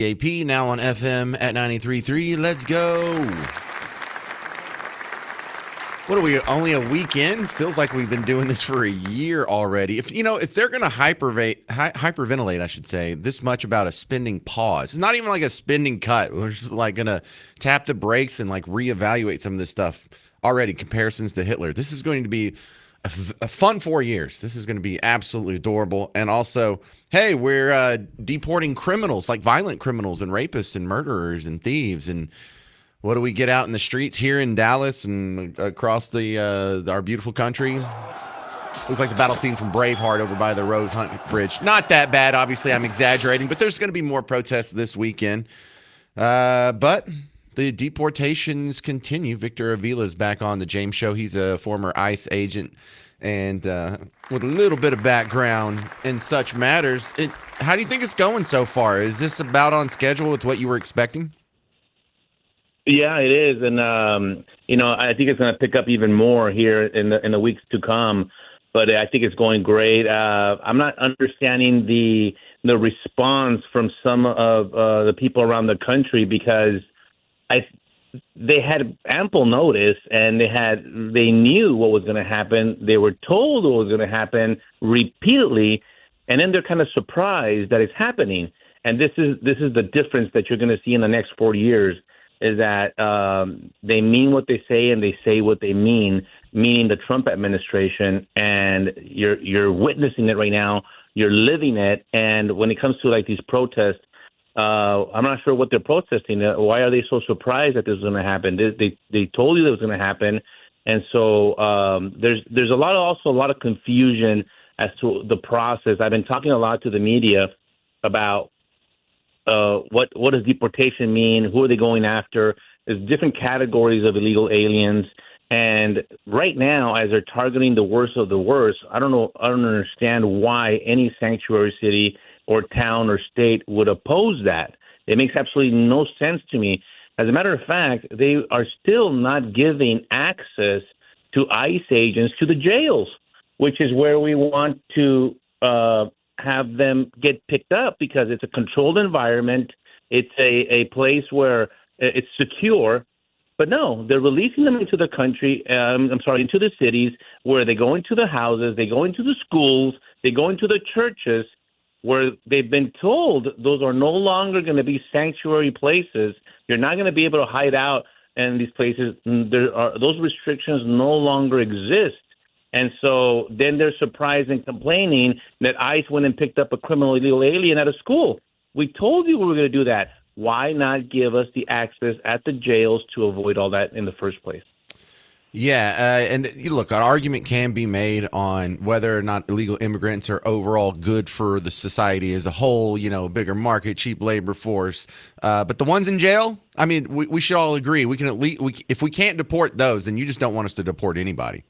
AP now on FM at 93.3. Let's go. What are we, only a week in? Feels like we've been doing this for a year already. If they're going to hyperventilate, I should say, this much about a spending pause, it's not even like a spending cut. We're just like going to tap the brakes and like reevaluate some of this stuff already, comparisons to Hitler. This is going to be a fun 4 years. This is going to be absolutely adorable. And also, hey, we're deporting criminals, like violent criminals and rapists and murderers and thieves. And what do we get out in the streets here in Dallas and across our beautiful country? Looks like the battle scene from Braveheart over by the Rose Hunt Bridge. Not that bad, obviously. I'm exaggerating, but there's going to be more protests this weekend. But the deportations continue. Victor Avila is back on the James Show. He's a former ICE agent and with a little bit of background in such matters. How do you think it's going so far? Is this about on schedule with what you were expecting? Yeah, it is, and I think it's going to pick up even more here in the weeks to come. But I think it's going great. I'm not understanding the response from some of the people around the country because they had ample notice and they knew what was going to happen. They were told what was going to happen repeatedly, and then they're kind of surprised that it's happening. And this is the difference that you're going to see in the next 4 years. Is that they mean what they say and they say what they mean, meaning the Trump administration, and you're witnessing it right now. You're living it. And when it comes to like these protests, I'm not sure what they're protesting. Why are they so surprised that this is going to happen? They told you that was going to happen, and so there's a lot of confusion as to the process. I've been talking a lot to the media about. What does deportation mean? Who are they going after? There's different categories of illegal aliens. And right now, as they're targeting the worst of the worst, I don't understand why any sanctuary city or town or state would oppose that. It makes absolutely no sense to me. As a matter of fact, they are still not giving access to ICE agents to the jails, which is where we want to have them get picked up because it's a controlled environment. It's a place where it's secure. But no, they're releasing them into the country, into the cities where they go into the houses, they go into the schools, they go into the churches where they've been told those are no longer going to be sanctuary places. You're not going to be able to hide out in these places. Those restrictions no longer exist. And so then they're surprised and complaining that ICE went and picked up a criminal illegal alien at a school. We told you we were going to do that. Why not give us the access at the jails to avoid all that in the first place? Yeah, and look, an argument can be made on whether or not illegal immigrants are overall good for the society as a whole, bigger market, cheap labor force. But the ones in jail, I mean, we should all agree. We can at least, if we can't deport those, then you just don't want us to deport anybody.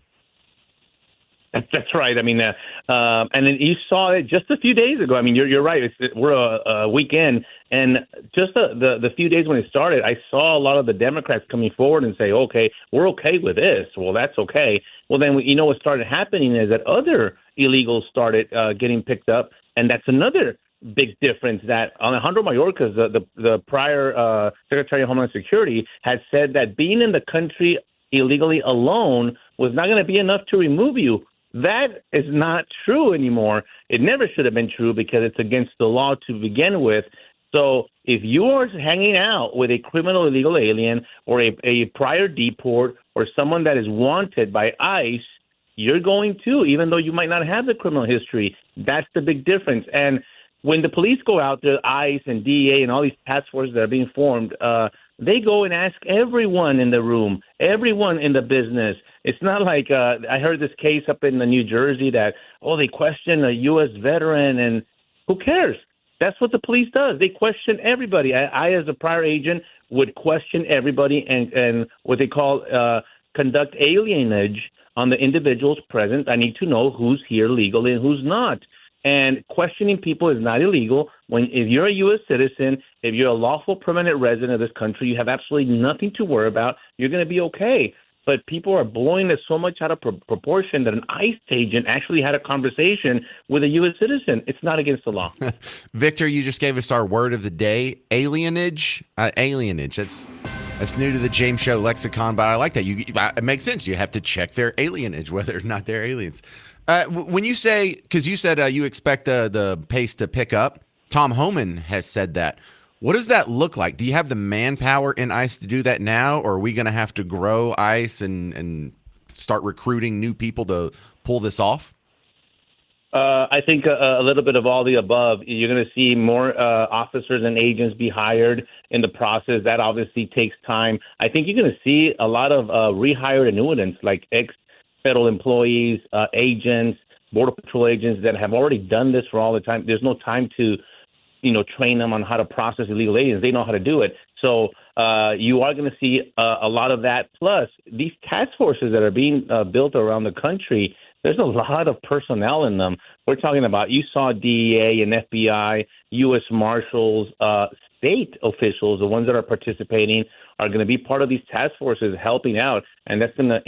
That's right. I mean, and then you saw it just a few days ago. I mean, you're right. We're a week in, and just the few days when it started, I saw a lot of the Democrats coming forward and say, "Okay, we're okay with this." Well, that's okay. Well, then what started happening is that other illegals started getting picked up, and that's another big difference. That Alejandro Mayorkas, the prior Secretary of Homeland Security, had said that being in the country illegally alone was not going to be enough to remove you. That is not true anymore. It never should have been true because it's against the law to begin with. So if you are hanging out with a criminal illegal alien or a prior deport or someone that is wanted by ICE, you're going to, even though you might not have the criminal history. That's the big difference. And when the police go out there, ICE and DEA and all these task forces that are being formed, they go and ask everyone in the room, everyone in the business. It's not like I heard this case up in New Jersey that, they question a U.S. veteran, and who cares? That's what the police does. They question everybody. I as a prior agent, would question everybody and what they call conduct alienage on the individuals present. I need to know who's here legally and who's not. And questioning people is not illegal. If you're a U.S. citizen, if you're a lawful permanent resident of this country, you have absolutely nothing to worry about. You're going to be okay. but people are blowing it so much out of proportion that an ICE agent actually had a conversation with a U.S. citizen. It's not against the law. Victor, you just gave us our word of the day: alienage. Alienage. That's new to the James Show lexicon, but I like that. It makes sense. You have to check their alienage, whether or not they're aliens. When you say, because you said you expect the pace to pick up, Tom Homan has said that. What does that look like? Do you have the manpower in ICE to do that now, or are we going to have to grow ICE and start recruiting new people to pull this off? I think a little bit of all the above. You're going to see more officers and agents be hired in the process. That obviously takes time. I think you're going to see a lot of rehired annuitants, like ex-federal employees, agents, Border Patrol agents that have already done this for all the time. There's no time to, train them on how to process illegal aliens. They know how to do it. So you are going to see a lot of that. Plus, these task forces that are being built around the country, there's a lot of personnel in them. We're talking about, you saw DEA and FBI, U.S. Marshals, state officials, the ones that are participating, are going to be part of these task forces helping out. And that's going to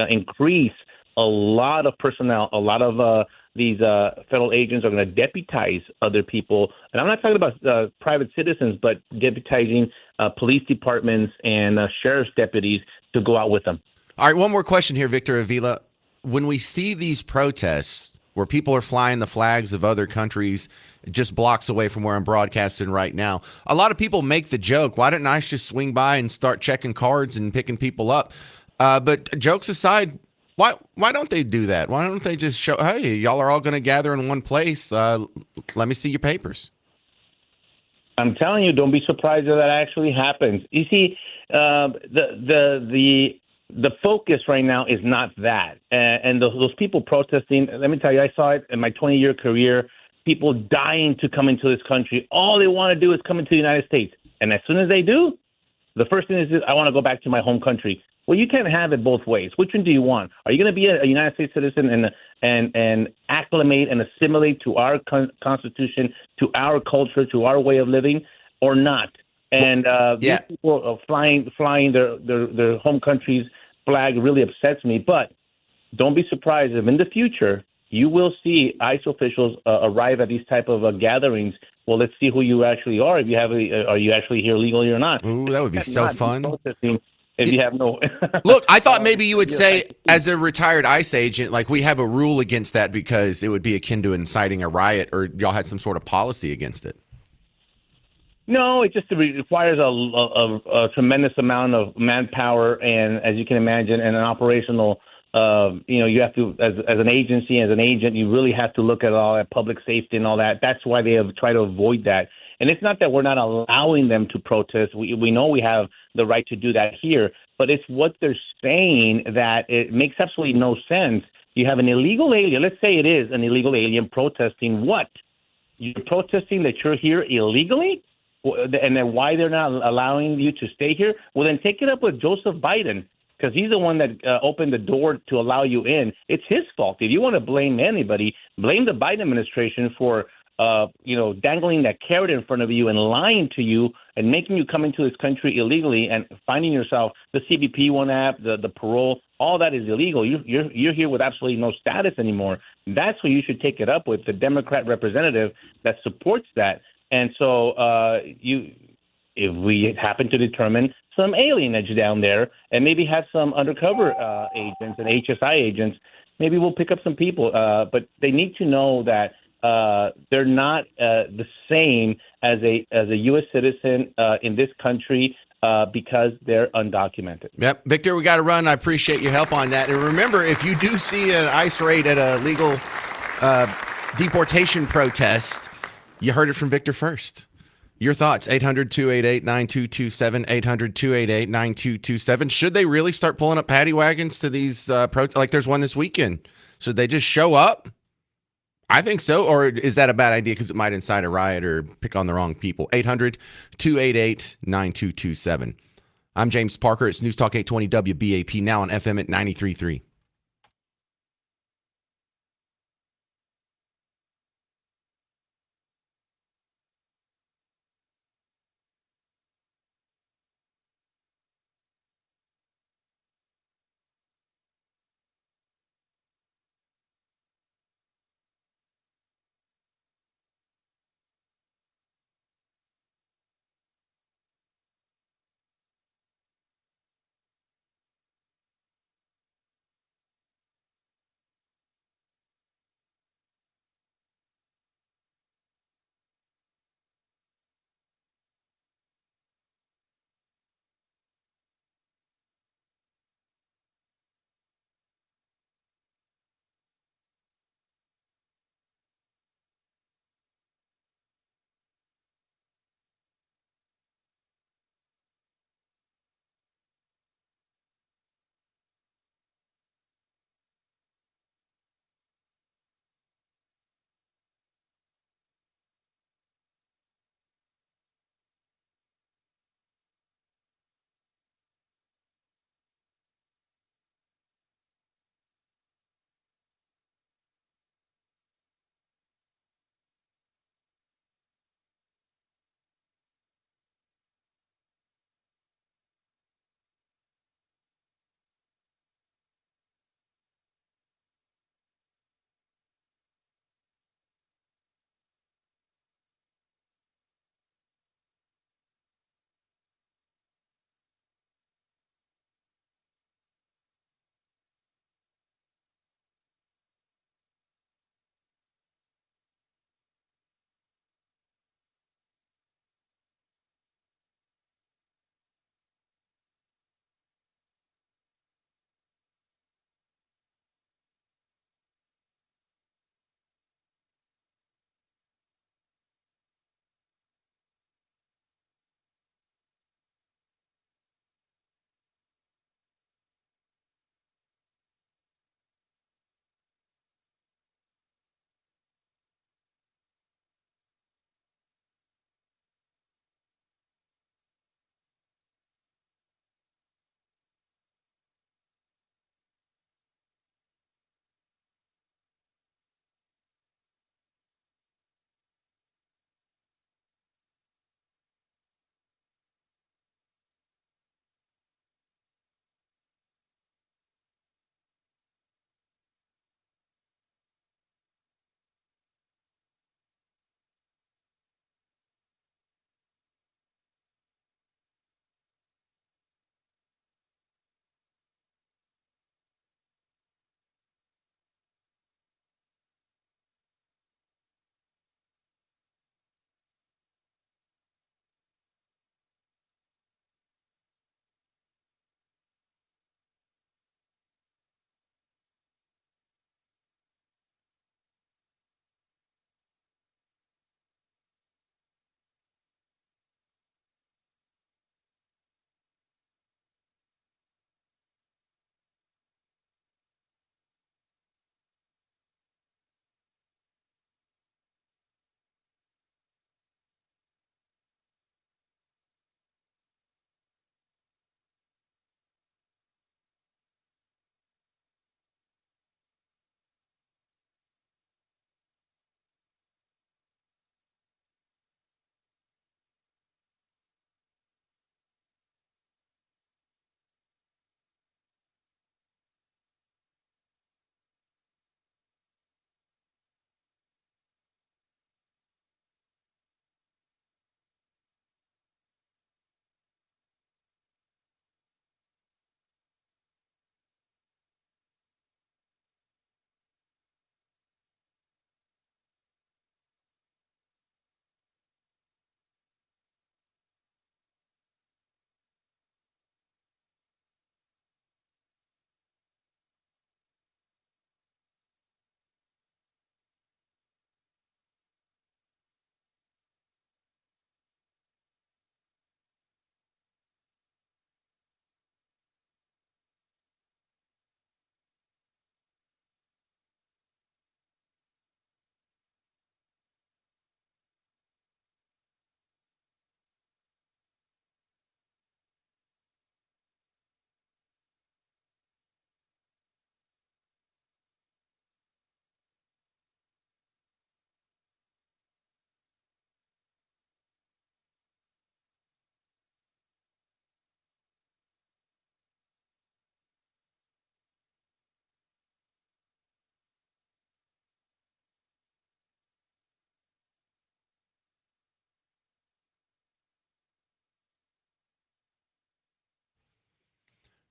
increase a lot of personnel. A lot of these federal agents are going to deputize other people. And I'm not talking about private citizens, but deputizing police departments and sheriff's deputies to go out with them. All right, one more question here, Victor Avila. When we see these protests where people are flying the flags of other countries just blocks away from where I'm broadcasting right now, a lot of people make the joke, why didn't ICE just swing by and start checking cards and picking people up? But jokes aside, why don't they do that? Why don't they just show, hey, y'all are all going to gather in one place. Let me see your papers. I'm telling you, don't be surprised if that actually happens. You see, the focus right now is not that. And those people protesting, let me tell you, I saw it in my 20-year career, people dying to come into this country. All they want to do is come into the United States. And as soon as they do, the first thing is, I want to go back to my home country. Well, you can't have it both ways. Which one do you want? Are you going to be a United States citizen and acclimate and assimilate to our Constitution, to our culture, to our way of living, or not? And these people are flying their home country's flag really upsets me. But don't be surprised if in the future you will see ICE officials arrive at these type of gatherings. Well, let's see who you actually are. If you have, are you actually here legally or not? Ooh, that would be so fun. If you have no look, I thought maybe you would say, as a retired ICE agent, like we have a rule against that because it would be akin to inciting a riot, or y'all had some sort of policy against it. No, it just requires a tremendous amount of manpower, and as you can imagine, and an operational. You have to, as an agency, as an agent, you really have to look at all that public safety and all that. That's why they have tried to avoid that. And it's not that we're not allowing them to protest. We know we have the right to do that here, but it's what they're saying that it makes absolutely no sense. You have an illegal alien. Let's say it is an illegal alien protesting what? You're protesting that you're here illegally? And then why they're not allowing you to stay here? Well, then take it up with Joseph Biden, because he's the one that opened the door to allow you in. It's his fault. If you want to blame anybody, blame the Biden administration for dangling that carrot in front of you and lying to you and making you come into this country illegally and finding yourself the CBP one app, the parole, all that is illegal. You're here with absolutely no status anymore. That's who you should take it up with, the Democrat representative that supports that. And so if we happen to determine some alienage down there and maybe have some undercover agents and HSI agents, maybe we'll pick up some people. But they need to know that they're not the same as a U.S. citizen in this country because they're undocumented. Yep. Victor, we got to run. I appreciate your help on that. And remember, if you do see an ICE raid at a legal deportation protest, you heard it from Victor first. Your thoughts, 800-288-9227, 800-288-9227. Should they really start pulling up paddy wagons to these protests? Like there's one this weekend. Should they just show up? I think so. Or is that a bad idea because it might incite a riot or pick on the wrong people? 800-288-9227. I'm James Parker. It's News Talk 820 WBAP, now on FM at 93.3.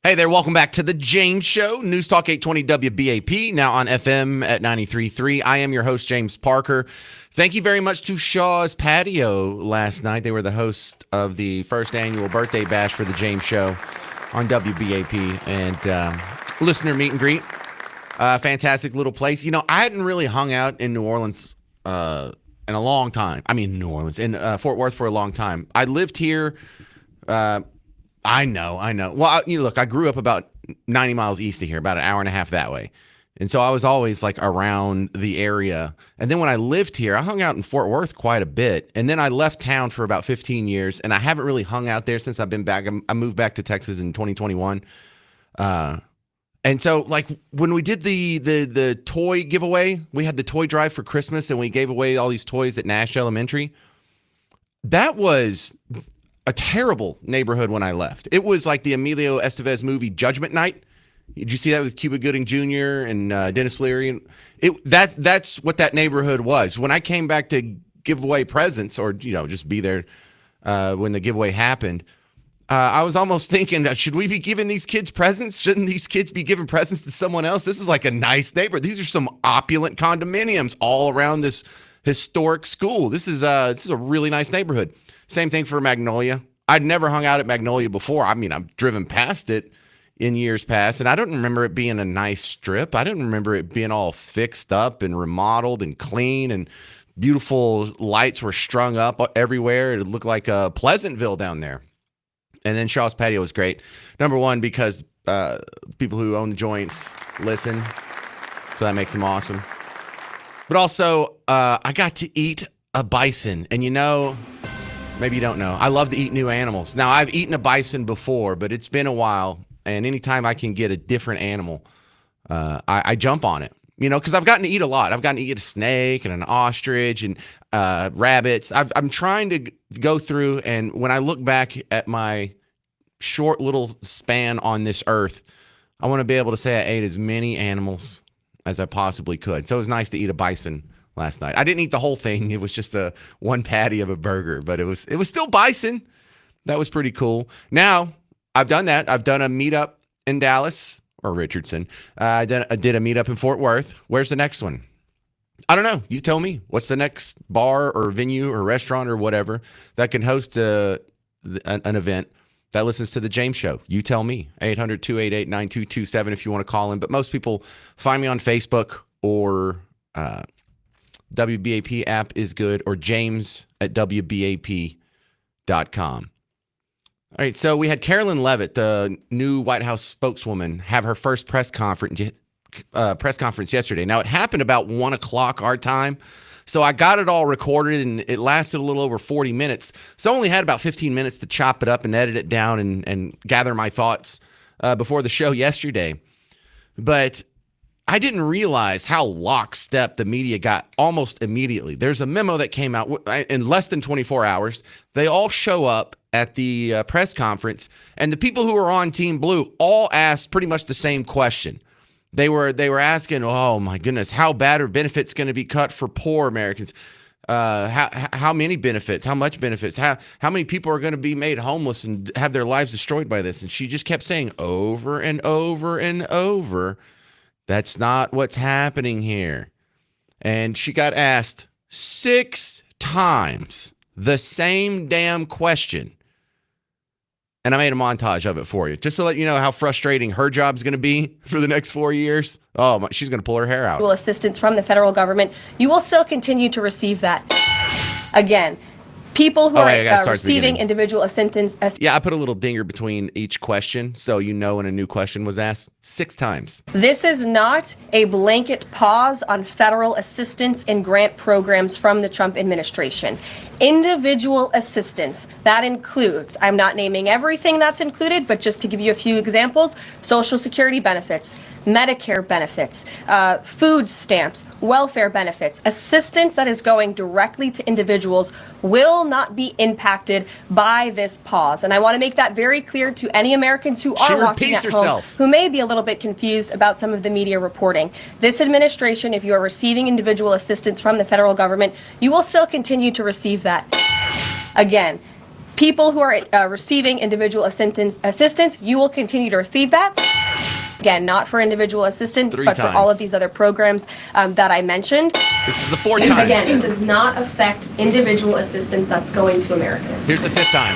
Hey there, welcome back to the James Show, News Talk 820 WBAP, now on FM at 93.3. I am your host, James Parker. Thank you very much to Shaw's Patio last night. They were the host of the first annual birthday bash for the James Show on WBAP and listener meet and greet. Fantastic little place. You know, I hadn't really hung out in New Orleans in a long time. I mean, New Orleans, in Fort Worth for a long time. I lived here. I know. Well, look, I grew up about 90 miles east of here, about an hour and a half that way. And so I was always like around the area. And then when I lived here, I hung out in Fort Worth quite a bit. And then I left town for about 15 years. And I haven't really hung out there since I've been back. I moved back to Texas in 2021. And so like when we did the toy giveaway, we had the toy drive for Christmas and we gave away all these toys at Nash Elementary. That was a terrible neighborhood when I left. It was like the Emilio Estevez movie Judgment Night. Did you see that with Cuba Gooding Jr. and Dennis Leary? That's what that neighborhood was. When I came back to give away presents or, just be there when the giveaway happened, I was almost thinking, should we be giving these kids presents? Shouldn't these kids be giving presents to someone else? This is like a nice neighborhood. These are some opulent condominiums all around this historic school. This is a really nice neighborhood. Same thing for Magnolia. I'd never hung out at Magnolia before. I mean, I've driven past it in years past, and I don't remember it being a nice strip. I didn't remember it being all fixed up and remodeled and clean, and beautiful lights were strung up everywhere. It looked like Pleasantville down there. And then Shaw's Patio was great. Number one, because people who own the joints listen, so that makes them awesome. But also, I got to eat a bison, and maybe you don't know, I love to eat new animals. Now, I've eaten a bison before, but it's been a while, and anytime I can get a different animal, I jump on it. Because I've gotten to eat a lot. I've gotten to eat a snake and an ostrich and rabbits. I'm trying to go through, and when I look back at my short little span on this earth, I want to be able to say I ate as many animals as I possibly could. So it was nice to eat a bison last night. I didn't eat the whole thing. It was just a one patty of a burger, but it was still bison. That was pretty cool. Now, I've done that. I've done a meetup in Dallas or Richardson. I did a meetup in Fort Worth. Where's the next one? I don't know. You tell me. What's the next bar or venue or restaurant or whatever that can host an event that listens to the James Show? You tell me. 800-288-9227 if you want to call in. But most people find me on Facebook or WBAP app is good, or James at WBAP.com. All right, so we had Carolyn Levitt, the new White House spokeswoman, have her first press conference yesterday. Now, it happened about 1 o'clock our time, so I got it all recorded, and it lasted a little over 40 minutes. So I only had about 15 minutes to chop it up and edit it down and gather my thoughts before the show yesterday. But I didn't realize how lockstep the media got almost immediately. There's a memo that came out in less than 24 hours. They all show up at the press conference, and the people who are on Team Blue all asked pretty much the same question. They were asking, oh my goodness, how bad are benefits going to be cut for poor Americans? How many benefits? How much benefits? How many people are going to be made homeless and have their lives destroyed by this? And she just kept saying over and over and over, that's not what's happening here. And she got asked 6 times the same damn question. And I made a montage of it for you, just to let you know how frustrating her job's going to be for the next 4 years. Oh, she's going to pull her hair out. Assistance from the federal government. You will still continue to receive that. Again, people who are receiving individual assistance. Yeah, I put a little dinger between each question, so you know when a new question was asked 6 times. This is not a blanket pause on federal assistance and grant programs from the Trump administration. Individual assistance, that includes, I'm not naming everything that's included, but just to give you a few examples, Social Security benefits, Medicare benefits, food stamps, welfare benefits, assistance that is going directly to individuals will not be impacted by this pause. And I want to make that very clear to any Americans who are watching at home who may be a little bit confused about some of the media reporting. This administration, if you are receiving individual assistance from the federal government, you will still continue to receive that. Again, People who are receiving individual assistance, you will continue to receive that. Again, not for individual assistance, but for all of these other programs that I mentioned. This is the fourth time. Again, it does not affect individual assistance that's going to Americans. Here's the fifth time.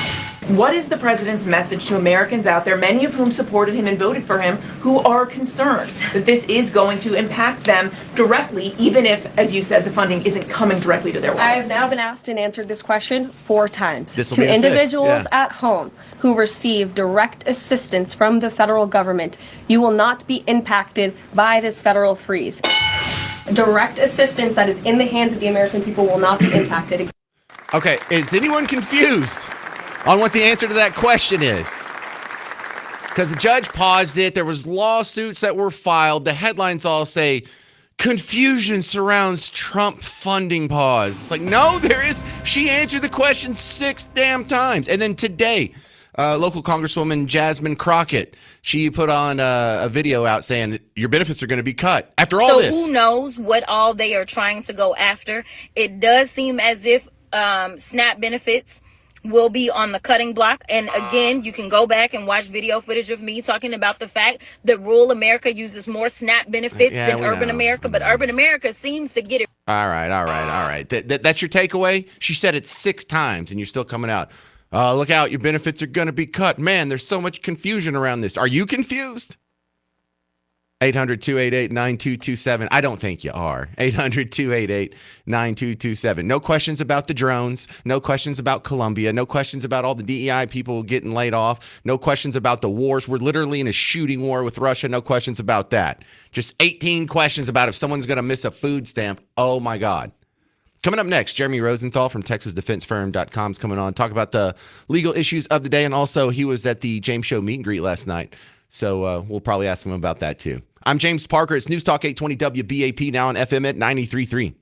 What is the president's message to Americans out there, many of whom supported him and voted for him, who are concerned that this is going to impact them directly, even if, as you said, the funding isn't coming directly to their wallet? I have now been asked and answered this question 4 times. This'll To be the fifth, individuals yeah. at home who receive direct assistance from the federal government, you will not be impacted by this federal freeze. Direct assistance that is in the hands of the American people will not be impacted. Okay, is anyone confused on what the answer to that question is? Because the judge paused it. There was lawsuits that were filed. The headlines all say, confusion surrounds Trump funding pause. It's like, no, there is. She answered the question 6 damn times. And then today, local Congresswoman Jasmine Crockett, she put on a video out saying that your benefits are going to be cut after all this. So who knows what all they are trying to go after? It does seem as if SNAP benefits will be on the cutting block. And again, you can go back and watch video footage of me talking about the fact that rural America uses more SNAP benefits than urban America, but urban America seems to get it. All right. That's your takeaway? She said it 6 times and you're still coming out. Look out, your benefits are going to be cut. Man, there's so much confusion around this. Are you confused? 800-288-9227. I don't think you are. 800-288-9227. No questions about the drones. No questions about Colombia. No questions about all the DEI people getting laid off. No questions about the wars. We're literally in a shooting war with Russia. No questions about that. Just 18 questions about if someone's going to miss a food stamp. Oh, my God. Coming up next, Jeremy Rosenthal from TexasDefenseFirm.com is coming on. Talk about the legal issues of the day. And also, he was at the James Show meet and greet last night. So we'll probably ask him about that, too. I'm James Parker. It's News Talk 820 WBAP, now on FM at 93.3.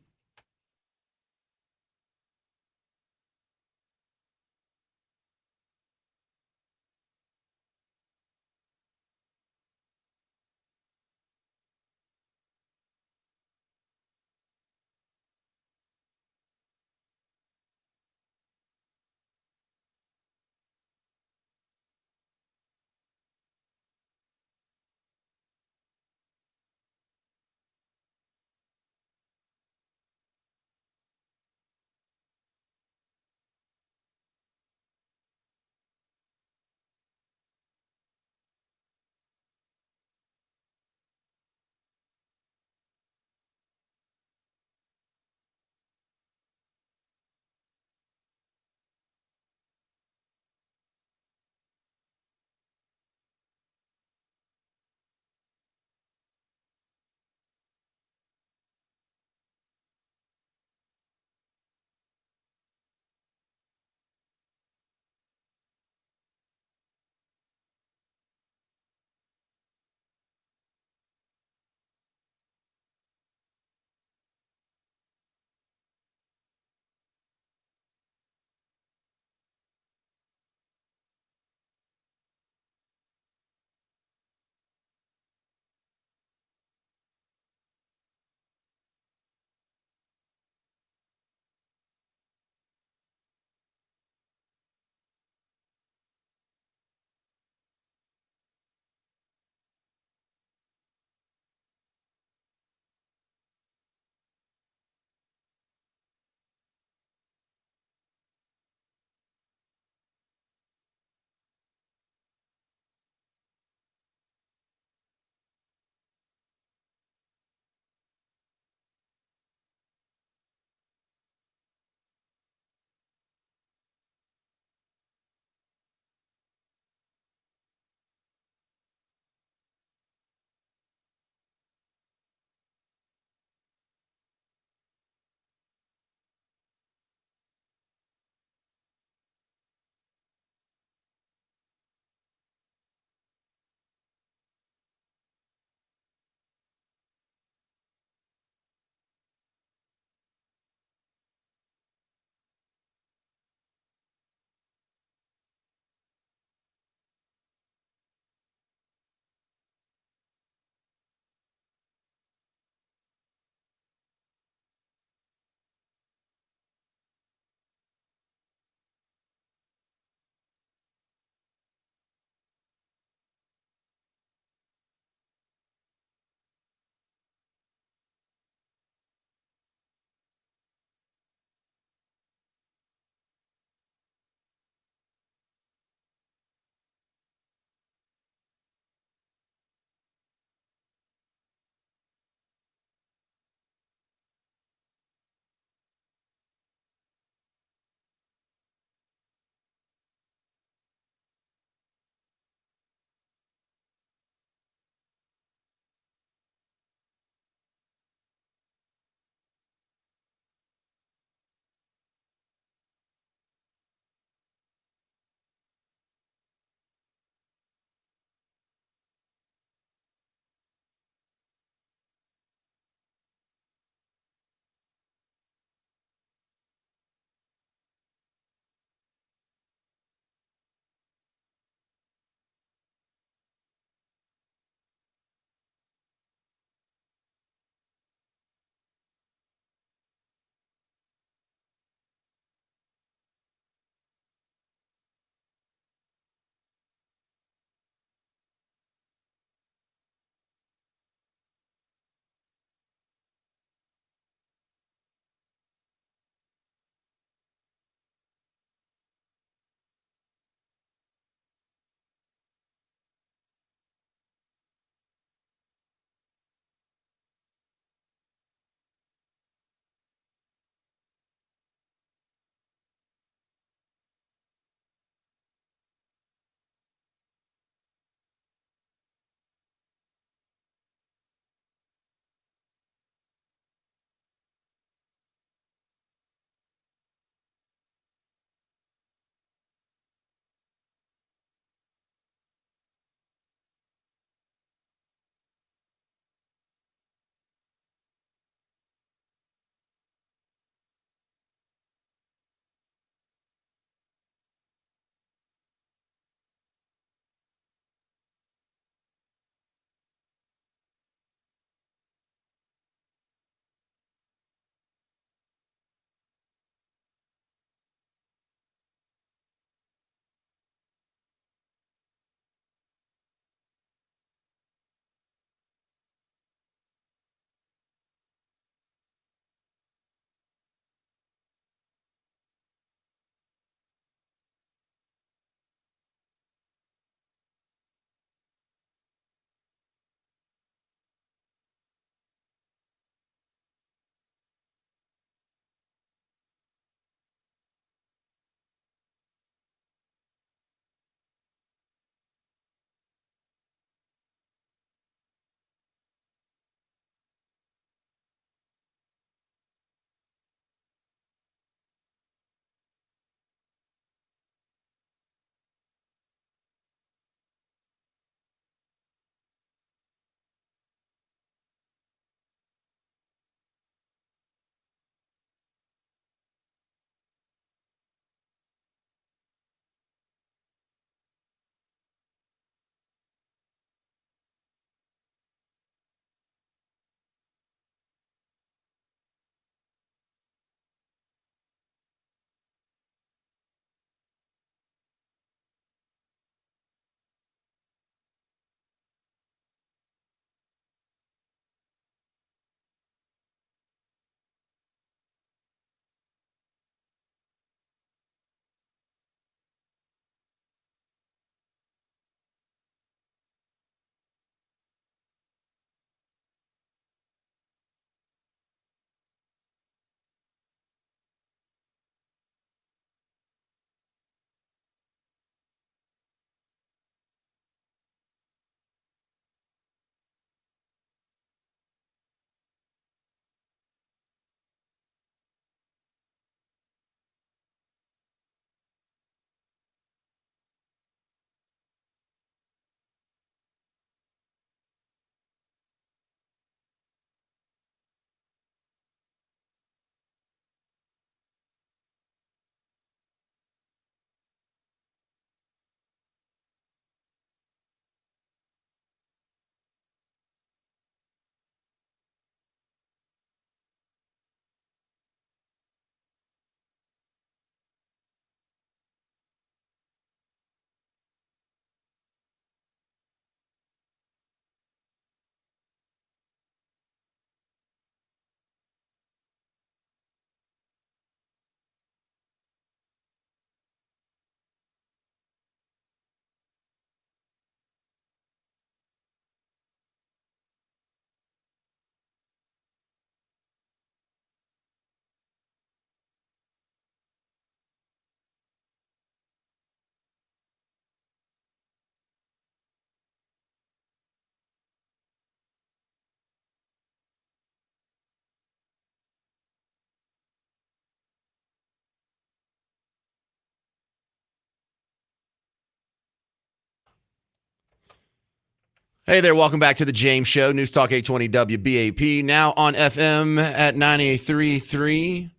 Hey there, welcome back to the James Show, News Talk 820 WBAP, now on FM at 98.3.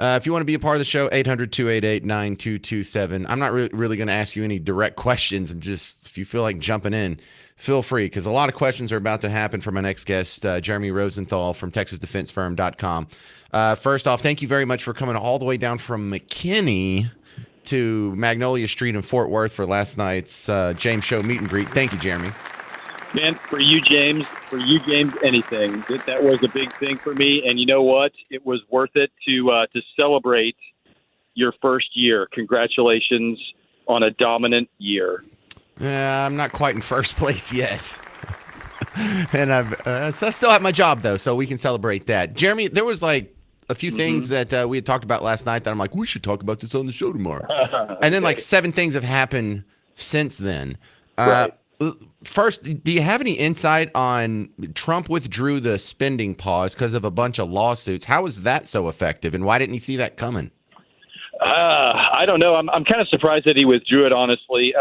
If you want to be a part of the show, 800-288-9227. I'm not really going to ask you any direct questions. I'm just, if you feel like jumping in, feel free, because a lot of questions are about to happen from my next guest, Jeremy Rosenthal from TexasDefenseFirm.com. First off, thank you very much for coming all the way down from McKinney to Magnolia Street in Fort Worth for last night's James Show meet and greet. Thank you, Jeremy. Man, for you, James, anything. That was a big thing for me. And you know what? It was worth it to celebrate your first year. Congratulations on a dominant year. I'm not quite in first place yet. And I still have my job, though, so we can celebrate that. Jeremy, there was like a few things that we had talked about last night that I'm like, we should talk about this on the show tomorrow. And then like 7 things have happened since then. Right. First, do you have any insight on Trump withdrew the spending pause because of a bunch of lawsuits? How was that so effective, and why didn't he see that coming? I don't know. I'm kind of surprised that he withdrew it, honestly.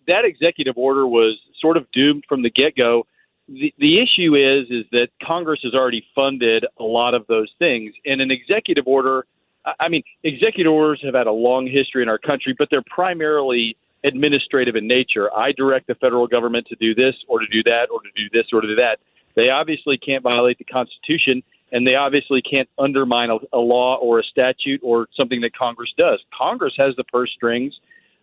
That executive order was sort of doomed from the get-go. The issue is that Congress has already funded a lot of those things. And an executive order, I mean, executive orders have had a long history in our country, but they're primarily administrative in nature. I direct the federal government to do this or to do that or to do this or to do that. They obviously can't violate the Constitution, and they obviously can't undermine a law or a statute or something that Congress does. Congress has the purse strings.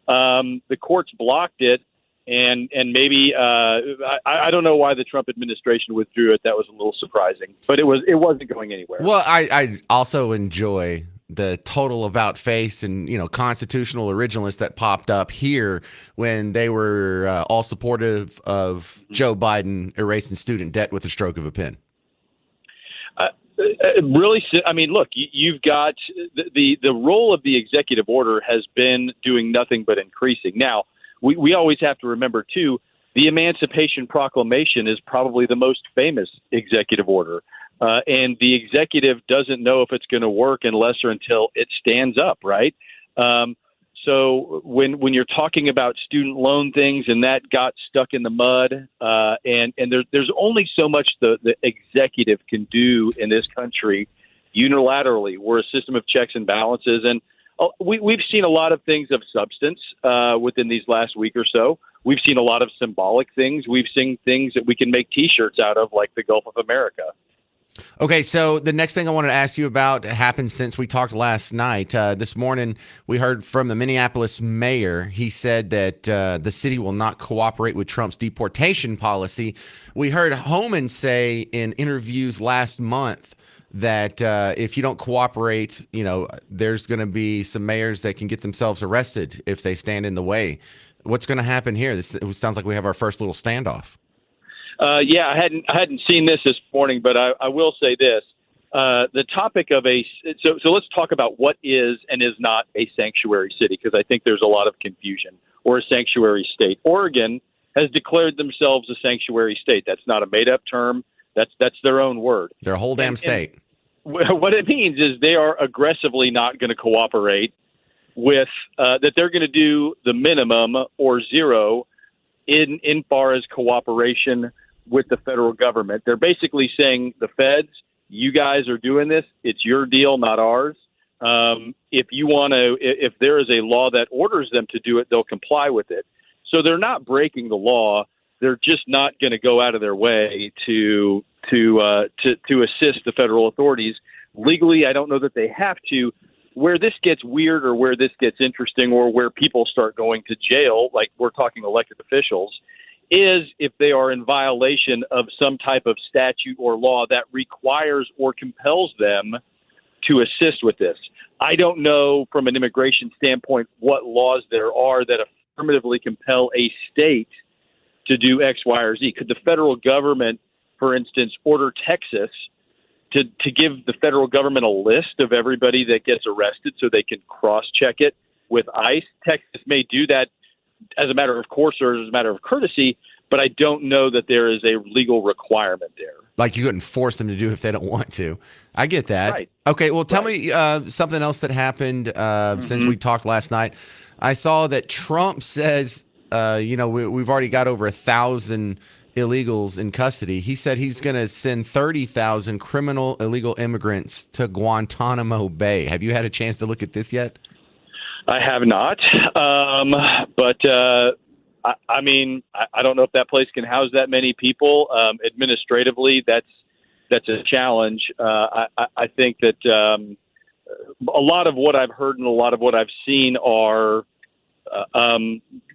The courts blocked it, and maybe I don't know why the Trump administration withdrew it. That was a little surprising, but it wasn't going anywhere. Well, I also enjoy the total about face and, constitutional originalists that popped up here when they were all supportive of Joe Biden erasing student debt with a stroke of a pen. Really, I mean, look, you've got the role of the executive order has been doing nothing but increasing. Now, we always have to remember, too, the Emancipation Proclamation is probably the most famous executive order. And the executive doesn't know if it's going to work unless or until it stands up, right? So when you're talking about student loan things and that got stuck in the mud, and there's only so much the executive can do in this country unilaterally. We're a system of checks and balances, and we've seen a lot of things of substance within these last week or so. We've seen a lot of symbolic things. We've seen things that we can make T-shirts out of, like the Gulf of America. Okay, so the next thing I wanted to ask you about happened since we talked last night. This morning, we heard from the Minneapolis mayor. He said that the city will not cooperate with Trump's deportation policy. We heard Homan say in interviews last month that if you don't cooperate, there's going to be some mayors that can get themselves arrested if they stand in the way. What's going to happen here? It sounds like we have our first little standoff. Yeah, I hadn't seen this morning, but I will say this: the topic of so let's talk about what is and is not a sanctuary city, because I think there's a lot of confusion, or a sanctuary state. Oregon has declared themselves a sanctuary state. That's not a made-up term. That's their own word. They're a whole damn state. And what it means is they are aggressively not going to cooperate with that. They're going to do the minimum or zero in far as cooperation with the federal government. They're basically saying, the feds, you guys are doing this. It's your deal, not ours. If there is a law that orders them to do it, they'll comply with it. So they're not breaking the law. They're just not going to go out of their way to assist the federal authorities. Legally, I don't know that they have to. Where this gets weird, or where this gets interesting, or where people start going to jail, like we're talking elected officials, is if they are in violation of some type of statute or law that requires or compels them to assist with this. I don't know from an immigration standpoint what laws there are that affirmatively compel a state to do X, Y, or Z. Could the federal government, for instance, order Texas to give the federal government a list of everybody that gets arrested so they can cross-check it with ICE? Texas may do that as a matter of course or as a matter of courtesy, but I don't know that there is a legal requirement there. Like you couldn't force them to do if they don't want to. I get that. Right. Okay, well, tell me something else that happened since we talked last night. I saw that Trump says, we've already got over 1,000 illegals in custody. He said he's going to send 30,000 criminal illegal immigrants to Guantanamo Bay. Have you had a chance to look at this yet? I have not, but I mean, I don't know if that place can house that many people. Administratively, that's a challenge. I think that a lot of what I've heard and a lot of what I've seen are,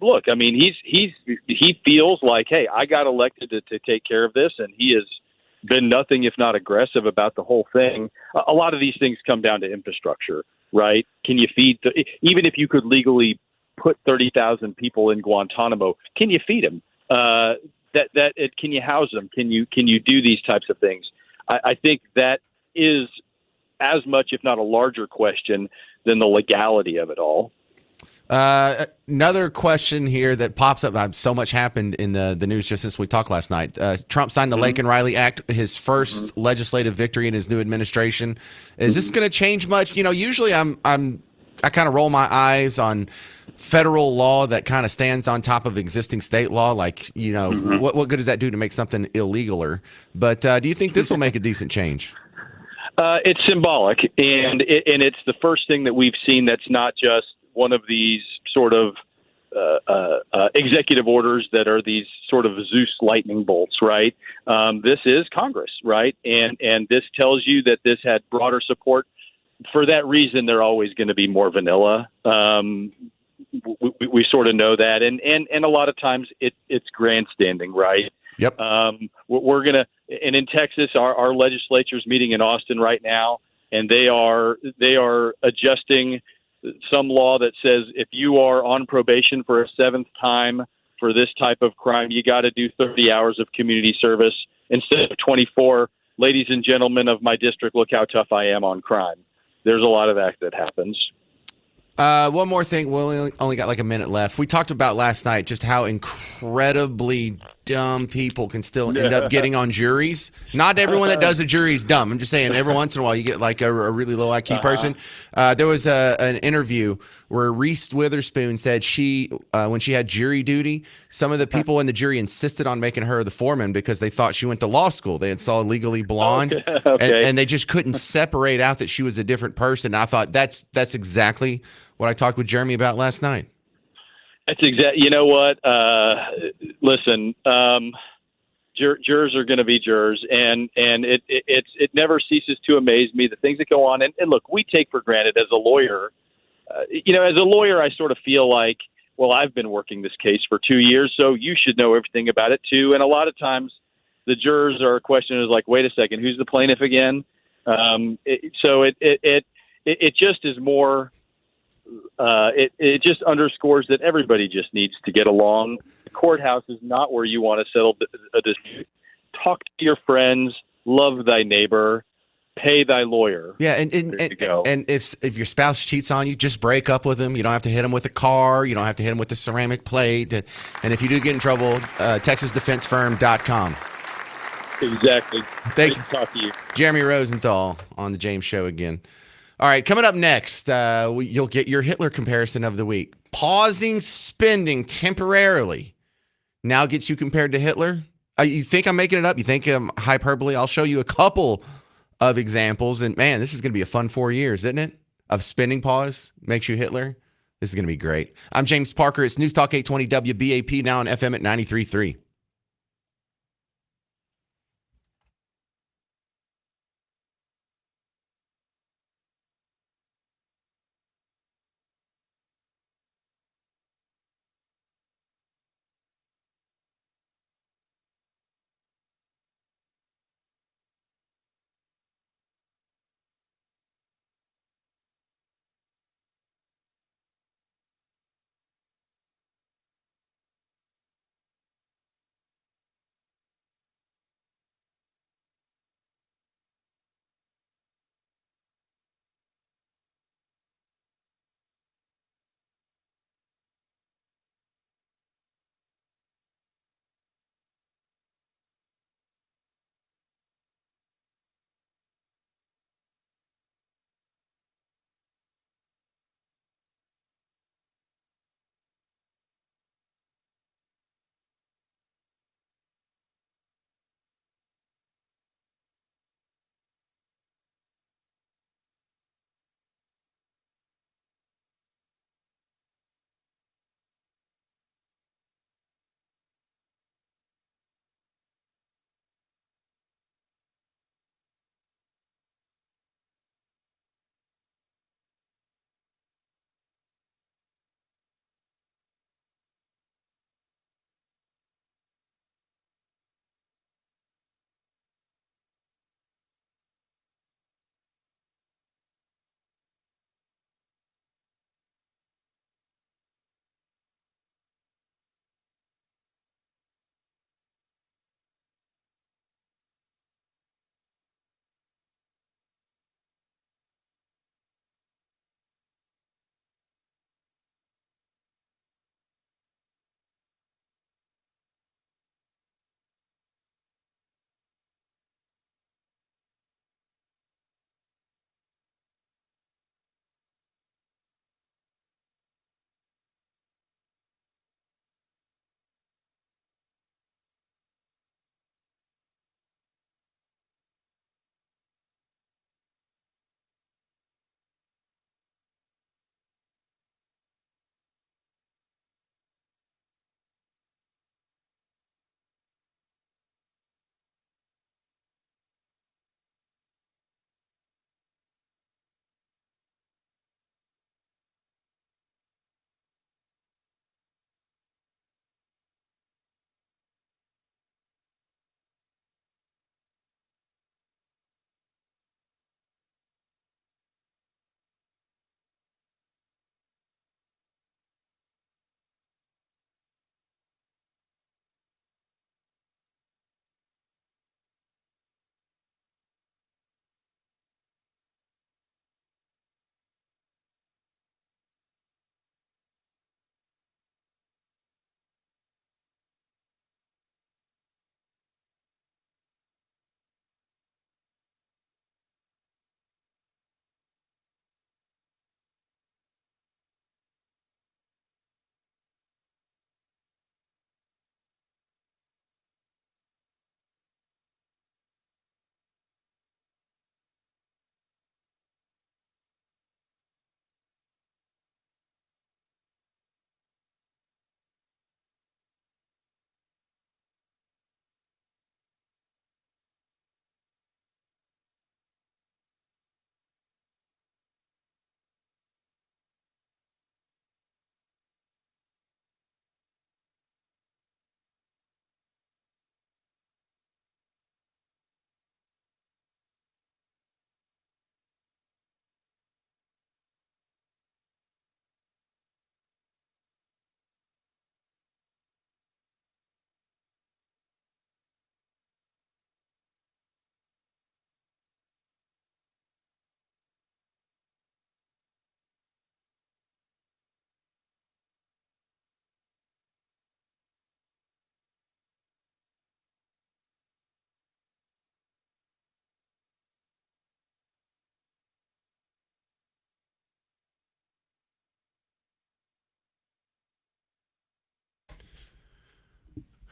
look, I mean, he feels like, hey, I got elected to take care of this, and he has been nothing if not aggressive about the whole thing. A lot of these things come down to infrastructure, right? Can you feed even if you could legally put 30,000 people in Guantanamo, can you feed them? Can you house them? Can you do these types of things? I think that is as much, if not a larger question than the legality of it all. Another question here that pops up. So much happened in the news just since we talked last night. Trump signed the Laken Riley Act, his first legislative victory in his new administration. Is this going to change much? You know, usually I kind of roll my eyes on federal law that kind of stands on top of existing state law. Like, you know, what good does that do to make something illegaler? But do you think this will make a decent change? It's symbolic, and it's the first thing that we've seen that's not just one of these sort of executive orders that are these sort of Zeus lightning bolts, right? This is Congress, right? And this tells you that this had broader support. For that reason, they're always going to be more vanilla. We sort of know that, and a lot of times it's grandstanding, right? Yep. We're gonna, and in Texas, our legislature's meeting in Austin right now, and they are adjusting some law that says if you are on probation for a seventh time for this type of crime, you got to do 30 hours of community service instead of 24. Ladies and gentlemen of my district, look how tough I am on crime. There's a lot of that happens. One more thing. We only got like a minute left. We talked about last night just how incredibly dumb people can still end up getting on juries. Not everyone that does a jury is dumb. I'm just saying every once in a while you get like a really low IQ person. There was an interview where Reese Witherspoon said when she had jury duty, some of the people in the jury insisted on making her the foreman because they thought she went to law school. They had saw Legally Blonde, and they just couldn't separate out that she was a different person. I thought that's exactly what I talked with Jeremy about last night. That's exactly. You know what? Listen, jurors are going to be jurors, and it never ceases to amaze me the things that go on. And look, we take for granted as a lawyer. As a lawyer, I sort of feel like, well, I've been working this case for 2 years, so you should know everything about it too. And a lot of times, the jurors are questioned like, wait a second, who's the plaintiff again? So it just is more. It just underscores that everybody just needs to get along. The courthouse is not where you want to settle a dispute. Talk to your friends, love thy neighbor, pay thy lawyer. Yeah, and if your spouse cheats on you, just break up with them. You don't have to hit them with a car. You don't have to hit them with a ceramic plate. And if you do get in trouble, TexasDefenseFirm.com. Exactly. Thank you. Great to talk to you. Jeremy Rosenthal on the James Show again. All right, coming up next, you'll get your Hitler comparison of the week. Pausing spending temporarily now gets you compared to Hitler. You think I'm making it up? You think I'm hyperbole? I'll show you a couple of examples. And, man, this is going to be a fun 4 years, isn't it? Of spending pause makes you Hitler. This is going to be great. I'm James Parker. It's News Talk 820 WBAP, now on FM at 93.3.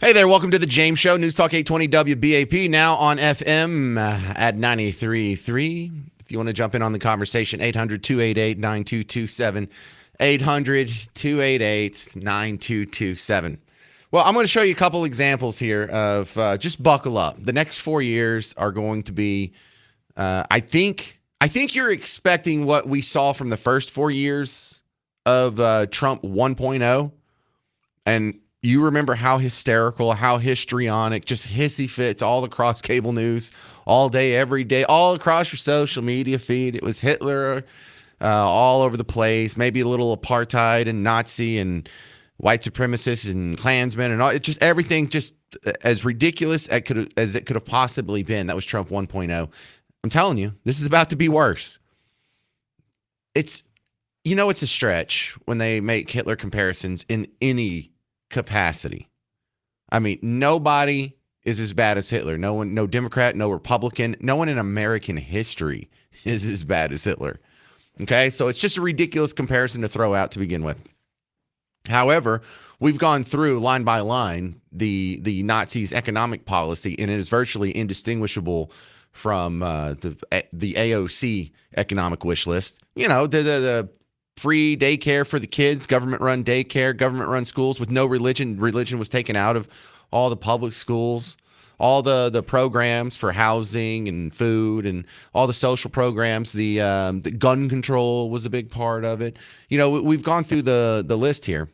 Hey there, welcome to the James Show, News Talk 820 WBAP, now on FM at 93.3. If you want to jump in on the conversation, 800-288-9227, 800-288-9227. Well, I'm going to show you a couple examples here of just buckle up. The next 4 years are going to be, I think you're expecting what we saw from the first 4 years of Trump 1.0. And you remember how hysterical, how histrionic, just hissy fits all across cable news, all day, every day, all across your social media feed. It was Hitler all over the place, maybe a little apartheid and Nazi and white supremacists and Klansmen and all. It just everything just as ridiculous as it could have possibly been. That was Trump 1.0. I'm telling you, this is about to be worse. It's a stretch when they make Hitler comparisons in any capacity. I mean, nobody is as bad as Hitler. No one, no Democrat, no Republican, no one in American history is as bad as Hitler. Okay, so it's just a ridiculous comparison to throw out to begin with. However, we've gone through line by line the Nazis' economic policy, and it is virtually indistinguishable from the AOC economic wish list. You know, the free daycare for the kids, government-run daycare, government-run schools with no religion. Religion was taken out of all the public schools, all the programs for housing and food and all the social programs. The gun control was a big part of it. You know, we've gone through the list here.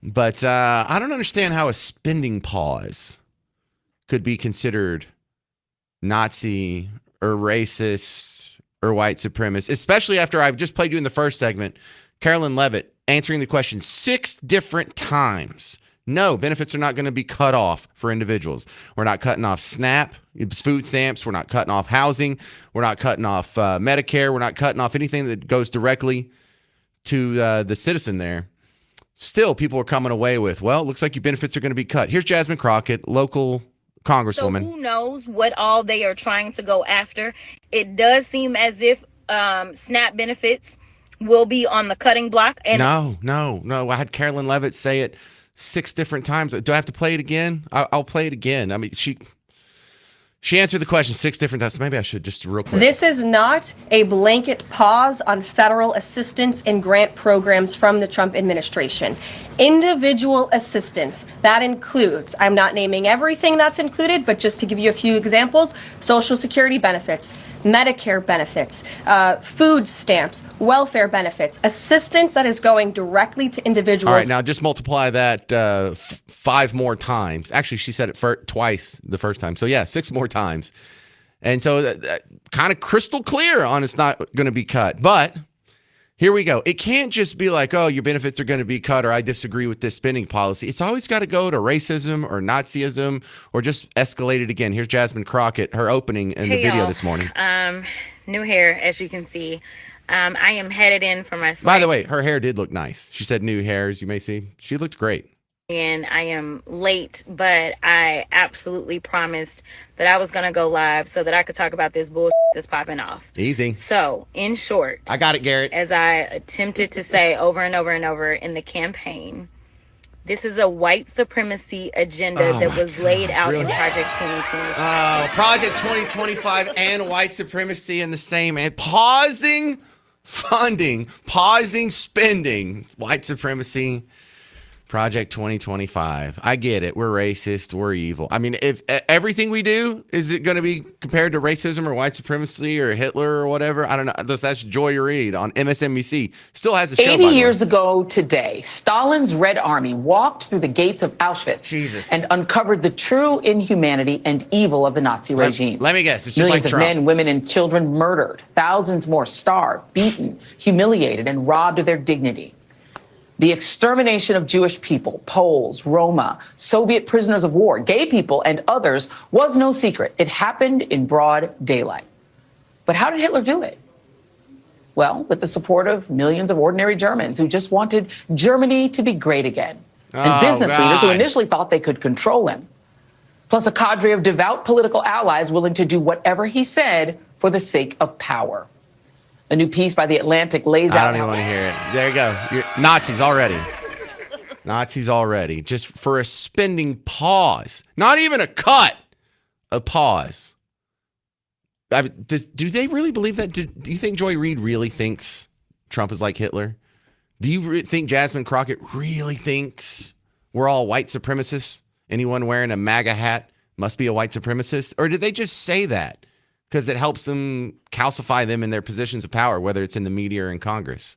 But I don't understand how a spending pause could be considered Nazi or racist or white supremacist, especially after I've just played you in the first segment, Carolyn Levitt answering the question 6 different times. No, benefits are not going to be cut off for individuals. We're not cutting off SNAP, food stamps. We're not cutting off housing. We're not cutting off Medicare. We're not cutting off anything that goes directly to the citizen there. Still, people are coming away with, well, it looks like your benefits are going to be cut. Here's Jasmine Crockett, local congresswoman. So who knows what all they are trying to go after? It does seem as if SNAP benefits will be on the cutting block. And No. I had Carolyn Levitt say it 6 different times. Do I have to play it again? I'll play it again. I mean, she answered the question 6 different times. So maybe I should just real quick. This is not a blanket pause on federal assistance and grant programs from the Trump administration. Individual assistance, that includes, I'm not naming everything that's included, but just to give you a few examples, Social Security benefits, Medicare benefits, food stamps, welfare benefits, assistance that is going directly to individuals. All right, now just multiply that 5 more times. Actually, she said it twice the first time. So yeah, 6 more times. And so kind of crystal clear on it's not going to be cut. But here we go. It can't just be like, oh, your benefits are going to be cut or I disagree with this spending policy. It's always got to go to racism or Nazism or just escalate it again. Here's Jasmine Crockett, her opening in the video this morning. New hair, as you can see. I am headed in for my By the way, her hair did look nice. She said new hair, as you may see. She looked great. And I am late, but I absolutely promised that I was going to go live so that I could talk about this bullshit that's popping off. Easy. So, in short, I got it, Garrett. As I attempted to say over and over and over in the campaign, this is a white supremacy agenda that was laid out in Project 2025. Oh, Project 2025 and white supremacy in the same, and pausing funding, pausing spending, white supremacy. Project 2025. I get it. We're racist. We're evil. I mean, if everything we do, is it going to be compared to racism or white supremacy or Hitler or whatever? I don't know. That's Joy Reid on MSNBC. Still has a show. 80 years ago today, Stalin's Red Army walked through the gates of Auschwitz and uncovered the true inhumanity and evil of the Nazi regime. Let me guess. It's just Millions like of Trump. men, women, and children murdered. Thousands more starved, beaten, humiliated, and robbed of their dignity. The extermination of Jewish people, Poles, Roma, Soviet prisoners of war, gay people, and others was no secret. It happened in broad daylight. But how did Hitler do it? Well, with the support of millions of ordinary Germans who just wanted Germany to be great again. And business leaders who initially thought they could control him. Plus a cadre of devout political allies willing to do whatever he said for the sake of power. A new piece by The Atlantic lays out. I don't even want to hear it. There you go. You're Nazis already. Nazis already, just for a spending pause. Not even a cut, a pause. Do they really believe that? Do you think Joy Reid really thinks Trump is like Hitler? Do you think Jasmine Crockett really thinks we're all white supremacists? Anyone wearing a MAGA hat must be a white supremacist? Or did they just say that because it helps them calcify them in their positions of power, whether it's in the media or in Congress?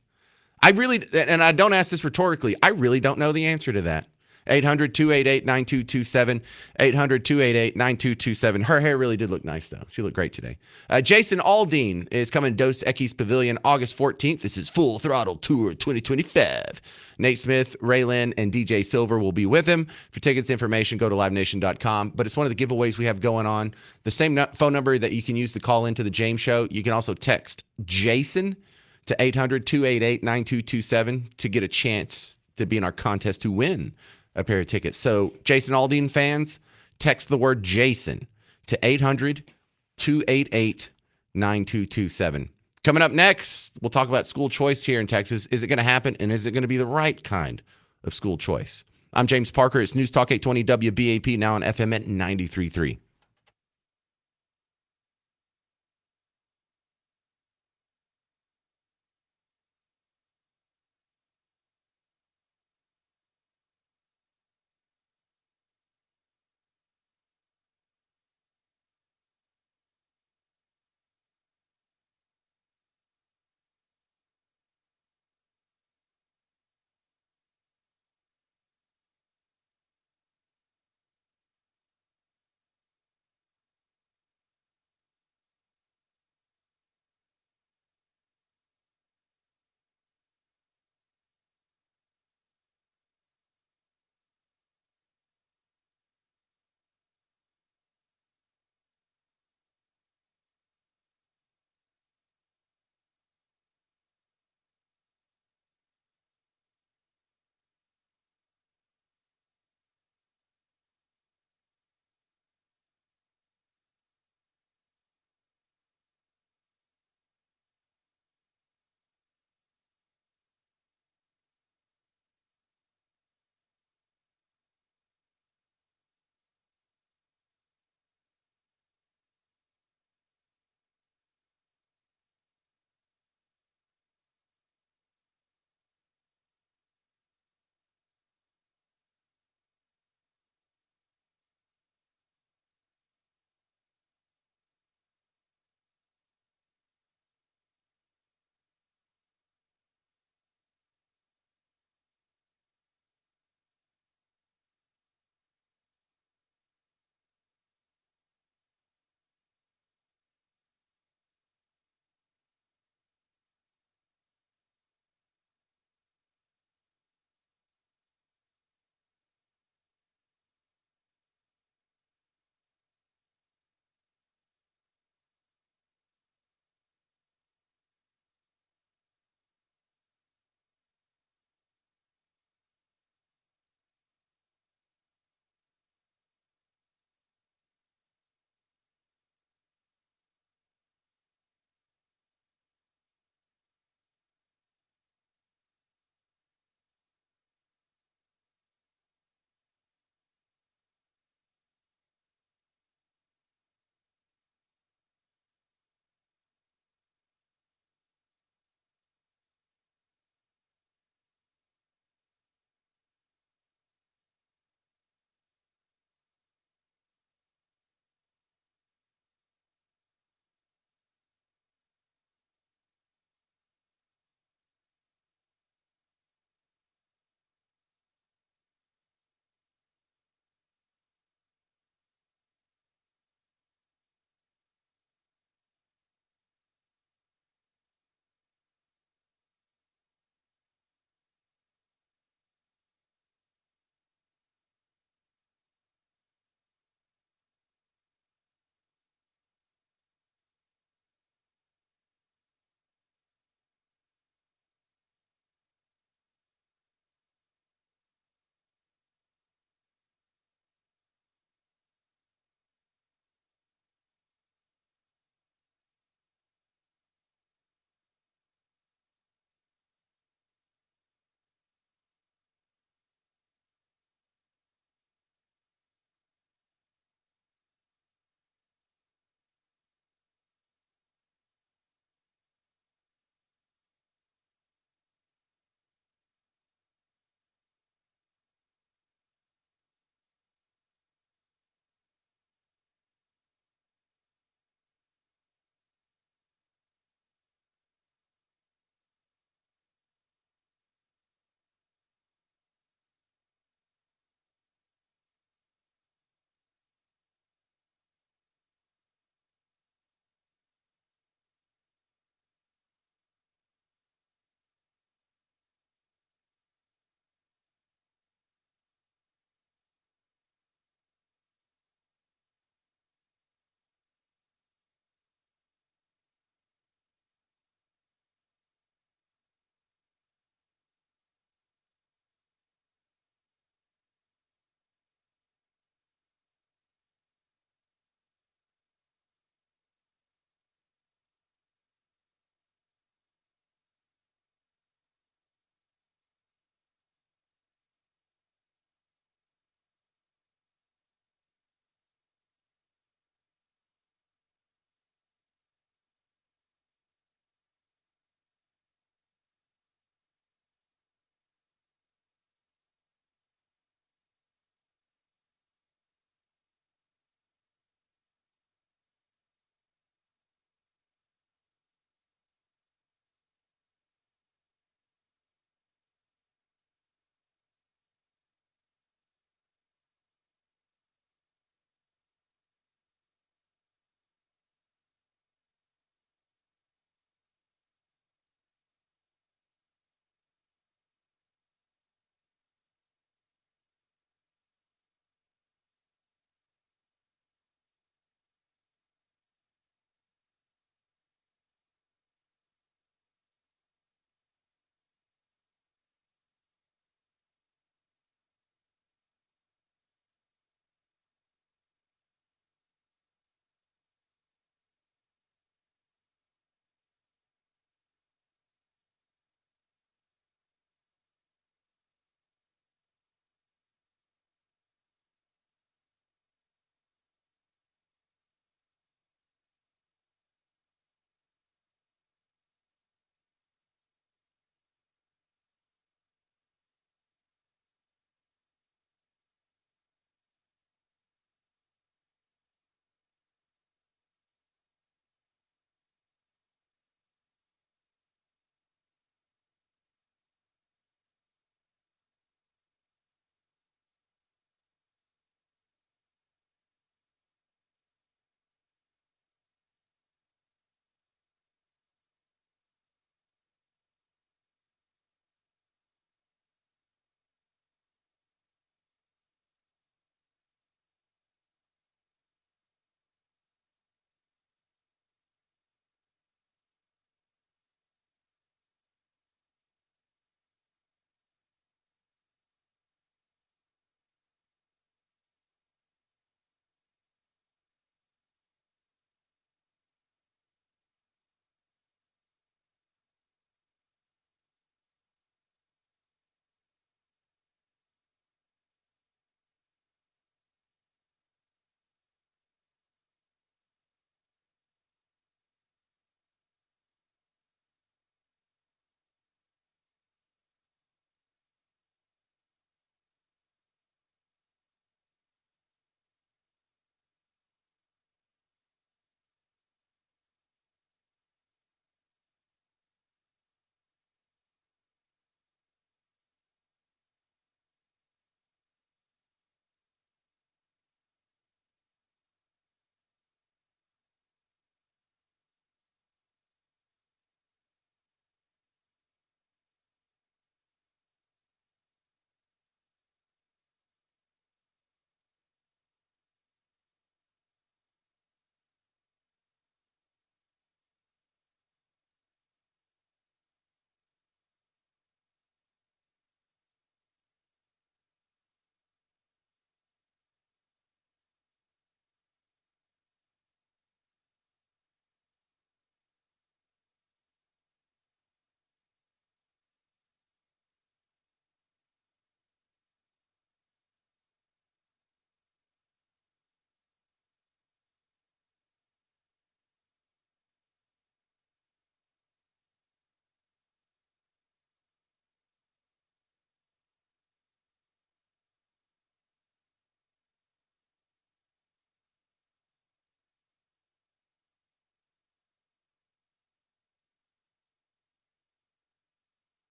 I really, and I don't ask this rhetorically, I really don't know the answer to that. 800-288-9227. 800-288-9227. Her hair really did look nice, though. She looked great today. Jason Aldean is coming to Dos Equis Pavilion August 14th. This is Full Throttle Tour 2025. Nate Smith, Raylan, and DJ Silver will be with him. For tickets information, go to livenation.com. But it's one of the giveaways we have going on. The same phone number that you can use to call into the James Show. You can also text Jason to 800-288-9227 to get a chance to be in our contest to win a pair of tickets. So, Jason Aldean fans, text the word Jason to 800-288-9227. Coming up next, we'll talk about school choice here in Texas. Is it going to happen, and is it going to be the right kind of school choice? I'm James Parker. It's News Talk 820 WBAP, now on FM at 93.3.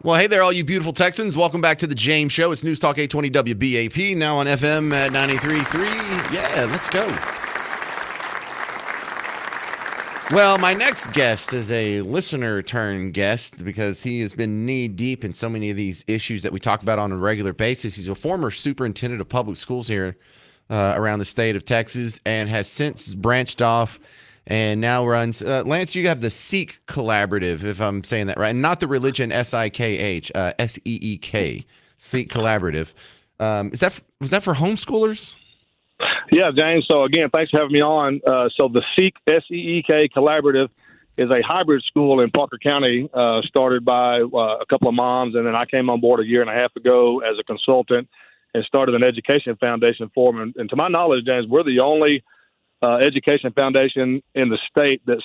Well, hey there, all you beautiful Texans. Welcome back to the James Show. It's News Talk 820 WBAP, now on FM at 93.3. Yeah, let's go. Well, my next guest is a listener turn guest because he has been knee deep in so many of these issues that we talk about on a regular basis. He's a former superintendent of public schools here around the state of Texas and has since branched off and now runs. Lance, you have the Seek Collaborative, if I'm saying that right, and not the religion SIKH, SEEK, Seek Collaborative. Was that for homeschoolers? Yeah, James. So again, thanks for having me on. So the Seek SEEK Collaborative is a hybrid school in Parker County, started by a couple of moms, and then I came on board a year and a half ago as a consultant and started an education foundation for them. And to my knowledge, James, we're the only education foundation in the state that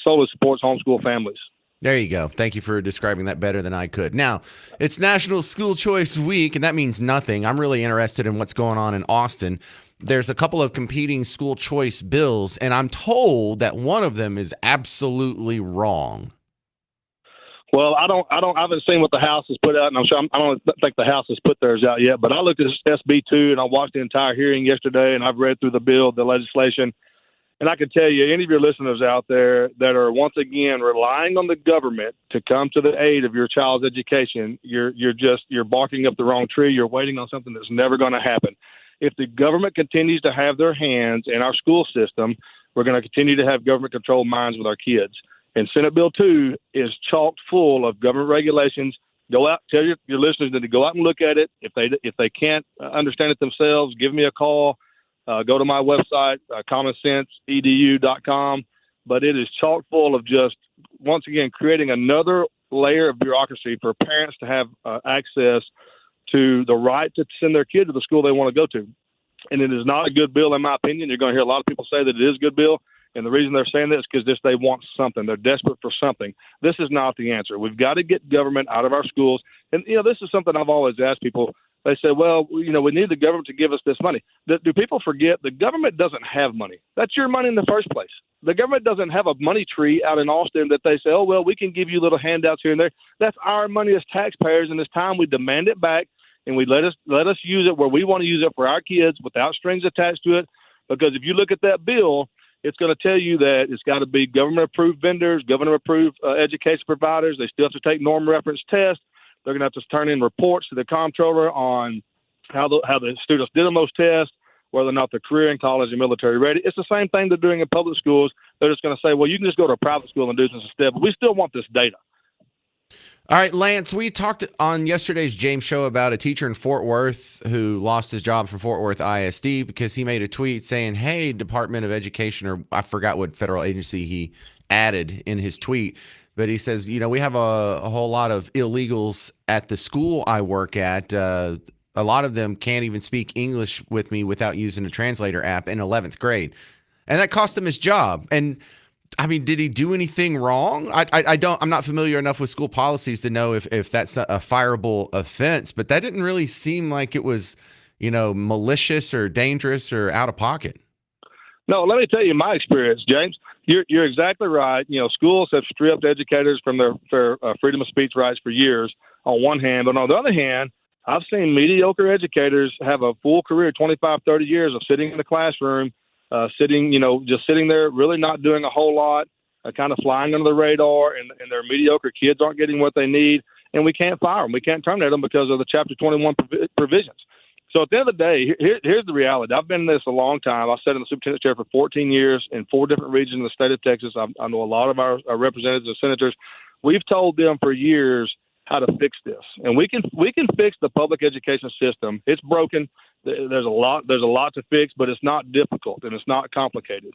solely supports homeschool families. There you go. Thank you for describing that better than I could. Now, it's National School Choice Week, and that means nothing. I'm really interested in what's going on in Austin. There's a couple of competing school choice bills, and I'm told that one of them is absolutely wrong. Well, I haven't seen what the House has put out, and I don't think the House has put theirs out yet. But I looked at SB2, and I watched the entire hearing yesterday, and I've read through the bill, the legislation, and I can tell you, any of your listeners out there that are once again relying on the government to come to the aid of your child's education, you're barking up the wrong tree. You're waiting on something that's never going to happen. If the government continues to have their hands in our school system, we're going to continue to have government-controlled minds with our kids. And Senate Bill 2 is chocked full of government regulations. Go out, tell your listeners to go out and look at it. If they can't understand it themselves, give me a call. Go to my website, commonsenseedu.com. But it is chock full of just, once again, creating another layer of bureaucracy for parents to have access to the right to send their kid to the school they want to go to. And it is not a good bill, in my opinion. You're going to hear a lot of people say that it is a good bill. And the reason they're saying that is because they want something. They're desperate for something. This is not the answer. We've got to get government out of our schools. And, this is something I've always asked people. They say, well, we need the government to give us this money. Do people forget the government doesn't have money? That's your money in the first place. The government doesn't have a money tree out in Austin that they say, oh, well, we can give you little handouts here and there. That's our money as taxpayers, and it's time we demand it back, and we let us use it where we want to use it for our kids without strings attached to it. Because if you look at that bill, it's going to tell you that it's got to be government-approved vendors, government-approved education providers. They still have to take norm reference tests. They're going to have to turn in reports to the comptroller on how the students did on those tests, whether or not they're career and college and military ready. It's the same thing they're doing in public schools. They're just going to say, well, you can just go to a private school and do this instead. But we still want this data. All right, Lance, we talked on yesterday's James Show about a teacher in Fort Worth who lost his job from Fort Worth ISD because he made a tweet saying, hey, Department of Education, or I forgot what federal agency he added in his tweet. But he says, we have a whole lot of illegals at the school I work at. A lot of them can't even speak English with me without using a translator app in 11th grade. And that cost him his job. And I mean, did he do anything wrong? I'm not familiar enough with school policies to know if that's a fireable offense, but that didn't really seem like it was, malicious or dangerous or out of pocket. No, let me tell you my experience, James. You're exactly right. Schools have stripped educators from their freedom of speech rights for years on one hand, but on the other hand, I've seen mediocre educators have a full career, 25, 30 years of sitting in the classroom, just sitting there, really not doing a whole lot, kind of flying under the radar, and their mediocre kids aren't getting what they need, and we can't fire them. We can't terminate them because of the Chapter 21 provisions. So at the end of the day, here's the reality. I've been in this a long time. I sat in the superintendent's chair for 14 years in 4 different regions in the state of Texas. I know a lot of our representatives and senators. We've told them for years how to fix this, and we can fix the public education system. It's broken. There's a lot to fix, but it's not difficult and it's not complicated.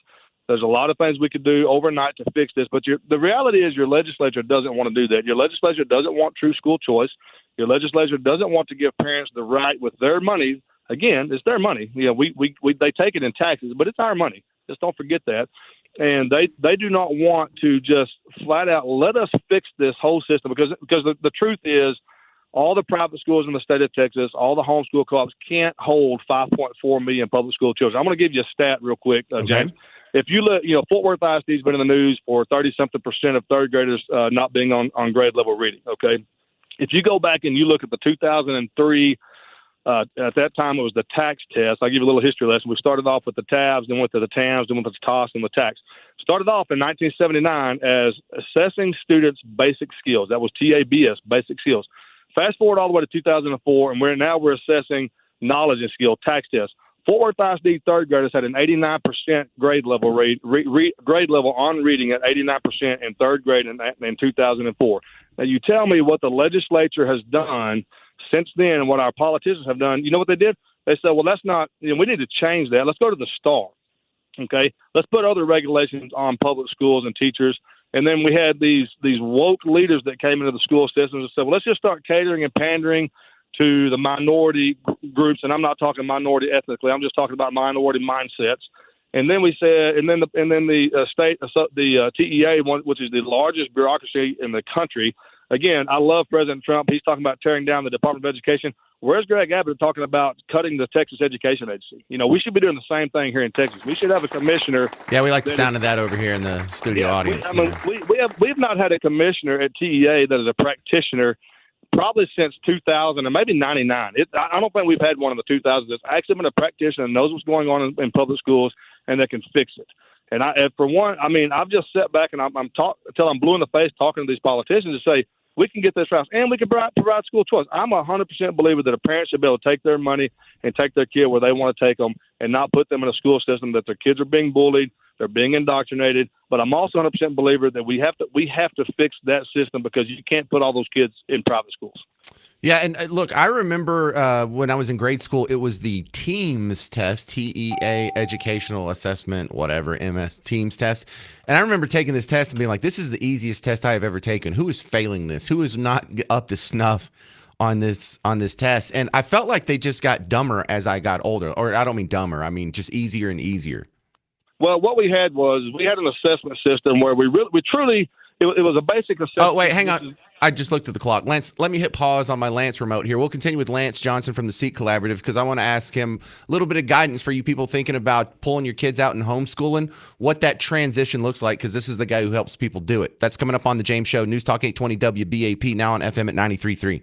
There's a lot of things we could do overnight to fix this, but the reality is your legislature doesn't want to do that. Your legislature doesn't want true school choice. Your legislature doesn't want to give parents the right with their money. Again, it's their money. They take it in taxes, but it's our money. Just don't forget that. And they do not want to just flat out let us fix this whole system because the truth is all the private schools in the state of Texas, all the homeschool co-ops can't hold 5.4 million public school children. I'm going to give you a stat real quick, James. If you look, Fort Worth ISD has been in the news for 30-something% of third graders not being on grade level reading. Okay. if you go back and you look at the 2003, at that time it was the tax test. I'll give you a little history lesson. We started off with the tabs, then went to the TAMS, then went to the TOS and the tax. Started off in 1979 as assessing students' basic skills. That was TABS, basic skills. Fast forward all the way to 2004, and we're assessing knowledge and skill, tax tests. Fort Worth ISD third graders had an 89% grade level grade level on reading at 89% in third grade in 2004. Now you tell me what the legislature has done since then and what our politicians have done. You know what they did? They said, well, that's not, we need to change that. Let's go to the STAR. Okay, let's put other regulations on public schools and teachers. And then we had these woke leaders that came into the school systems and said, well, let's just start catering and pandering to the minority groups. And I'm not talking minority ethnically. I'm just talking about minority mindsets. And then we said, and then the state, the TEA, which is the largest bureaucracy in the country. Again, I love President Trump. He's talking about tearing down the Department of Education. Where's Greg Abbott talking about cutting the Texas Education Agency? We should be doing the same thing here in Texas. We should have a commissioner. Yeah, we like the sound of that over here in the studio audience. We've not had a commissioner at TEA that is a practitioner probably since 2000 or maybe 99. I don't think we've had one in the 2000s that's actually been a practitioner and knows what's going on in public schools and that can fix it. And I've just sat back and until I'm blue in the face talking to these politicians to say, we can get this right, and we can provide school choice. I'm 100% believer that a parent should be able to take their money and take their kid where they want to take them and not put them in a school system that their kids are being bullied, they're being indoctrinated. But I'm also 100% believer that we have to fix that system because you can't put all those kids in private schools. Yeah, and look, I remember when I was in grade school, it was the TEAMS test, TEA, Educational Assessment, whatever, MS, TEAMS test. And I remember taking this test and being like, this is the easiest test I have ever taken. Who is failing this? Who is not up to snuff on this test? And I felt like they just got dumber as I got older. Or I don't mean dumber, I mean just easier and easier. Well, what we had an assessment system where we truly, it was a basic assessment. Oh, wait, hang on. I just looked at the clock. Lance, let me hit pause on my Lance remote here. We'll continue with Lance Johnson from the Seat Collaborative because I want to ask him a little bit of guidance for you people thinking about pulling your kids out and homeschooling, what that transition looks like, because this is the guy who helps people do it. That's coming up on The James Show, News Talk 820 WBAP, now on FM at 93.3.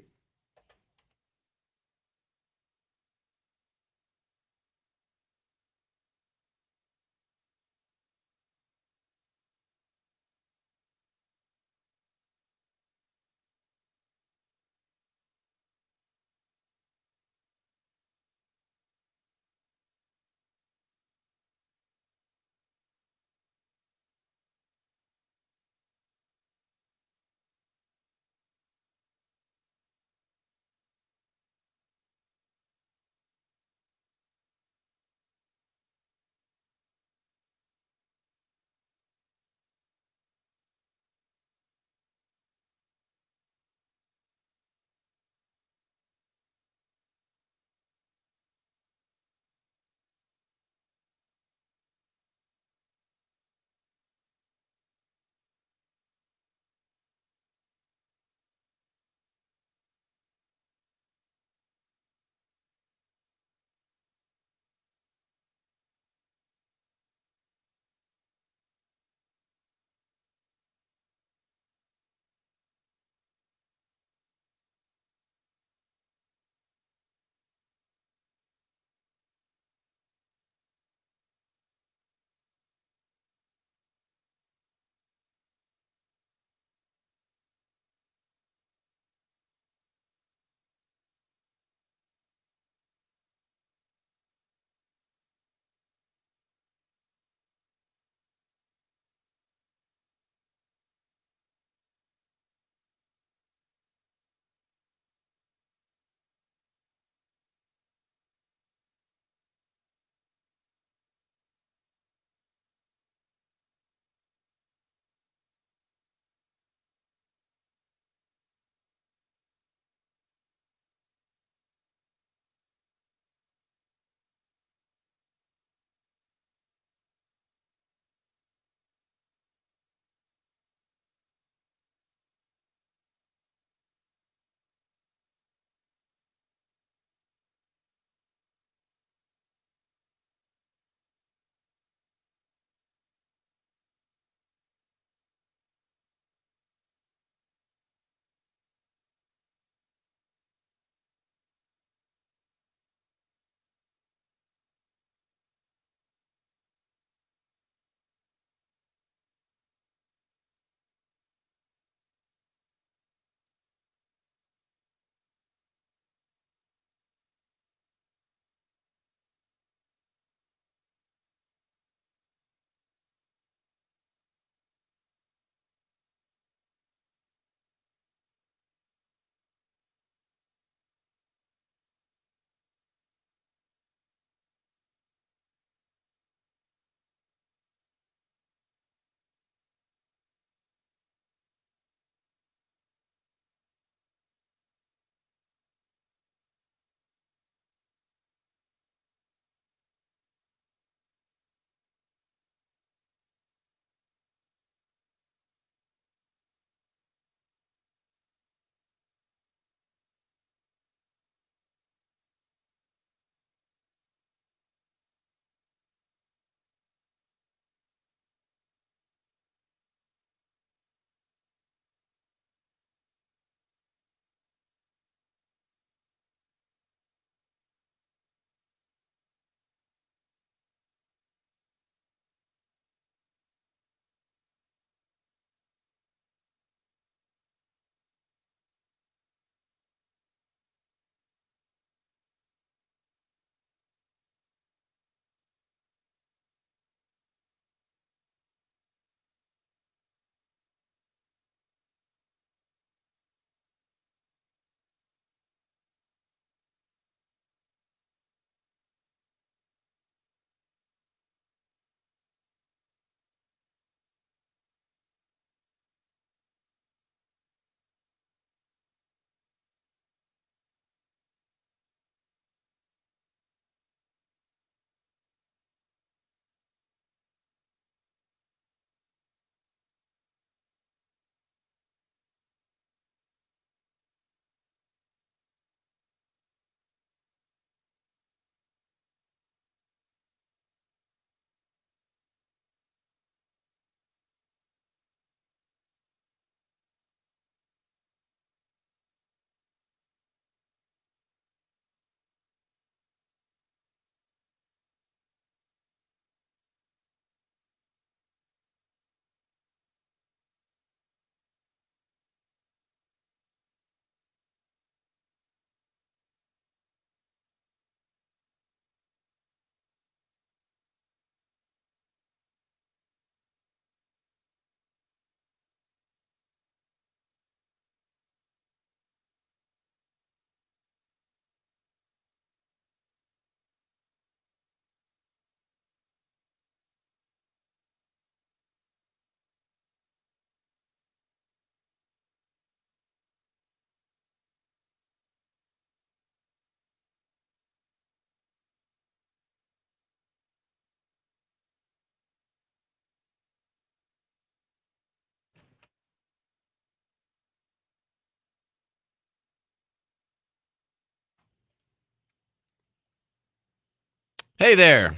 Hey there.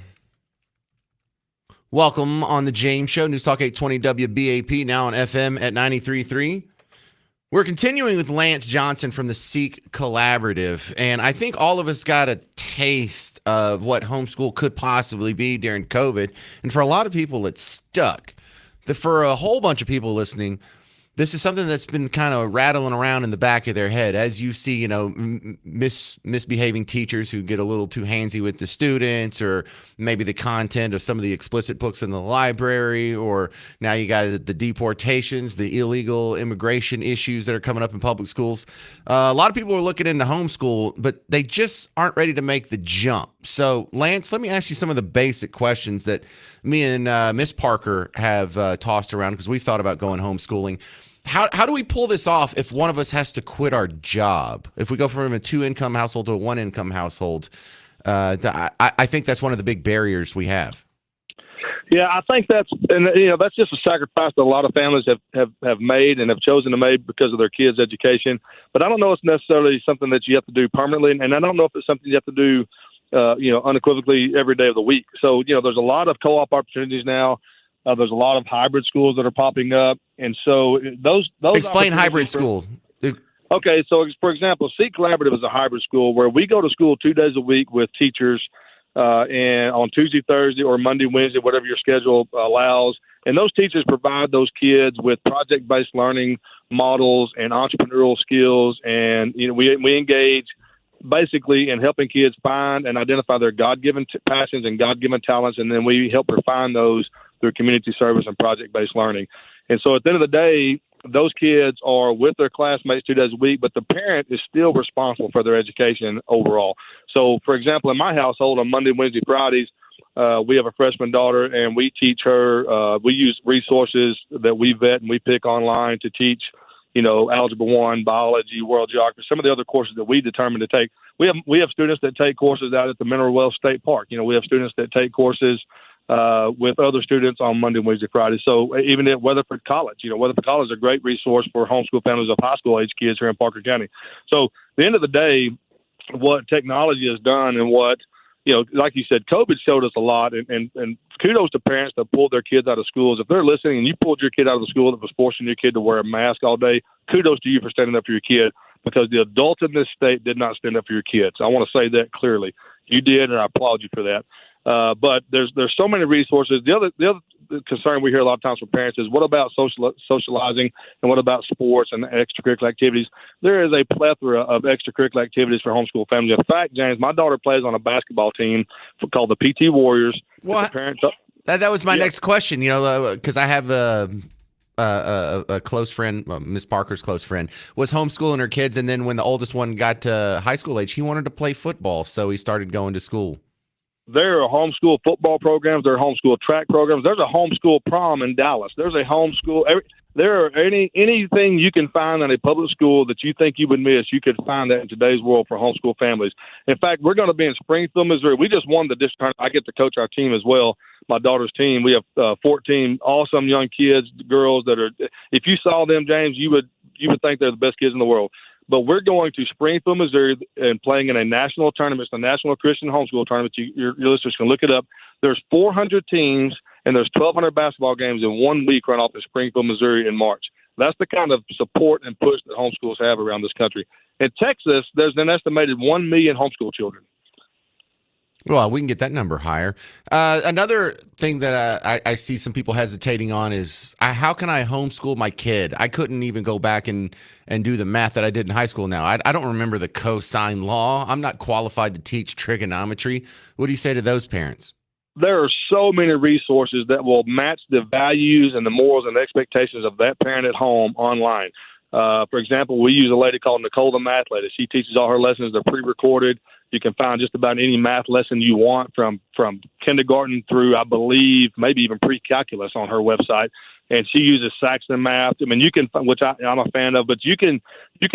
Welcome on the James Show, News Talk 820 WBAP, now on FM at 93.3. We're continuing with Lance Johnson from the Seek Collaborative, and I think all of us got a taste of what homeschool could possibly be during COVID, and for a lot of people, it's stuck. For a whole bunch of people listening, this is something that's been kind of rattling around in the back of their head as you see, misbehaving teachers who get a little too handsy with the students, or maybe the content of some of the explicit books in the library, or now you got the deportations, the illegal immigration issues that are coming up in public schools. A lot of people are looking into homeschool, but they just aren't ready to make the jump. So, Lance, let me ask you some of the basic questions that me and Miss Parker have tossed around because we've thought about going homeschooling. How do we pull this off if one of us has to quit our job? If we go from a 2-income household to a 1-income household, I think that's one of the big barriers we have. Yeah, I think that's just a sacrifice that a lot of families have made and have chosen to make because of their kids' education. But I don't know it's necessarily something that you have to do permanently, and I don't know if it's something you have to do unequivocally every day of the week. So, there's a lot of co-op opportunities now. There's a lot of hybrid schools that are popping up. And so those explain hybrid school. Okay. So for example, Seek Collaborative is a hybrid school where we go to school 2 days a week with teachers, and on Tuesday, Thursday, or Monday, Wednesday, whatever your schedule allows. And those teachers provide those kids with project-based learning models and entrepreneurial skills. And, we engage basically in helping kids find and identify their God-given passions and God-given talents. And then we help refine those through community service and project-based learning. And so at the end of the day, those kids are with their classmates 2 days a week, but the parent is still responsible for their education overall. So, for example, in my household on Monday, Wednesday, Fridays, we have a freshman daughter, and we teach her. We use resources that we vet and we pick online to teach, Algebra 1, biology, world geography, some of the other courses that we determine to take. We have students that take courses out at the Mineral Wells State Park. We have students that take courses with other students on Monday, Wednesday, Friday. So even at Weatherford College, Weatherford College is a great resource for homeschool families of high school age kids here in Parker County. So at the end of the day, what technology has done and what, like you said, COVID showed us a lot, and kudos to parents that pulled their kids out of schools. If they're listening and you pulled your kid out of the school that was forcing your kid to wear a mask all day, kudos to you for standing up for your kid, because the adults in this state did not stand up for your kids. I want to say that clearly. You did, and I applaud you for that. But there's so many resources. The other concern we hear a lot of times from parents is, what about socializing, and what about sports and extracurricular activities? There is a plethora of extracurricular activities for homeschool families. In fact, James, my daughter plays on a basketball team called the PT Warriors. What? That was my next question. Because I have a close friend, Miss Parker's close friend, was homeschooling her kids, and then when the oldest one got to high school age, he wanted to play football, so he started going to school. There are homeschool football programs. There are homeschool track programs. There's a homeschool prom in Dallas. There's a homeschool. There are anything you can find in a public school that you think you would miss, you could find that in today's world for homeschool families. In fact, we're going to be in Springfield, Missouri. We just won the district tournament. I get to coach our team as well, my daughter's team. We have 14 awesome young kids, girls that are. If you saw them, James, you would think they're the best kids in the world. But we're going to Springfield, Missouri, and playing in a national tournament. It's the National Christian Homeschool Tournament. Your listeners can look it up. There's 400 teams, and there's 1,200 basketball games in 1 week right off in Springfield, Missouri in March. That's the kind of support and push that homeschools have around this country. In Texas, there's an estimated 1 million homeschool children. Well, we can get that number higher. Another thing that I see some people hesitating on is, how can I homeschool my kid? I couldn't even go back and do the math that I did in high school now. I don't remember the cosine law. I'm not qualified to teach trigonometry. What do you say to those parents? There are so many resources that will match the values and the morals and expectations of that parent at home online. For example, we use a lady called Nicole the Math Lady. She teaches all her lessons. They're pre-recorded. You can find just about any math lesson you want from kindergarten through, I believe, maybe even pre-calculus on her website. And she uses Saxon Math. I mean, you can, which I'm a fan of, but you can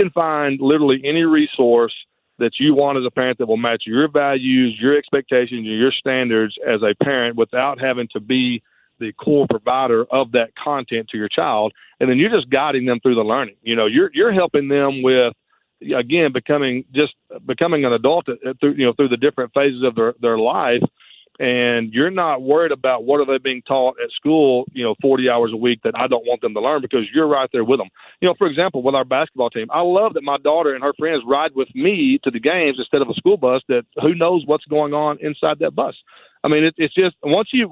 find literally any resource that you want as a parent that will match your values, your expectations, and your standards as a parent without having to be the core provider of that content to your child. And then you're just guiding them through the learning. You're helping them with, again, becoming an adult through the different phases of their life. and you're not worried about what are they being taught at school, 40 hours a week that I don't want them to learn, because you're right there with them. For example, with our basketball team, I love that my daughter and her friends ride with me to the games instead of a school bus that who knows what's going on inside that bus. I mean, it's just once you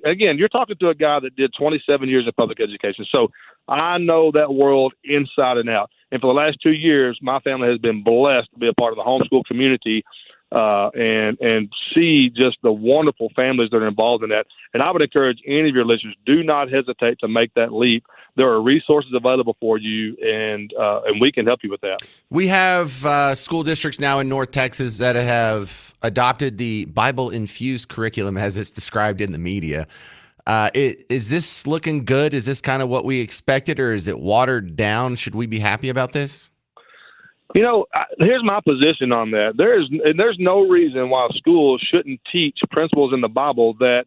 again, you're talking to a guy that did 27 years of public education. So I know that world inside and out. And for the last 2 years, my family has been blessed to be a part of the homeschool community, and see just the wonderful families that are involved in that. And I would encourage any of your listeners, do not hesitate to make that leap. There are resources available for you, and we can help you with that. We have school districts now in North Texas that have adopted the Bible-infused curriculum as it's described in the media. Is this looking good? Is this kind of what we expected, or is it watered down? Should we be happy about this? Here's my position on that. There's no reason why schools shouldn't teach principles in the Bible that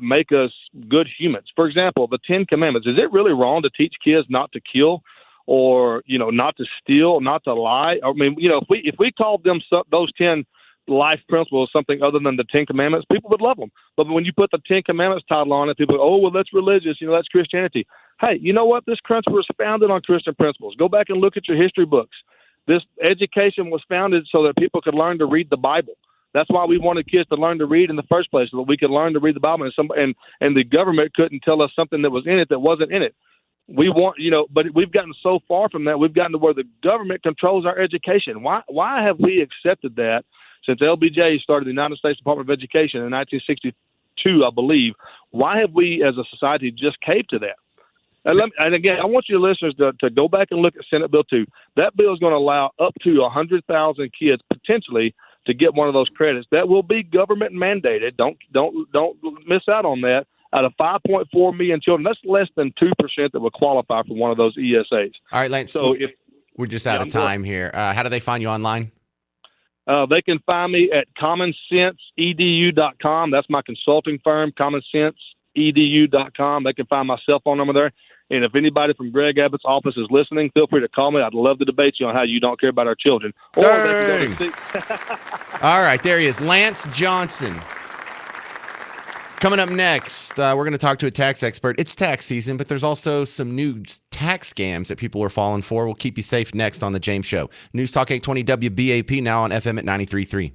make us good humans. For example, the 10 Commandments. Is it really wrong to teach kids not to kill, or not to steal, not to lie? I mean, if we called them those 10 life principles something other than the 10 Commandments, people would love them. But when you put the 10 Commandments title on it, people go, oh, well, that's religious. That's Christianity. Hey, you know what? This country was founded on Christian principles. Go back and look at your history books. This education was founded so that people could learn to read the Bible. That's why we wanted kids to learn to read in the first place, so that we could learn to read the Bible, and the government couldn't tell us something that was in it that wasn't in it. We want, but we've gotten so far from that. We've gotten to where the government controls our education. Why have we accepted that since LBJ started the United States Department of Education in 1962, I believe? Why have we as a society just caved to that? And again, I want your listeners to go back and look at Senate Bill 2. That bill is going to allow up to 100,000 kids potentially to get one of those credits. That will be government mandated. Don't miss out on that. Out of 5.4 million children, that's less than 2% that will qualify for one of those ESAs. All right, Lance. So we're just out of time here. How do they find you online? They can find me at commonsenseedu.com. That's my consulting firm, commonsenseedu.com. They can find my cell phone number there. And if anybody from Greg Abbott's office is listening, feel free to call me. I'd love to debate you on how you don't care about our children. Or they can go to All right, there he is, Lance Johnson. Coming up next, we're going to talk to a tax expert. It's tax season, but there's also some new tax scams that people are falling for. We'll keep you safe next on The James Show. News Talk 820 WBAP, now on FM at 93.3.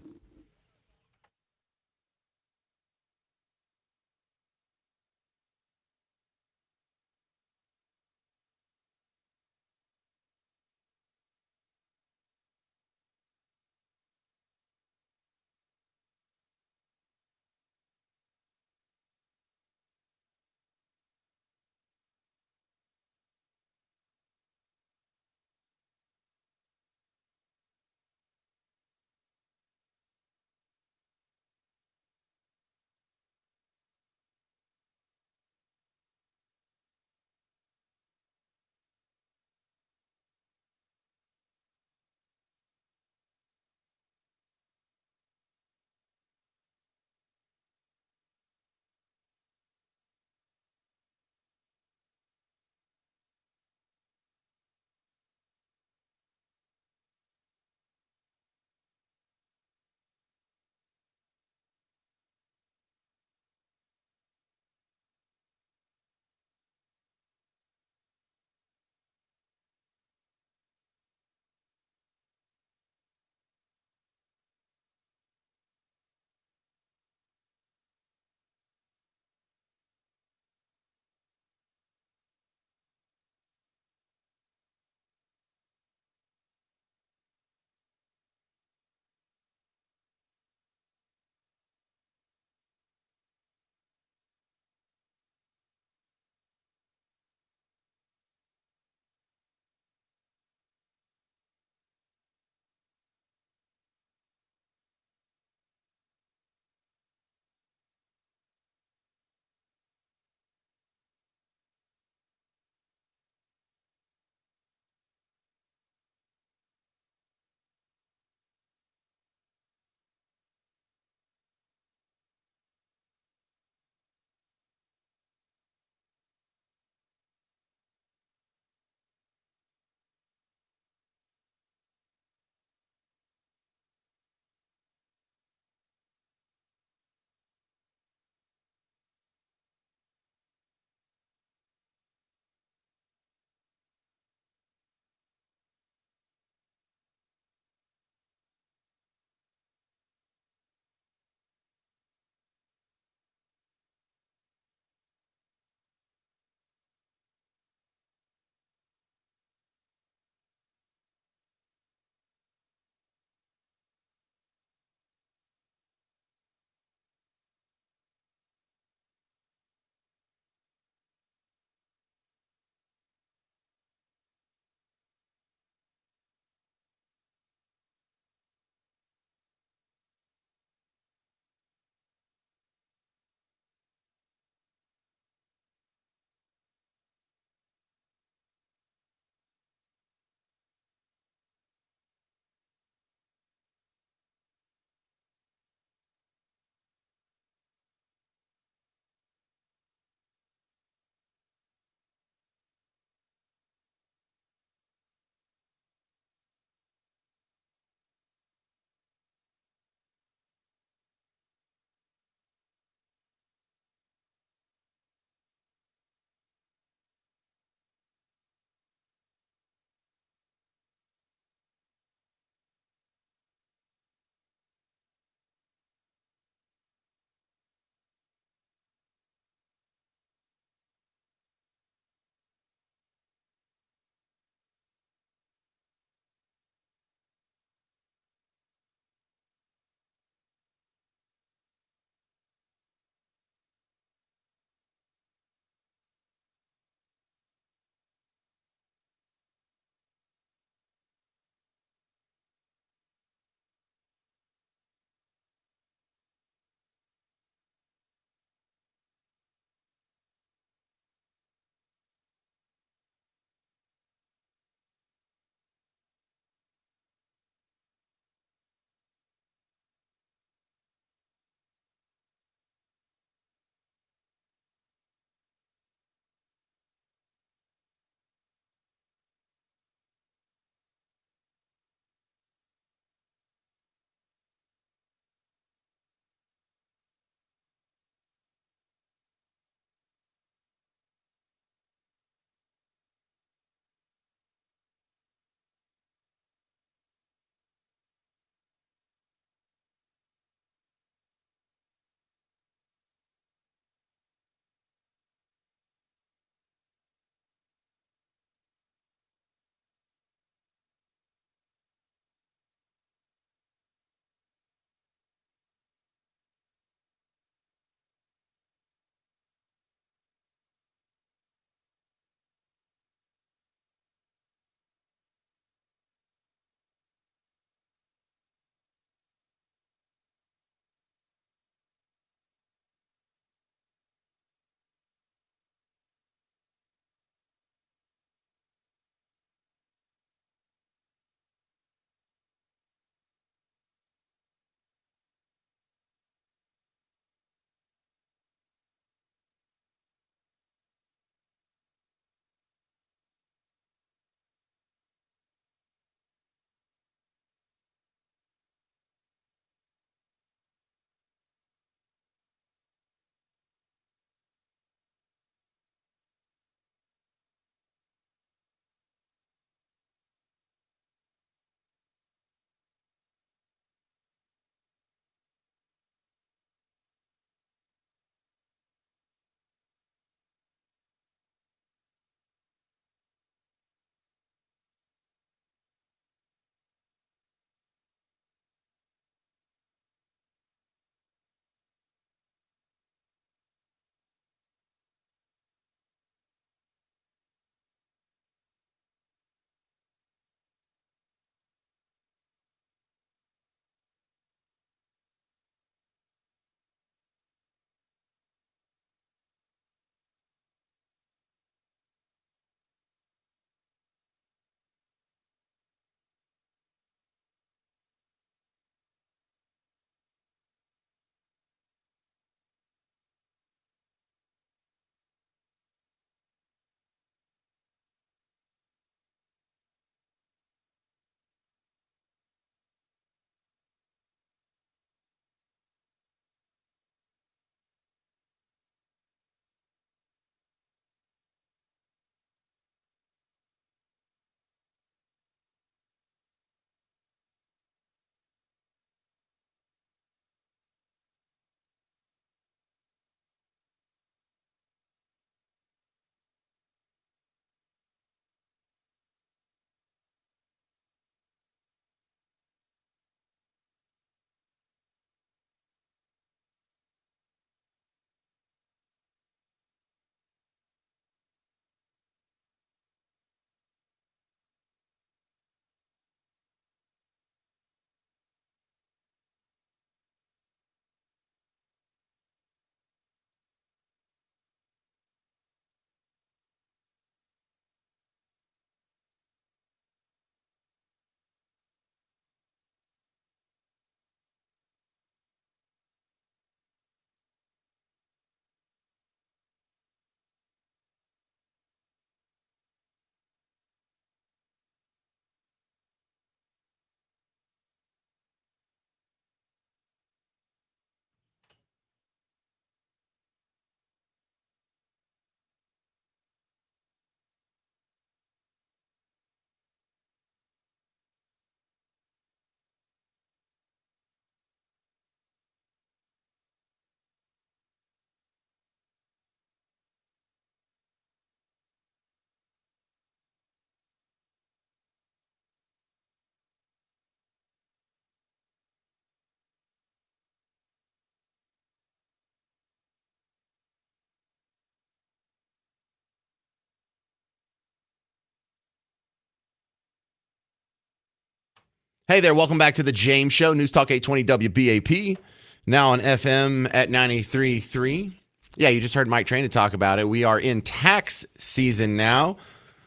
Hey there, welcome back to the James Show, News Talk 820 WBAP, now on FM at 93.3. Yeah, you just heard Mike Traina talk about it. We are in tax season now.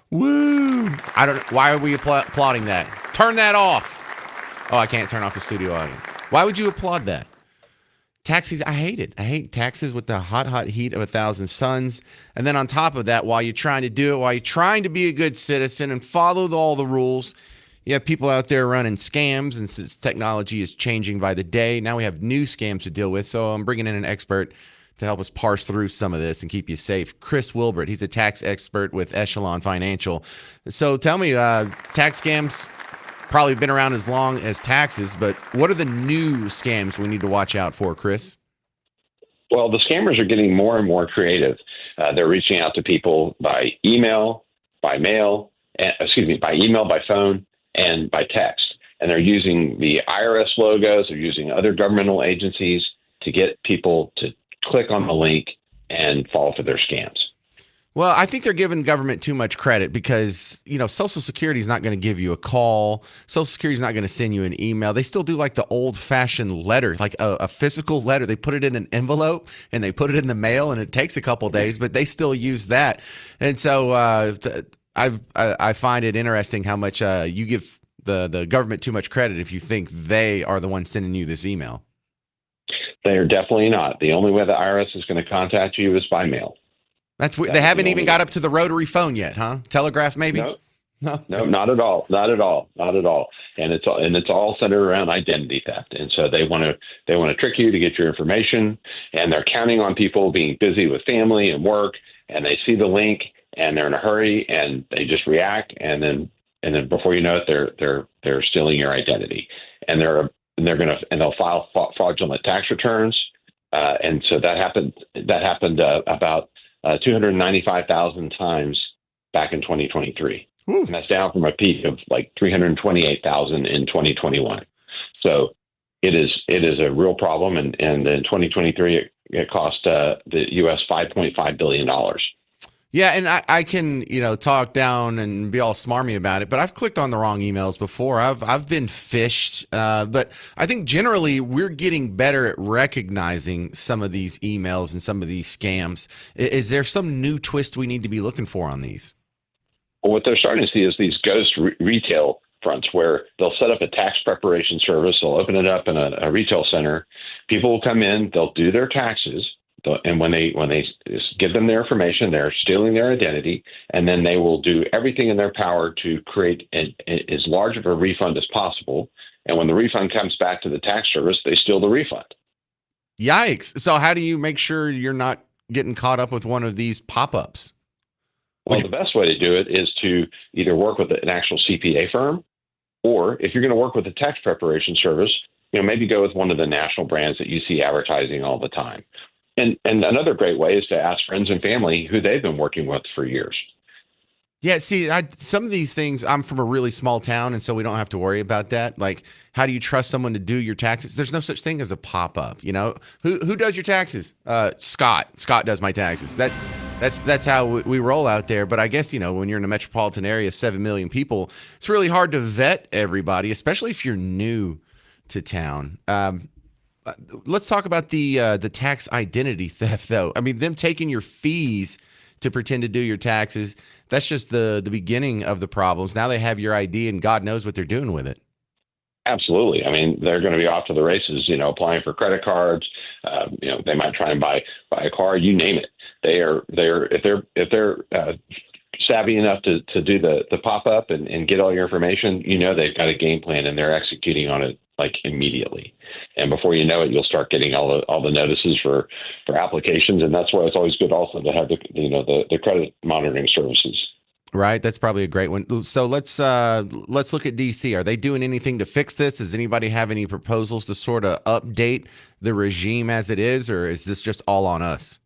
Woo! I don't. Why are we applauding that? Turn that off. Oh, I can't turn off the studio audience. Why would you applaud that? Tax season, I hate it. I hate taxes with the hot, hot heat of 1,000 suns. And then on top of that, while you're trying to do it, while you're trying to be a good citizen and follow all the rules, you have people out there running scams, and since technology is changing by the day, now we have new scams to deal with. So I'm bringing in an expert to help us parse through some of this and keep you safe. Chris Wilbert, he's a tax expert with Echelon Financial. So tell me, tax scams probably been around as long as taxes, but what are the new scams we need to watch out for, Chris? Well, the scammers are getting more and more creative. They're reaching out to people by email, by mail, by email, by phone, and by text. And they're using the IRS logos, they're using other governmental agencies to get people to click on the link and fall for their scams. Well, I think they're giving government too much credit because, Social Security is not going to give you a call. Social Security is not going to send you an email. They still do like the old-fashioned letter, like a physical letter. They put it in an envelope and they put it in the mail, and it takes a couple days, but they still use that. And so I find it interesting how much you give the government too much credit if you think they are the ones sending you this email. They are definitely not. The only way the IRS is going to contact you is by mail. That's weird. They haven't even got up to the rotary phone yet, huh? Telegraph, maybe? No, not at all. Not at all. Not at all. And it's all centered around identity theft. And so they want to trick you to get your information, and they're counting on people being busy with family and work, and they see the link and they're in a hurry and they just react, and then before you know it, they're stealing your identity, and they'll file fraudulent tax returns. And so that happened about 295,000 times back in 2023. Ooh. And that's down from a peak of like 328,000 in 2021. So it is a real problem. And in 2023, it cost the U.S. $5.5 billion. Yeah, and I can, talk down and be all smarmy about it, but I've clicked on the wrong emails before. I've been phished, but I think generally we're getting better at recognizing some of these emails and some of these scams. Is there some new twist we need to be looking for on these? Well, what they're starting to see is these ghost retail fronts where they'll set up a tax preparation service. They'll open it up in a retail center. People will come in, they'll do their taxes. And when they give them their information, they're stealing their identity, and then they will do everything in their power to create as large of a refund as possible. And when the refund comes back to the tax service, they steal the refund. Yikes. So how do you make sure you're not getting caught up with one of these pop-ups? Well, the best way to do it is to either work with an actual CPA firm, or if you're going to work with a tax preparation service, maybe go with one of the national brands that you see advertising all the time. And another great way is to ask friends and family who they've been working with for years. Yeah, see, some of these things, I'm from a really small town, and so we don't have to worry about that. Like, how do you trust someone to do your taxes? There's no such thing as a pop-up, Who does your taxes? Scott. Scott does my taxes. That's how we roll out there. But I guess, when you're in a metropolitan area of 7 million people, it's really hard to vet everybody, especially if you're new to town. Let's talk about the tax identity theft, though. I mean, them taking your fees to pretend to do your taxes, that's just the beginning of the problems. Now they have your ID, and God knows what they're doing with it. Absolutely. I mean, they're going to be off to the races, applying for credit cards. They might try and buy a car, you name it. If they're savvy enough to do the pop-up and get all your information, they've got a game plan, and they're executing on it like immediately. And before you know it, you'll start getting all the notices for applications. And that's why it's always good also to have the credit monitoring services. Right. That's probably a great one. So let's look at DC. Are they doing anything to fix this? Does anybody have any proposals to sort of update the regime as it is, or is this just all on us?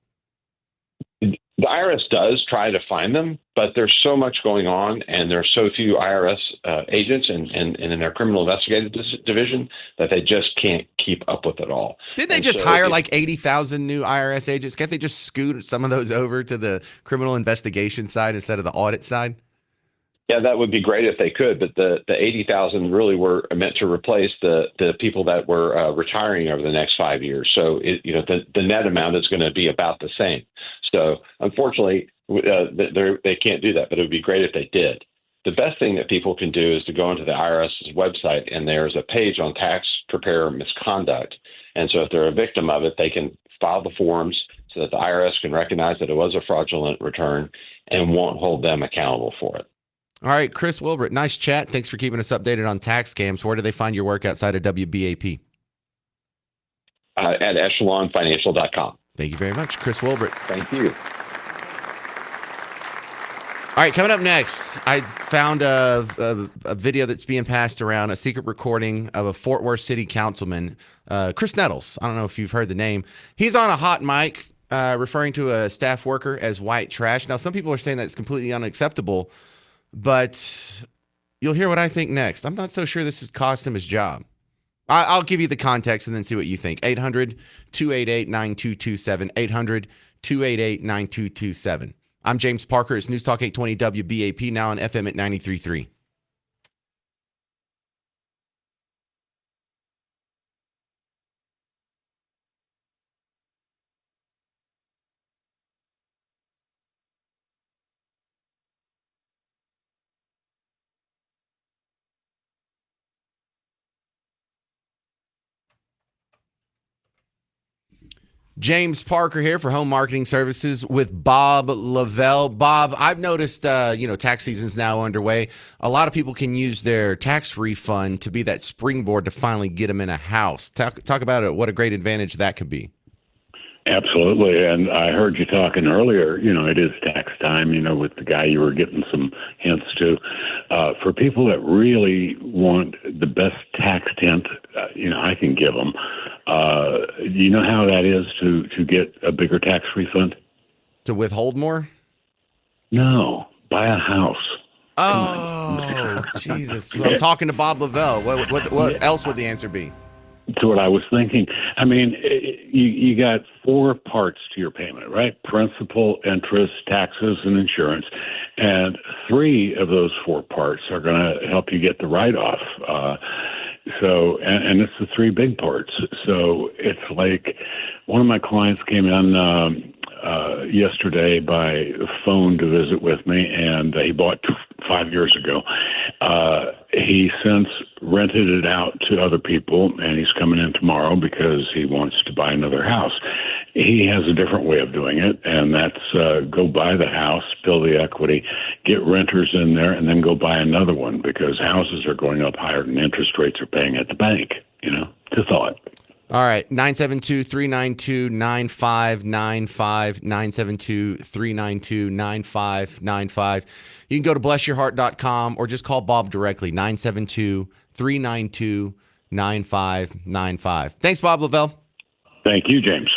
The IRS does try to find them, but there's so much going on, and there's so few IRS agents and in their criminal investigative division that they just can't keep up with it all. Did they just hire like 80,000 new IRS agents? Can't they just scoot some of those over to the criminal investigation side instead of the audit side? Yeah, that would be great if they could, but the 80,000 really were meant to replace the people that were retiring over the next 5 years. So the net amount is going to be about the same. So unfortunately, they can't do that, but it would be great if they did. The best thing that people can do is to go onto the IRS's website, and there's a page on tax preparer misconduct. And so if they're a victim of it, they can file the forms so that the IRS can recognize that it was a fraudulent return and won't hold them accountable for it. All right, Chris Wilbert, nice chat. Thanks for keeping us updated on tax scams. Where do they find your work outside of WBAP? At echelonfinancial.com. Thank you very much, Chris Wilbert. Thank you. All right, coming up next, I found a video that's being passed around, a secret recording of a Fort Worth City councilman, Chris Nettles. I don't know if you've heard the name. He's on a hot mic referring to a staff worker as white trash. Now, some people are saying that's completely unacceptable, but you'll hear what I think next. I'm not so sure this has cost him his job. I'll give you the context and then see what you think. 800-288-9227. 800-288-9227. I'm James Parker. It's News Talk 820 WBAP, now on FM at 93.3. James Parker here for Home Marketing Services with Bob Lavelle. Bob, I've noticed, tax season's now underway. A lot of people can use their tax refund to be that springboard to finally get them in a house. Talk about it. What a great advantage that could be. Absolutely. And I heard you talking earlier, it is tax time, with the guy you were getting some hints to. For people that really want the best tax hint, I can give them. Do you know how that is to get a bigger tax refund? To withhold more? No, buy a house. Oh, Jesus. Well, I'm talking to Bob Lavelle. What else would the answer be? That's what I was thinking. I mean, you got 4 parts to your payment, right? Principal, interest, taxes, and insurance. And 3 of those 4 parts are going to help you get the write-off. And it's the 3 big parts. So it's like one of my clients came in yesterday by phone to visit with me, and he bought 5 years ago. He since rented it out to other people, and he's coming in tomorrow because he wants to buy another house. He has a different way of doing it, and that's go buy the house, build the equity, get renters in there, and then go buy another one because houses are going up higher than interest rates are paying at the bank. Just thought. All right, 972-392-9595, 972-392-9595. You can go to blessyourheart.com or just call Bob directly, 972-392-9595. Thanks, Bob Lavelle. Thank you, James.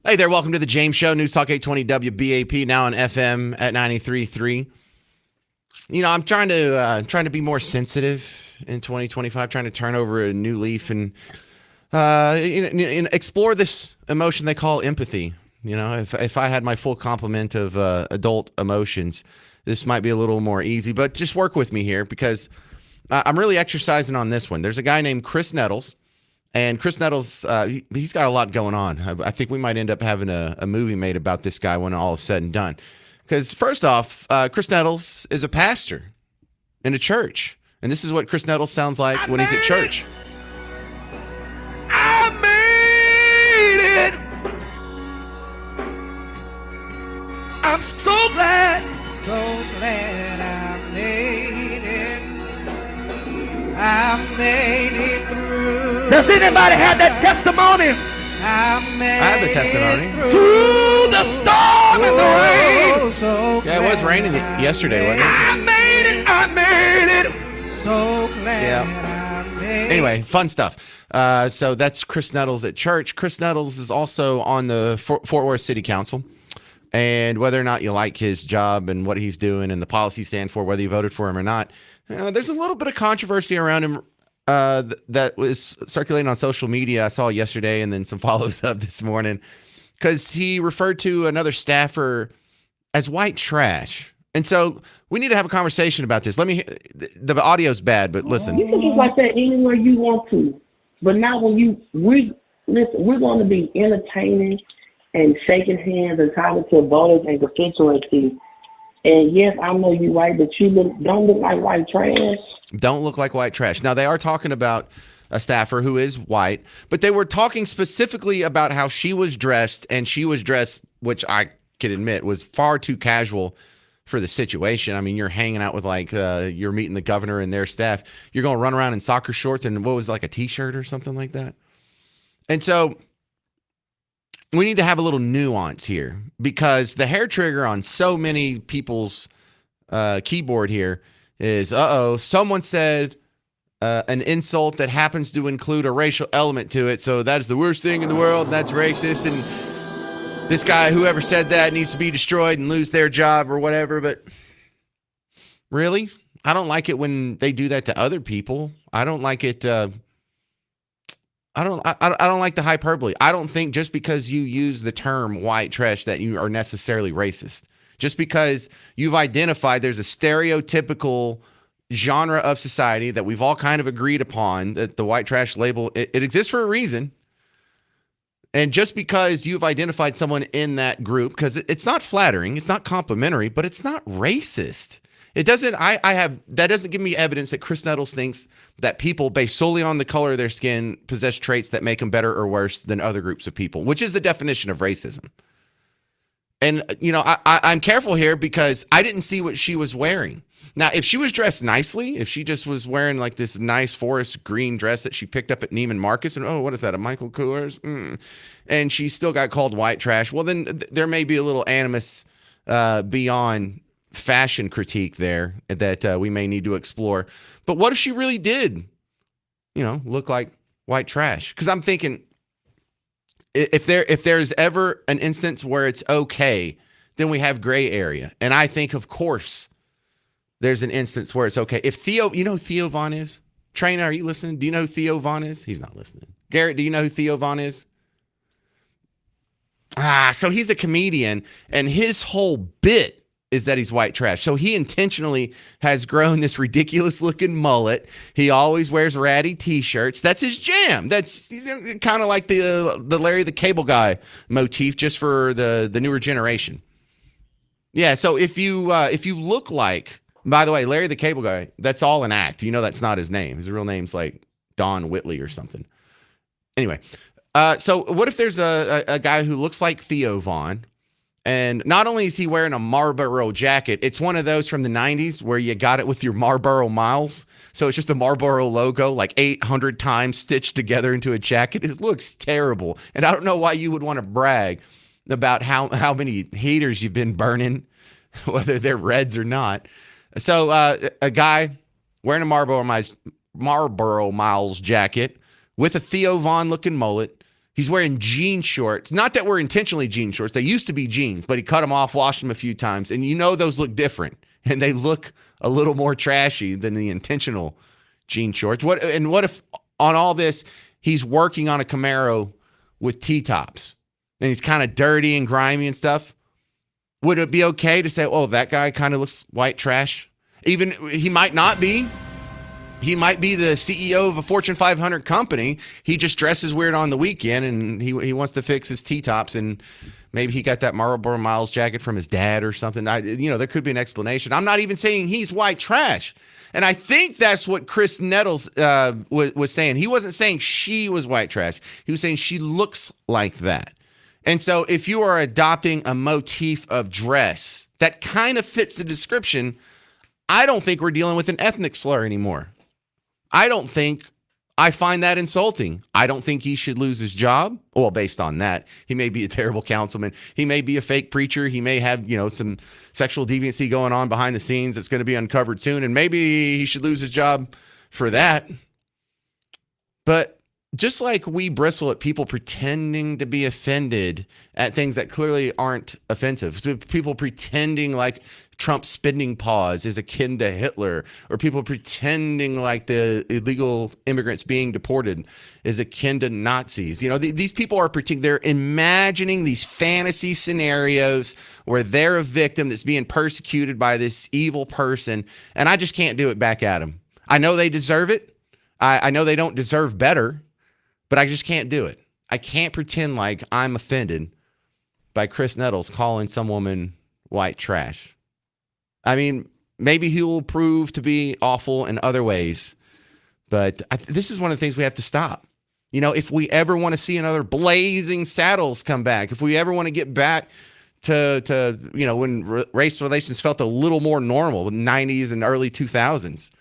Hey there, welcome to the James Show, News Talk 820 WBAP, now on FM at 93.3. You know, I'm trying to be more sensitive in 2025, trying to turn over a new leaf and explore this emotion they call empathy. You know, if I had my full complement of adult emotions, this might be a little more easy. But just work with me here because I'm really exercising on this one. There's a guy named Chris Nettles. And Chris Nettles, he's got a lot going on. I think we might end up having a movie made about this guy when all is said and done. Because first off, Chris Nettles is a pastor in a church. And this is what Chris Nettles sounds like when he's at church. I made it. I'm so glad I made it. I made it through. Does anybody have that testimony? I have the testimony. Through the storm and the rain. Yeah, it was raining yesterday, wasn't it? I made it. So glad I made it. Anyway, fun stuff. So that's Chris Nettles at church. Chris Nettles is also on the Fort Worth City Council. And whether or not you like his job and what he's doing and the policy stand for, whether you voted for him or not, there's a little bit of controversy around him that was circulating on social media. I saw yesterday and then some follows up this morning because he referred to another staffer as white trash. And so we need to have a conversation about this. The audio's bad, but listen. You can just like that anywhere you want to. But now we're going to be entertaining and shaking hands and talking to voters and constituencies. And yes, I know you're right, but you don't look like white trash. Don't look like white trash. Now, they are talking about a staffer who is white, but they were talking specifically about how she was dressed, and she was dressed, which I can admit was far too casual for the situation. I mean, you're hanging out with you're meeting the governor and their staff. You're going to run around in soccer shorts and what was it, like a T-shirt or something like that? And so we need to have a little nuance here because the hair trigger on so many people's keyboard here is, someone said an insult that happens to include a racial element to it. So that is the worst thing in the world. And that's racist. And this guy, whoever said that, needs to be destroyed and lose their job or whatever. But really, I don't like it when they do that to other people. I don't like it. I don't like the hyperbole. I don't think just because you use the term white trash that you are necessarily racist. Just because you've identified there's a stereotypical genre of society that we've all kind of agreed upon, that the white trash label, it exists for a reason. And just because you've identified someone in that group, because it's not flattering, it's not complimentary, but it's not racist. It doesn't, that doesn't give me evidence that Chris Nettles thinks that people based solely on the color of their skin possess traits that make them better or worse than other groups of people, which is the definition of racism. And, you know, I'm careful here because I didn't see what she was wearing. Now, if she was dressed nicely, if she just was wearing like this nice forest green dress that she picked up at Neiman Marcus and, what is that, a Michael Kors? And she still got called white trash. Well, then there may be a little animus beyond fashion critique there that we may need to explore. But what if she really did, look like white trash? Because I'm thinking if there's ever an instance where it's okay, then we have gray area. And I think, of course, there's an instance where it's okay. If Theo, you know who Theo Von is? Trainer, are you listening? Do you know who Theo Von is? He's not listening. Garrett, do you know who Theo Von is? So he's a comedian, and his whole bit is that he's white trash. So he intentionally has grown this ridiculous looking mullet. He always wears ratty t-shirts. That's his jam. That's kind of like the Larry the Cable Guy motif, just for the newer generation. Yeah. So if you look like, by the way, Larry the Cable Guy, that's all an act. That's not his name. His real name's like Don Whitley or something. Anyway, so what if there's a guy who looks like Theo Von? And not only is he wearing a Marlboro jacket, it's one of those from the 90s where you got it with your Marlboro miles. So it's just a Marlboro logo like 800 times stitched together into a jacket. It looks terrible. And I don't know why you would want to brag about how many heaters you've been burning, whether they're reds or not. So a guy wearing a Marlboro Miles jacket with a Theo Von looking mullet He's wearing jean shorts. Not that we're intentionally jean shorts. They used to be jeans, but he cut them off, washed them a few times. And those look different. And they look a little more trashy than the intentional jean shorts. What if on all this, he's working on a Camaro with T-tops and he's kind of dirty and grimy and stuff? Would it be okay to say, oh, that guy kind of looks white trash? Even he might not be. He might be the CEO of a Fortune 500 company. He just dresses weird on the weekend, and he wants to fix his T-tops, and maybe he got that Marlboro Miles jacket from his dad or something. There could be an explanation. I'm not even saying he's white trash. And I think that's what Chris Nettles was saying. He wasn't saying she was white trash. He was saying she looks like that. And so if you are adopting a motif of dress that kind of fits the description, I don't think we're dealing with an ethnic slur anymore. I find that insulting. I don't think he should lose his job. Well, based on that, he may be a terrible councilman. He may be a fake preacher. He may have, some sexual deviancy going on behind the scenes that's going to be uncovered soon. And maybe he should lose his job for that. But just like we bristle at people pretending to be offended at things that clearly aren't offensive, people pretending like Trump's spending pause is akin to Hitler, or people pretending like the illegal immigrants being deported is akin to Nazis. These people are pretending, they're imagining these fantasy scenarios where they're a victim that's being persecuted by this evil person, and I just can't do it back at them. I know they deserve it. I know they don't deserve better, but I just can't do it. I can't pretend like I'm offended by Chris Nettles calling some woman white trash. I mean, maybe he will prove to be awful in other ways, but this is one of the things we have to stop. If we ever want to see another Blazing Saddles come back, if we ever want to get back to when race relations felt a little more normal in the 90s and early 2000s,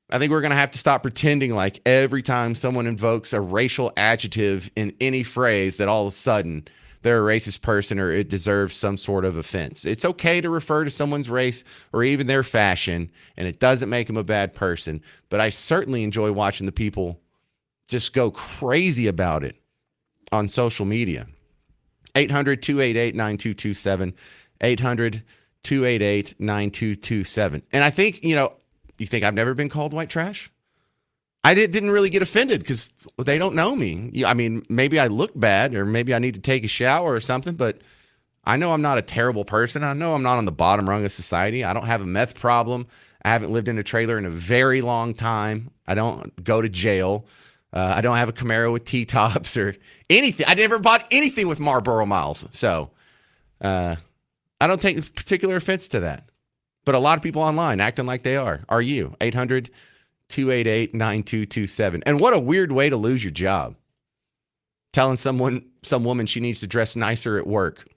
I think we're going to have to stop pretending like every time someone invokes a racial adjective in any phrase that all of a sudden they're a racist person or it deserves some sort of offense. It's okay to refer to someone's race or even their fashion, and it doesn't make them a bad person. But I certainly enjoy watching the people just go crazy about it on social media. 800-288-9227. 800-288-9227. And I think, you think I've never been called white trash? I didn't really get offended because they don't know me. I mean, maybe I look bad or maybe I need to take a shower or something, but I know I'm not a terrible person. I know I'm not on the bottom rung of society. I don't have a meth problem. I haven't lived in a trailer in a very long time. I don't go to jail. I don't have a Camaro with T-tops or anything. I never bought anything with Marlboro Miles. So I don't take particular offense to that. But a lot of people online acting like they are. Are you? 800-288-9227. And what a weird way to lose your job. Telling some woman she needs to dress nicer at work.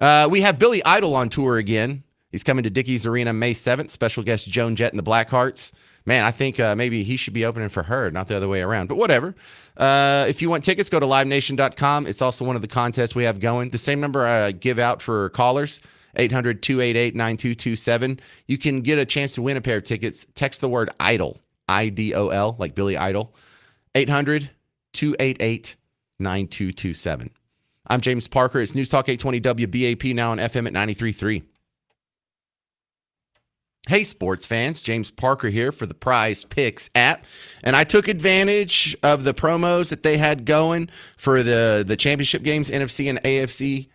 We have Billy Idol on tour again. He's coming to Dickies Arena May 7th. Special guest Joan Jett and the Blackhearts. Man, I think maybe he should be opening for her, not the other way around. But whatever. If you want tickets, go to livenation.com. It's also one of the contests we have going. The same number I give out for callers. 800-288-9227. You can get a chance to win a pair of tickets. Text the word IDOL, IDOL, like Billy Idol. 800-288-9227. I'm James Parker. It's News Talk 820 WBAP, now on FM at 93.3. Hey, sports fans. James Parker here for the Prize Picks app. And I took advantage of the promos that they had going for the championship games, NFC and AFC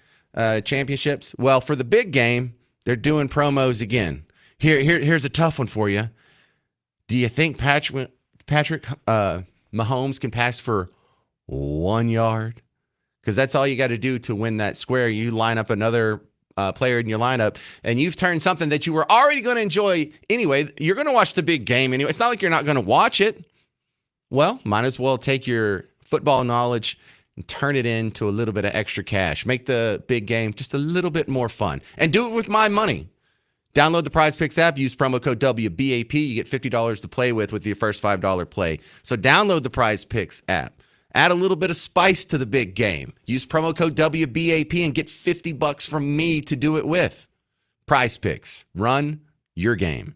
championships. Well, for the big game, they're doing promos again. Here's a tough one for you. Do you think Patrick Mahomes can pass for 1 yard? Because that's all you got to do to win that square. You line up another player in your lineup, and you've turned something that you were already going to enjoy anyway. You're going to watch the big game anyway. It's not like you're not going to watch it. Well, might as well take your football knowledge and turn it into a little bit of extra cash. Make the big game just a little bit more fun. And do it with my money. Download the Prize Picks app. Use promo code WBAP. You get $50 to play with your first $5 play. So download the Prize Picks app. Add a little bit of spice to the big game. Use promo code WBAP and get $50 from me to do it with. Prize Picks. Run your game.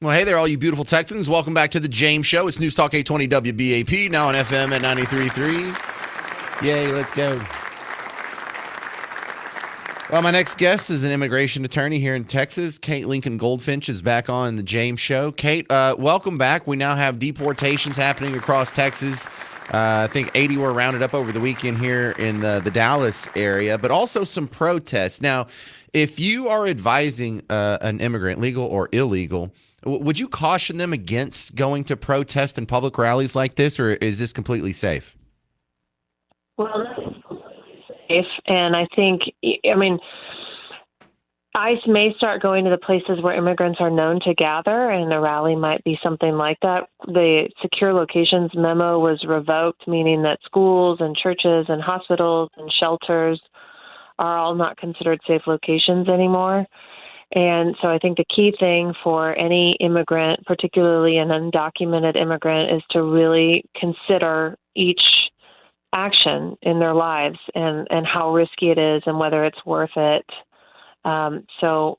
Well, hey there, all you beautiful Texans. Welcome back to the James Show. It's News Talk 820 WBAP, now on FM at 93.3. Yay, let's go. Well, my next guest is an immigration attorney here in Texas. Kate Lincoln Goldfinch is back on the James Show. Kate, welcome back. We now have deportations happening across Texas. I think 80 were rounded up over the weekend here in the Dallas area, but also some protests. Now, if you are advising an immigrant, legal or illegal, would you caution them against going to protest and public rallies like this, or is this completely safe? Well, that's safe, and I think, ICE may start going to the places where immigrants are known to gather, and a rally might be something like that. The secure locations memo was revoked, meaning that schools and churches and hospitals and shelters are all not considered safe locations anymore. And so I think the key thing for any immigrant, particularly an undocumented immigrant, is to really consider each action in their lives and how risky it is and whether it's worth it. So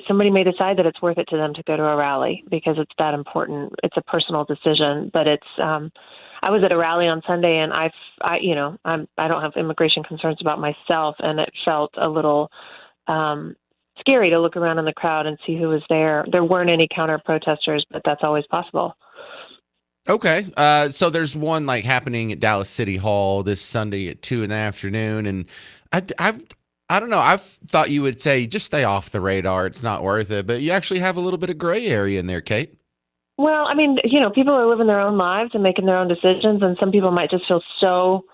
somebody may decide that it's worth it to them to go to a rally because it's that important. It's a personal decision, but it's, I was at a rally on Sunday and I don't have immigration concerns about myself, and it felt a little, scary to look around in the crowd and see who was there. There weren't any counter protesters, but that's always possible. Okay. So there's one like happening at Dallas City Hall this Sunday at 2 p.m. And I don't know. I've thought you would say just stay off the radar. It's not worth it. But you actually have a little bit of gray area in there, Kate. Well, people are living their own lives and making their own decisions. And some people might just feel so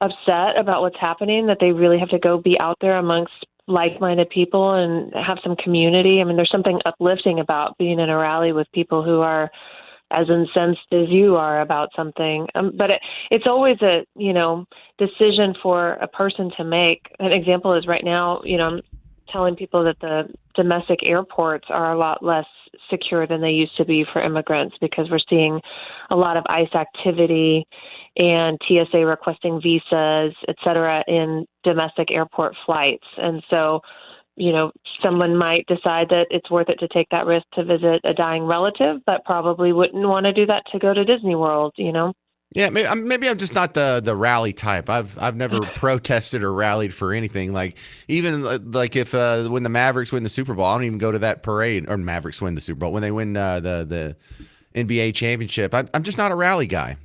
upset about what's happening that they really have to go be out there amongst like-minded people and have some community. There's something uplifting about being in a rally with people who are as incensed as you are about something. But it's always a, decision for a person to make. An example is right now, I'm telling people that the domestic airports are a lot less secure than they used to be for immigrants because we're seeing a lot of ICE activity and TSA requesting visas, et cetera, in domestic airport flights. And so, someone might decide that it's worth it to take that risk to visit a dying relative, but probably wouldn't want to do that to go to Disney World, Yeah, maybe I'm just not the rally type. I've never protested or rallied for anything. Like even like if when the Mavericks win the Super Bowl, I don't even go to that parade. Or Mavericks win the Super Bowl when they win the NBA championship. I'm just not a rally guy.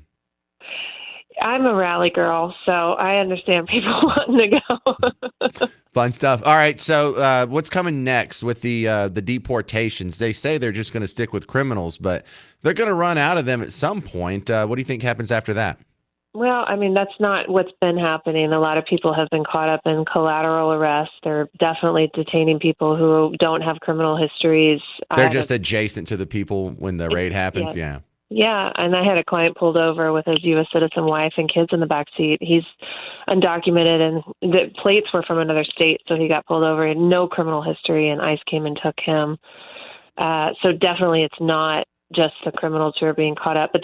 I'm a rally girl, so I understand people wanting to go. Fun stuff. All right, so what's coming next with the deportations? They say they're just going to stick with criminals, but they're going to run out of them at some point. What do you think happens after that? Well, that's not what's been happening. A lot of people have been caught up in collateral arrest. They're definitely detaining people who don't have criminal histories. They're just adjacent to the people when the raid happens. Yeah. Yeah, and I had a client pulled over with his U.S. citizen wife and kids in the back seat. He's undocumented, and the plates were from another state, so he got pulled over. He had no criminal history, and ICE came and took him. So definitely it's not just the criminals who are being caught up. But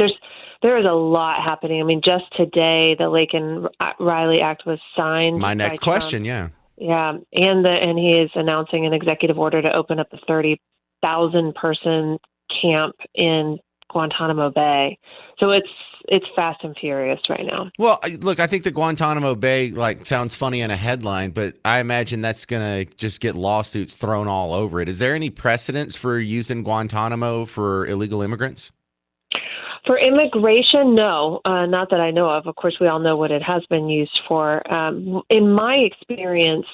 there is a lot happening. Just today, the Laken-Riley Act was signed. My next question, yeah. Yeah, and he is announcing an executive order to open up the 30,000-person camp in Guantanamo Bay. So it's fast and furious right now. Well, look, I think the Guantanamo Bay sounds funny in a headline, but I imagine that's going to just get lawsuits thrown all over it. Is there any precedence for using Guantanamo for illegal immigrants? For immigration, no, not that I know of. Of course, we all know what it has been used for. In my experience,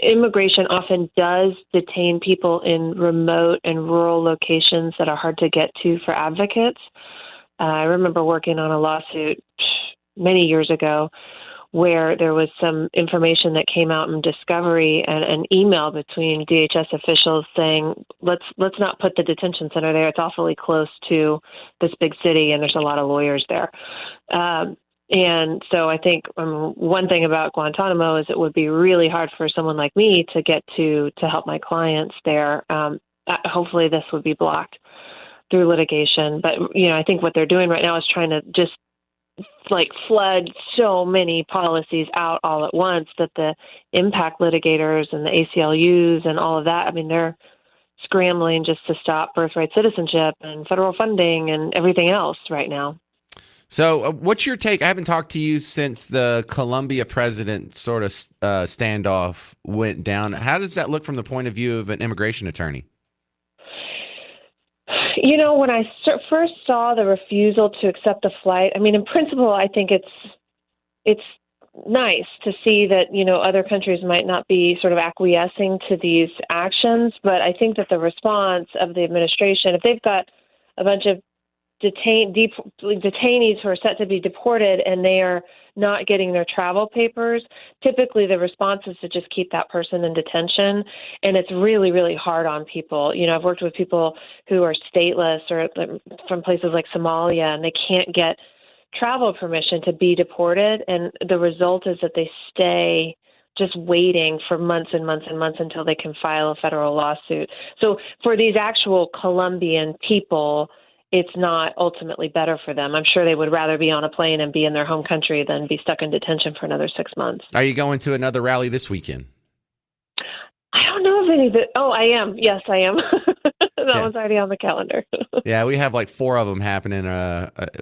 immigration often does detain people in remote and rural locations that are hard to get to for advocates. I remember working on a lawsuit many years ago where there was some information that came out in discovery and an email between DHS officials saying, let's not put the detention center there. It's awfully close to this big city and there's a lot of lawyers there. And so I think one thing about Guantanamo is it would be really hard for someone like me to get to help my clients there. Hopefully this would be blocked through litigation. But, I think what they're doing right now is trying to just flood so many policies out all at once that the impact litigators and the ACLUs and all of that, they're scrambling just to stop birthright citizenship and federal funding and everything else right now. So, what's your take? I haven't talked to you since the Colombia president sort of standoff went down. How does that look from the point of view of an immigration attorney? You know, when I first saw the refusal to accept a flight, I mean, in principle, I think it's nice to see that, you know, other countries might not be sort of acquiescing to these actions. But I think that the response of the administration, if they've got a bunch of detainees who are set to be deported and they are not getting their travel papers, typically the response is to just keep that person in detention. And it's really, really hard on people. You know, I've worked with people who are stateless or from places like Somalia, and they can't get travel permission to be deported. And the result is that they stay just waiting for months and months and months until they can file a federal lawsuit. So for these actual Colombian people, it's not ultimately better for them. I'm sure they would rather be on a plane and be in their home country than be stuck in detention for another 6 months. Are you going to another rally this weekend? I don't know of any that. Oh, I am. Yes, I am. That one's already on the calendar. Yeah, we have like 4 of them happening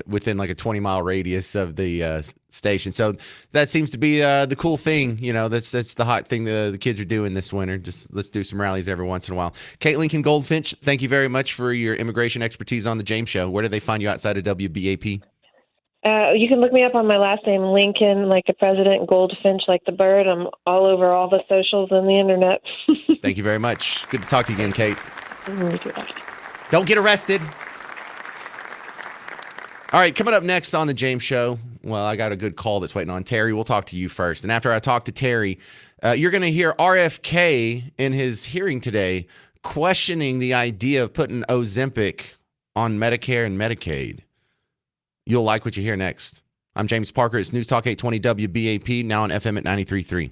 within like a 20-mile radius of the station. So that seems to be the cool thing. You know, that's the hot thing the kids are doing this winter. Just let's do some rallies every once in a while. Kate Lincoln Goldfinch, thank you very much for your immigration expertise on the James Show. Where do they find you outside of WBAP? You can look me up on my last name, Lincoln, like the president, Goldfinch, like the bird. I'm all over all the socials and the internet. Thank you very much. Good to talk to you again, Kate. You too. Don't get arrested. All right, coming up next on the James Show, well, I got a good call that's waiting on Terry. We'll talk to you first. And after I talk to Terry, you're going to hear RFK in his hearing today questioning the idea of putting Ozempic on Medicare and Medicaid. You'll like what you hear next. I'm James Parker. It's News Talk 820 WBAP, now on FM at 93.3.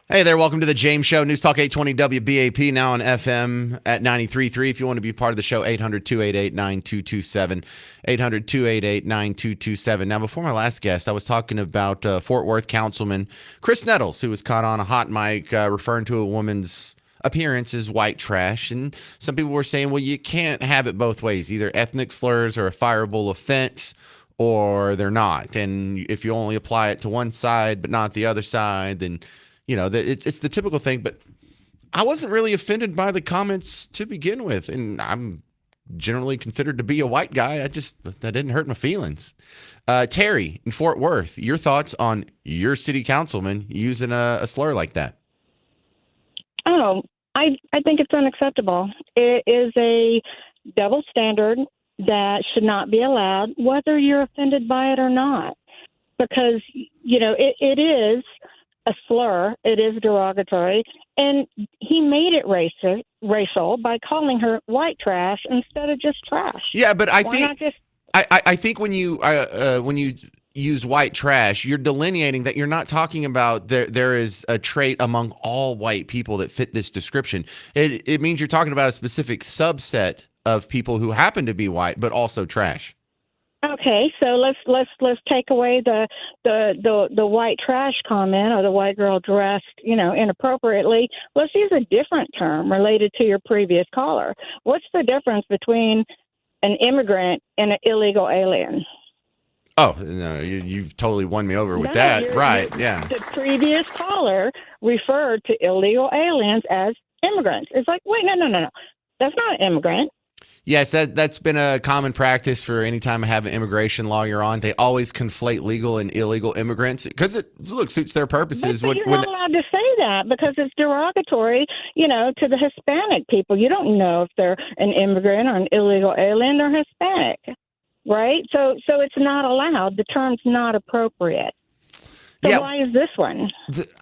Hey there, welcome to the James Show, News Talk 820 WBAP, now on FM at 93.3. If you want to be part of the show, 800-288-9227, 800-288-9227. Now, before my last guest, I was talking about Fort Worth Councilman Chris Nettles, who was caught on a hot mic referring to a woman's appearance as white trash. And some people were saying, well, you can't have it both ways. Either ethnic slurs are a fireable offense or they're not. And if you only apply it to one side but not the other side, then... it's the typical thing, but I wasn't really offended by the comments to begin with. And I'm generally considered to be a white guy. That didn't hurt my feelings. Terry in Fort Worth, your thoughts on your city councilman using a slur like that? Oh, I think it's unacceptable. It is a double standard that should not be allowed, whether you're offended by it or not, because, it is a slur. It is derogatory, and he made it racial by calling her white trash instead of just trash. Yeah, but I Why think not just... I think when you use white trash, you're delineating that you're not talking about there is a trait among all white people that fit this description. It means you're talking about a specific subset of people who happen to be white but also trash. Okay, so let's take away the white trash comment or the white girl dressed, inappropriately. Let's use a different term related to your previous caller. What's the difference between an immigrant and an illegal alien? Oh, no, you've totally won me over with that. Right, yeah. The previous caller referred to illegal aliens as immigrants. It's like, wait, no. That's not an immigrant. Yes, that's been a common practice for any time I have an immigration lawyer on. They always conflate legal and illegal immigrants because it suits their purposes. But you're not allowed to say that because it's derogatory, to the Hispanic people. You don't know if they're an immigrant or an illegal alien or Hispanic, right? So it's not allowed. The term's not appropriate. So why is this one?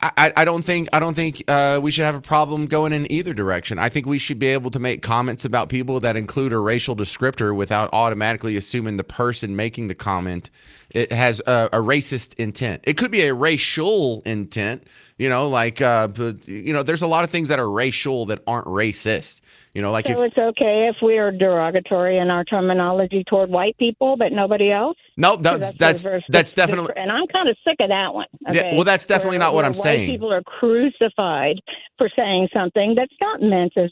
I don't think we should have a problem going in either direction. I think we should be able to make comments about people that include a racial descriptor without automatically assuming the person making the comment it has a racist intent. It could be a racial intent, there's a lot of things that are racial that aren't racist. So it's okay if we are derogatory in our terminology toward white people, but nobody else? No, that's definitely. And I'm kind of sick of that one. Okay? Yeah, well, that's definitely not what I'm saying. White people are crucified for saying something that's not meant as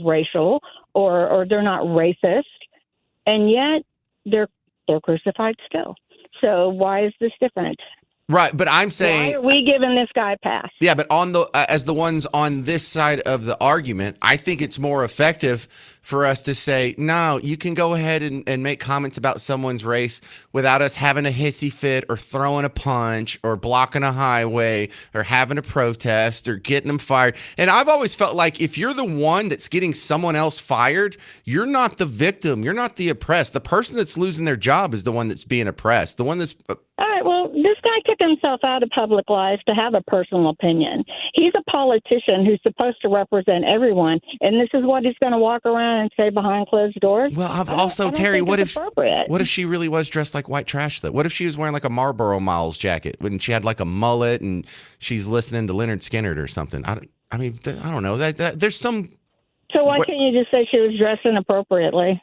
racial or they're not racist, and yet they're crucified still. So why is this different? Right, but I'm saying, why are we giving this guy a pass? Yeah, but on the as the ones on this side of the argument, I think it's more effective for us to say, no, you can go ahead and make comments about someone's race without us having a hissy fit or throwing a punch or blocking a highway or having a protest or getting them fired. And I've always felt like if you're the one that's getting someone else fired, you're not the victim. You're not the oppressed. The person that's losing their job is the one that's being oppressed. The one that's... All right, well, this guy took himself out of public life to have a personal opinion. He's a politician who's supposed to represent everyone, and this is what he's going to walk around and say behind closed doors? Well, Terry, what if she really was dressed like white trash, though? What if she was wearing like a Marlboro Miles jacket when she had like a mullet and she's listening to Leonard Skinner or something? I don't know. There's some... So why can't you just say she was dressed inappropriately?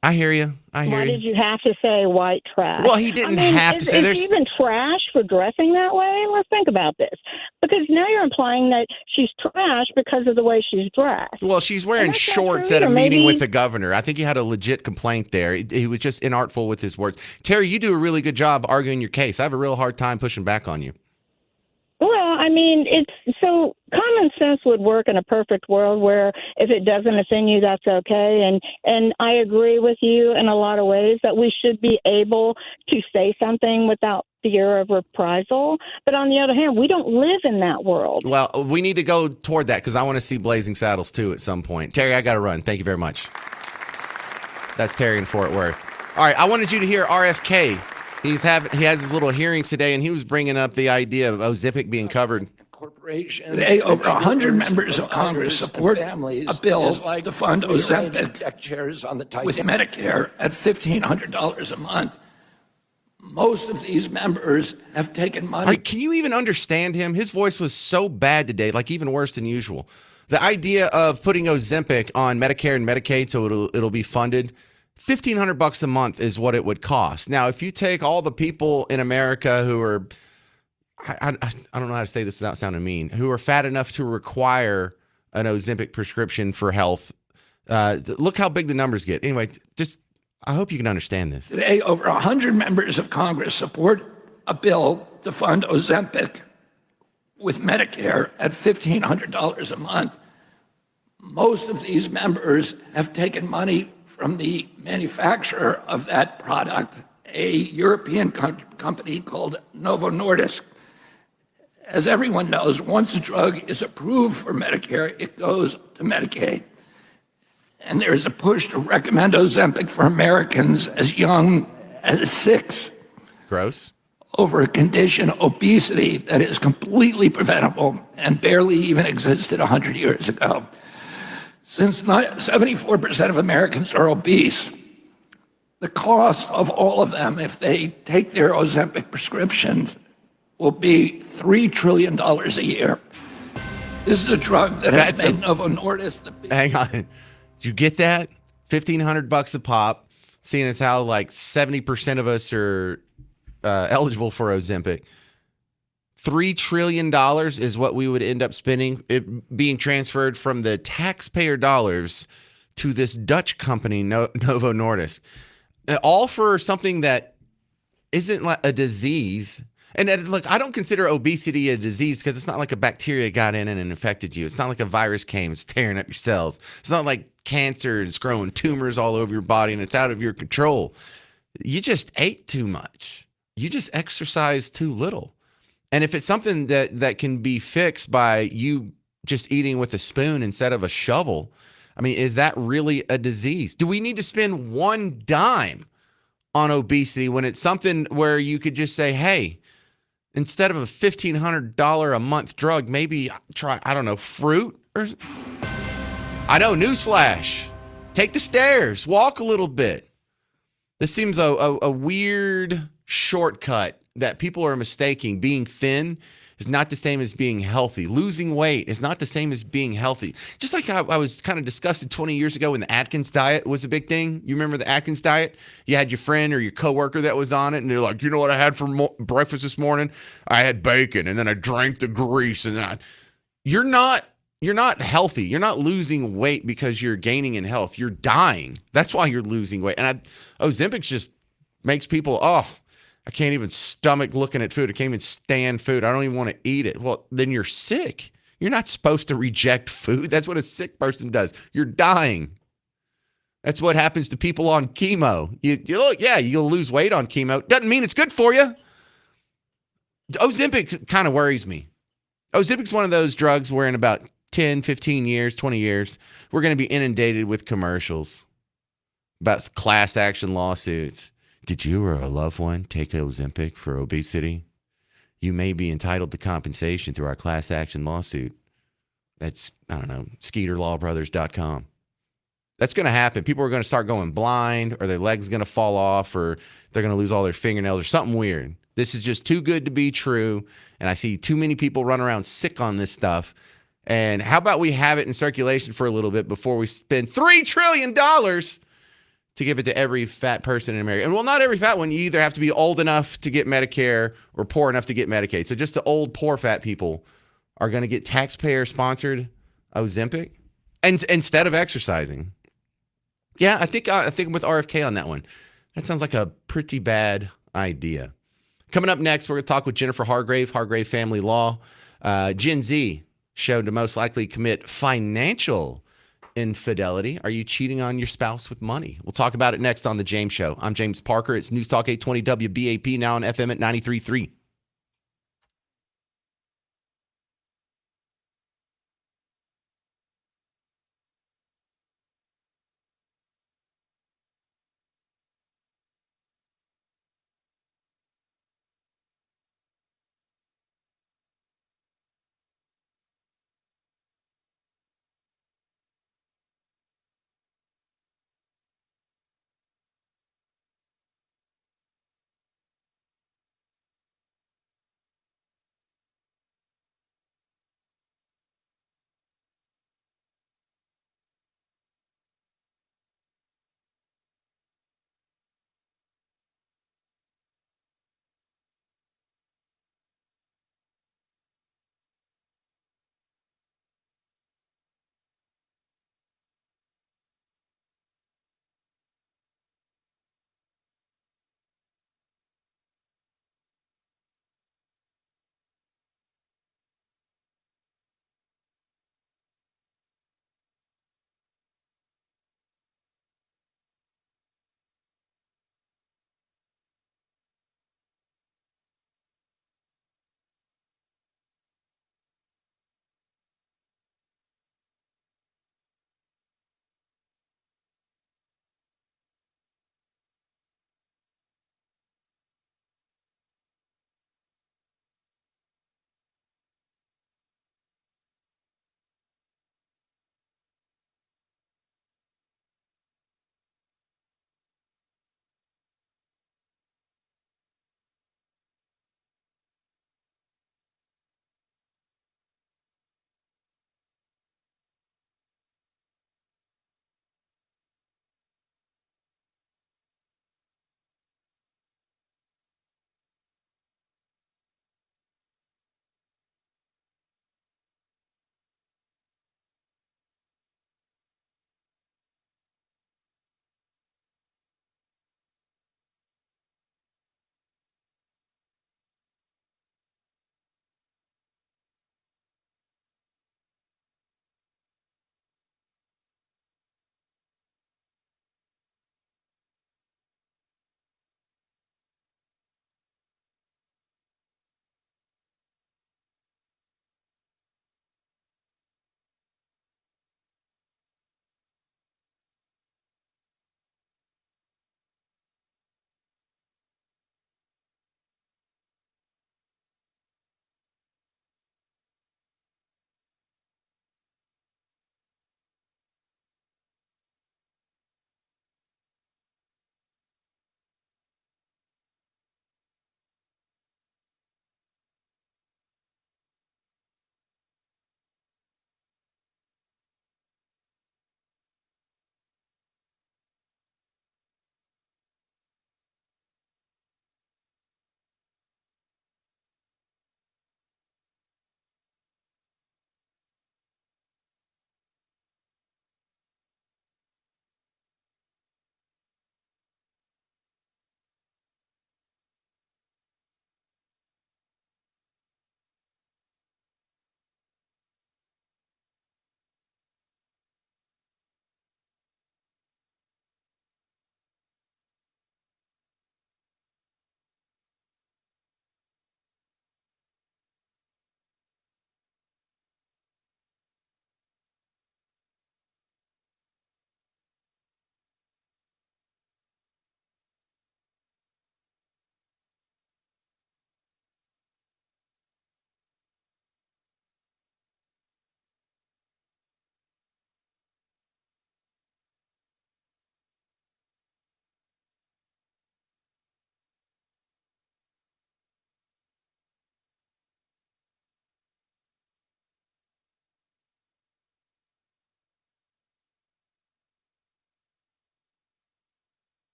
I hear you. Why did you have to say white trash? Well, he didn't have to say. Is she even trash for dressing that way? Let's think about this. Because now you're implying that she's trash because of the way she's dressed. Well, she's wearing shorts at a meeting with the governor. I think he had a legit complaint there. He was just inartful with his words. Terry, you do a really good job arguing your case. I have a real hard time pushing back on you. Well, it's so common sense would work in a perfect world where if it doesn't offend you, that's okay. And I agree with you in a lot of ways that we should be able to say something without fear of reprisal. But on the other hand, we don't live in that world. Well, we need to go toward that because I want to see Blazing Saddles too at some point. Terry, I got to run. Thank you very much. That's Terry in Fort Worth. All right, I wanted you to hear RFK. He has his little hearings today, and he was bringing up the idea of Ozempic being covered. Today, over 100 members of Congress support a bill to fund Ozempic with Medicare at $1,500 a month. Most of these members have taken money. Can you even understand him? His voice was so bad today, like even worse than usual. The idea of putting Ozempic on Medicare and Medicaid so it'll be funded, $1,500 a month is what it would cost. Now, if you take all the people in America who are, I don't know how to say this without sounding mean, who are fat enough to require an Ozempic prescription for health, look how big the numbers get. Anyway, just I hope you can understand this. Today, over 100 members of Congress support a bill to fund Ozempic with Medicare at $1,500 a month. Most of these members have taken money from the manufacturer of that product, a European company called Novo Nordisk. As everyone knows, once a drug is approved for Medicare, it goes to Medicaid. And there is a push to recommend Ozempic for Americans as young as 6. Gross. Over a condition, obesity, that is completely preventable and barely even existed 100 years ago. Since 74% of Americans are obese, the cost of all of them, if they take their Ozempic prescriptions, will be $3 trillion a year. This is a drug that has made Novo Nordisk the Hang on. Did you get that? $1,500 a pop, seeing as how like 70% of us are eligible for Ozempic. $3 trillion is what we would end up spending, it being transferred from the taxpayer dollars to this Dutch company, Novo Nordisk. All for something that isn't like a disease. And look, I don't consider obesity a disease because it's not like a bacteria got in and infected you. It's not like a virus came, it's tearing up your cells. It's not like cancer is growing tumors all over your body and it's out of your control. You just ate too much. You just exercised too little. And if it's something that can be fixed by you just eating with a spoon instead of a shovel, I mean, is that really a disease? Do we need to spend one dime on obesity when it's something where you could just say, hey, instead of a $1,500 a month drug, maybe try, I don't know, fruit? Or I know, newsflash. Take the stairs, walk a little bit. This seems a weird shortcut that people are mistaking. Being thin is not the same as being healthy. Losing weight is not the same as being healthy. Just like I was kind of disgusted 20 years ago when the Atkins diet was a big thing. You remember the Atkins diet? You had your friend or your coworker that was on it, and they're like, you know what I had for breakfast this morning? I had bacon, and then I drank the grease, and then you're not healthy. You're not losing weight because you're gaining in health. You're dying. That's why you're losing weight. And Ozempic just makes people, I can't even stomach looking at food. I can't even stand food. I don't even want to eat it. Well, then you're sick. You're not supposed to reject food. That's what a sick person does. You're dying. That's what happens to people on chemo. You'll lose weight on chemo. Doesn't mean it's good for you. Ozempic kind of worries me. Ozempic's one of those drugs where in about 10, 15 years, 20 years, we're going to be inundated with commercials about class action lawsuits. Did you or a loved one take Ozempic for obesity? You may be entitled to compensation through our class action lawsuit. That's, I don't know, SkeeterLawBrothers.com. That's going to happen. People are going to start going blind, or their legs going to fall off, or they're going to lose all their fingernails or something weird. This is just too good to be true. And I see too many people run around sick on this stuff. And how about we have it in circulation for a little bit before we spend $3 trillion to give it to every fat person in America. And well, not every fat one. You either have to be old enough to get Medicare or poor enough to get Medicaid. So just the old, poor, fat people are going to get taxpayer-sponsored Ozempic and instead of exercising. Yeah, I think I'm with RFK on that one. That sounds like a pretty bad idea. Coming up next, we're going to talk with Jennifer Hargrave Family Law. Gen Z shown to most likely commit financial infidelity. Are you cheating on your spouse with money? We'll talk about it next on The James Show. I'm James Parker. It's News Talk 820 WBAP, now on FM at 93.3.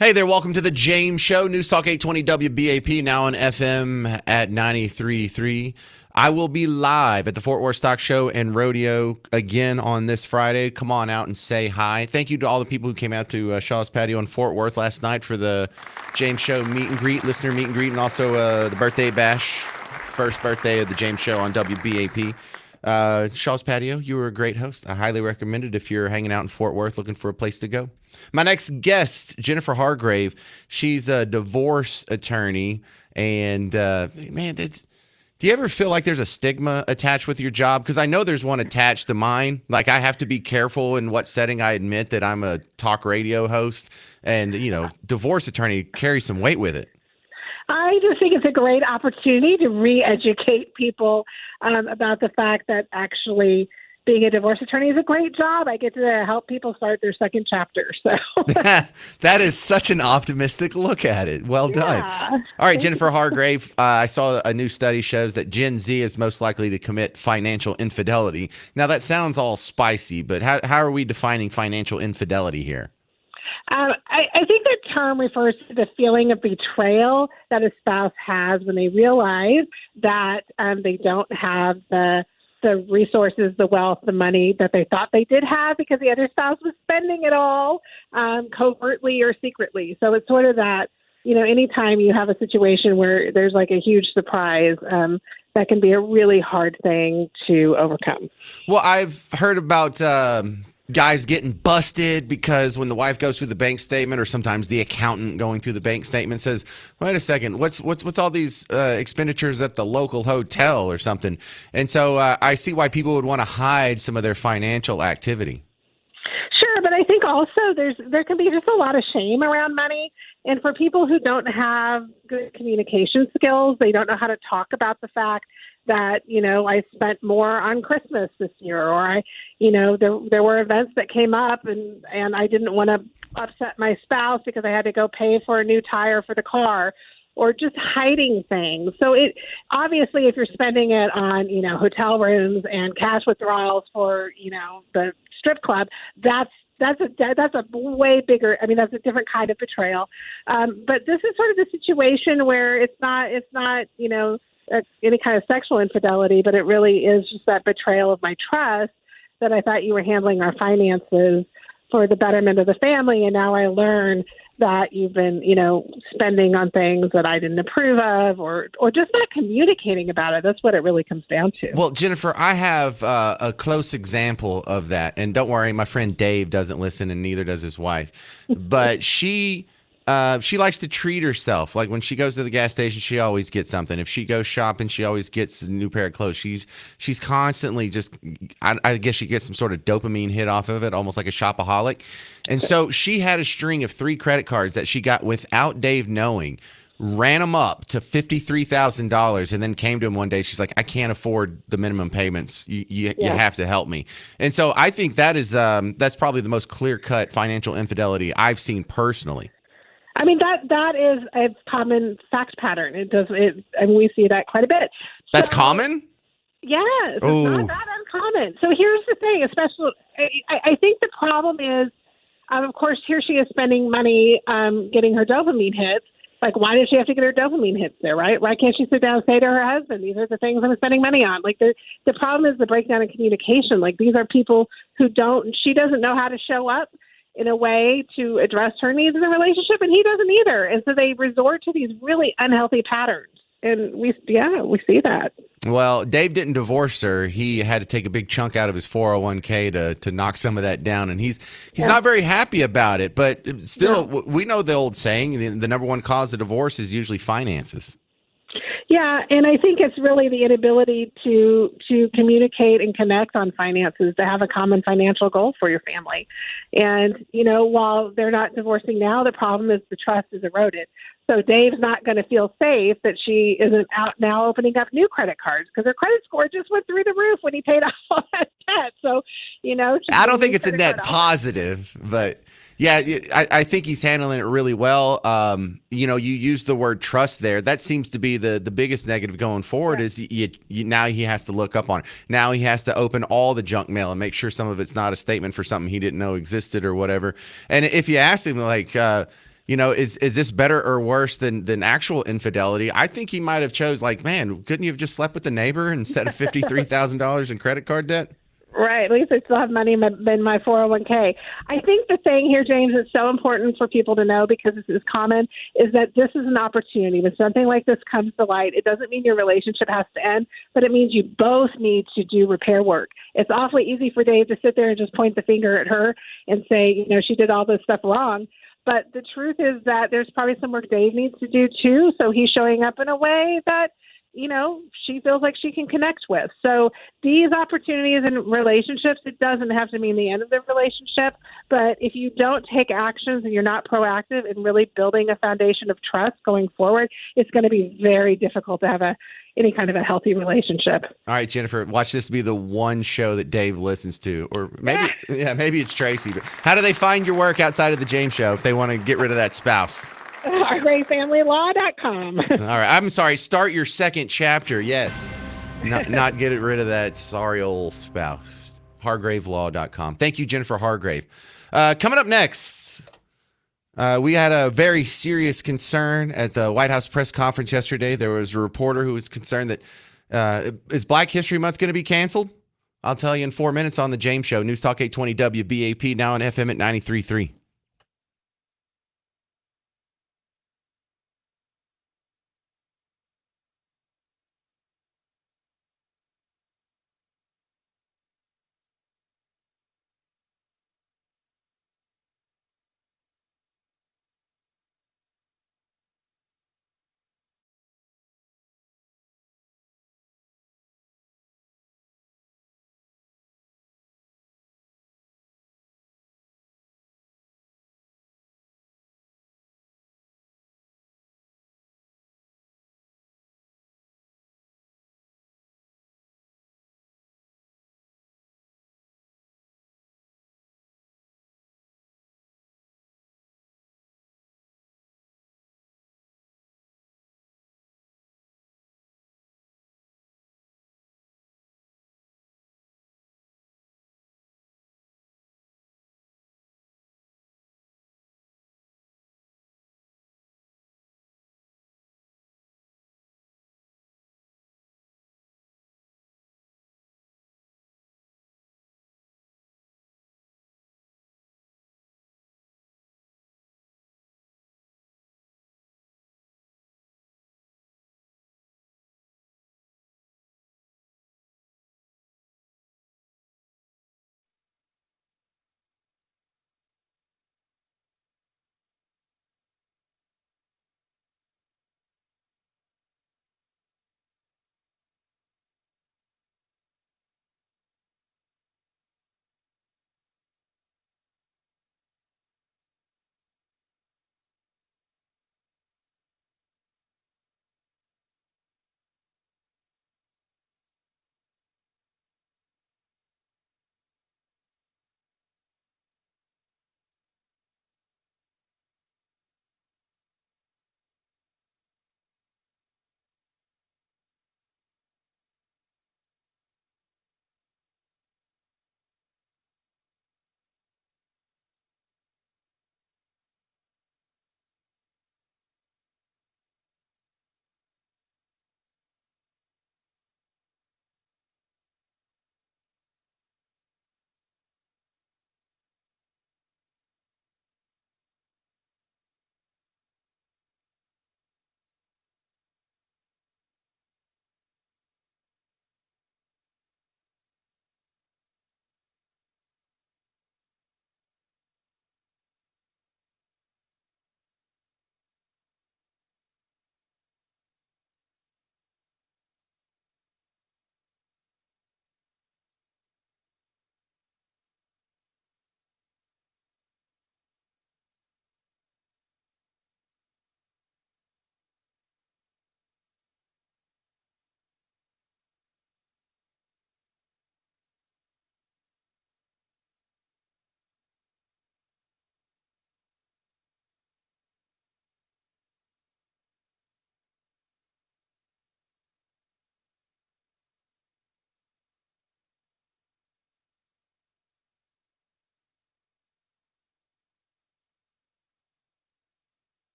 Hey there, welcome to the James Show, News Talk 820 WBAP, now on FM at 93.3. I will be live at the Fort Worth Stock Show and Rodeo again on this Friday. Come on out and say hi. Thank you to all the people who came out to Shaw's Patio in Fort Worth last night for the James Show meet and greet, listener meet and greet, and also the birthday bash, first birthday of the James Show on WBAP. Shaw's Patio, you were a great host. I highly recommend it if you're hanging out in Fort Worth looking for a place to go. My next guest, Jennifer Hargrave, she's a divorce attorney. And man, do you ever feel like there's a stigma attached with your job? Because I know there's one attached to mine. Like, I have to be careful in what setting I admit that I'm a talk radio host. And, divorce attorney carries some weight with it. I just think it's a great opportunity to re-educate people about the fact that actually being a divorce attorney is a great job. I get to help people start their second chapter. So that is such an optimistic look at it. Well done. All right, Jennifer Hargrave, I saw a new study shows that Gen Z is most likely to commit financial infidelity. Now, that sounds all spicy, but how are we defining financial infidelity here? I think the term refers to the feeling of betrayal that a spouse has when they realize that they don't have the resources, the wealth, the money that they thought they did have because the other spouse was spending it all covertly or secretly. So it's sort of that, anytime you have a situation where there's like a huge surprise, that can be a really hard thing to overcome. Well, I've heard about guys getting busted because when the wife goes through the bank statement, or sometimes the accountant going through the bank statement says, wait a second, what's all these expenditures at the local hotel or something? And so I see why people would want to hide some of their financial activity. Sure, but I think also there can be just a lot of shame around money. And for people who don't have good communication skills, they don't know how to talk about the fact that, I spent more on Christmas this year, or there were events that came up and I didn't want to upset my spouse because I had to go pay for a new tire for the car, or just hiding things. So it obviously, if you're spending it on, hotel rooms and cash withdrawals for, the strip club, that's a way bigger. I mean, that's a different kind of betrayal. But this is sort of the situation where it's not any kind of sexual infidelity, but it really is just that betrayal of my trust that I thought you were handling our finances for the betterment of the family. And now I learn that you've been, spending on things that I didn't approve of, or just not communicating about it. That's what it really comes down to. Well, Jennifer, I have a close example of that. And don't worry, my friend Dave doesn't listen, and neither does his wife. But she likes to treat herself. Like when she goes to the gas station, she always gets something. If she goes shopping, she always gets a new pair of clothes. She's constantly just, I guess she gets some sort of dopamine hit off of it, almost like a shopaholic. And so she had a string of 3 credit cards that she got without Dave knowing, ran them up to $53,000, and then came to him one day. She's like, I can't afford the minimum payments. You have to help me. And so I think that is that's probably the most clear-cut financial infidelity I've seen personally. I mean, that is a common fact pattern. And we see that quite a bit. That's common? Yes, it's not that uncommon. So here's the thing, especially, I think the problem is, of course, here she is spending money getting her dopamine hits. Like, why does she have to get her dopamine hits there, right? Why can't she sit down and say to her husband, these are the things I'm spending money on? Like, the problem is the breakdown in communication. Like, these are people she doesn't know how to show up in a way to address her needs in the relationship, and he doesn't either. And so they resort to these really unhealthy patterns. And we see that. Well, Dave didn't divorce her. He had to take a big chunk out of his 401k to knock some of that down, and he's not very happy about it. But still, we know the old saying: the number one cause of divorce is usually finances. Yeah, and I think it's really the inability to communicate and connect on finances, to have a common financial goal for your family. And, while they're not divorcing now, the problem is the trust is eroded. So Dave's not going to feel safe that she isn't out now opening up new credit cards, because her credit score just went through the roof when he paid off all that debt. So, I don't think it's a net positive, but yeah, I think he's handling it really well. You use the word trust there. That seems to be the biggest negative going forward. Is now he has to look up on it. Now he has to open all the junk mail and make sure some of it's not a statement for something he didn't know existed or whatever. And if you ask him, like, is this better or worse than actual infidelity? I think he might have chose like, man, couldn't you have just slept with the neighbor instead of $53,000 in credit card debt? Right. At least I still have money in my 401k. I think the thing here, James, that's so important for people to know because this is common, is that this is an opportunity. When something like this comes to light, it doesn't mean your relationship has to end, but it means you both need to do repair work. It's awfully easy for Dave to sit there and just point the finger at her and say, she did all this stuff wrong. But the truth is that there's probably some work Dave needs to do too. So he's showing up in a way that, she feels like she can connect with. So these opportunities in relationships, it doesn't have to mean the end of the relationship. But if you don't take actions and you're not proactive in really building a foundation of trust going forward, it's going to be very difficult to have any kind of a healthy relationship. All right, Jennifer, watch this be the one show that Dave listens to. Or maybe, maybe it's Tracy. But how do they find your work outside of the James Show if they want to get rid of that spouse? OurGreatFamilyLaw.com. All right. I'm sorry. Start your second chapter. Yes. Not get rid of that sorry old spouse. HargraveLaw.com. Thank you, Jennifer Hargrave. Coming up next, we had a very serious concern at the White House press conference yesterday. There was a reporter who was concerned that is Black History Month going to be canceled? I'll tell you in 4 minutes on the James Show. News Talk 820 WBAP, now on FM at 93.3.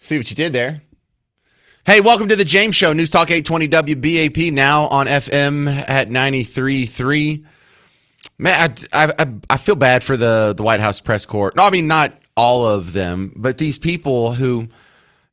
See what you did there. Hey, welcome to the James Show. News Talk 820 WBAP, now on FM at 93.3. Man, I feel bad for the White House press corps. No, I mean, not all of them, but these people who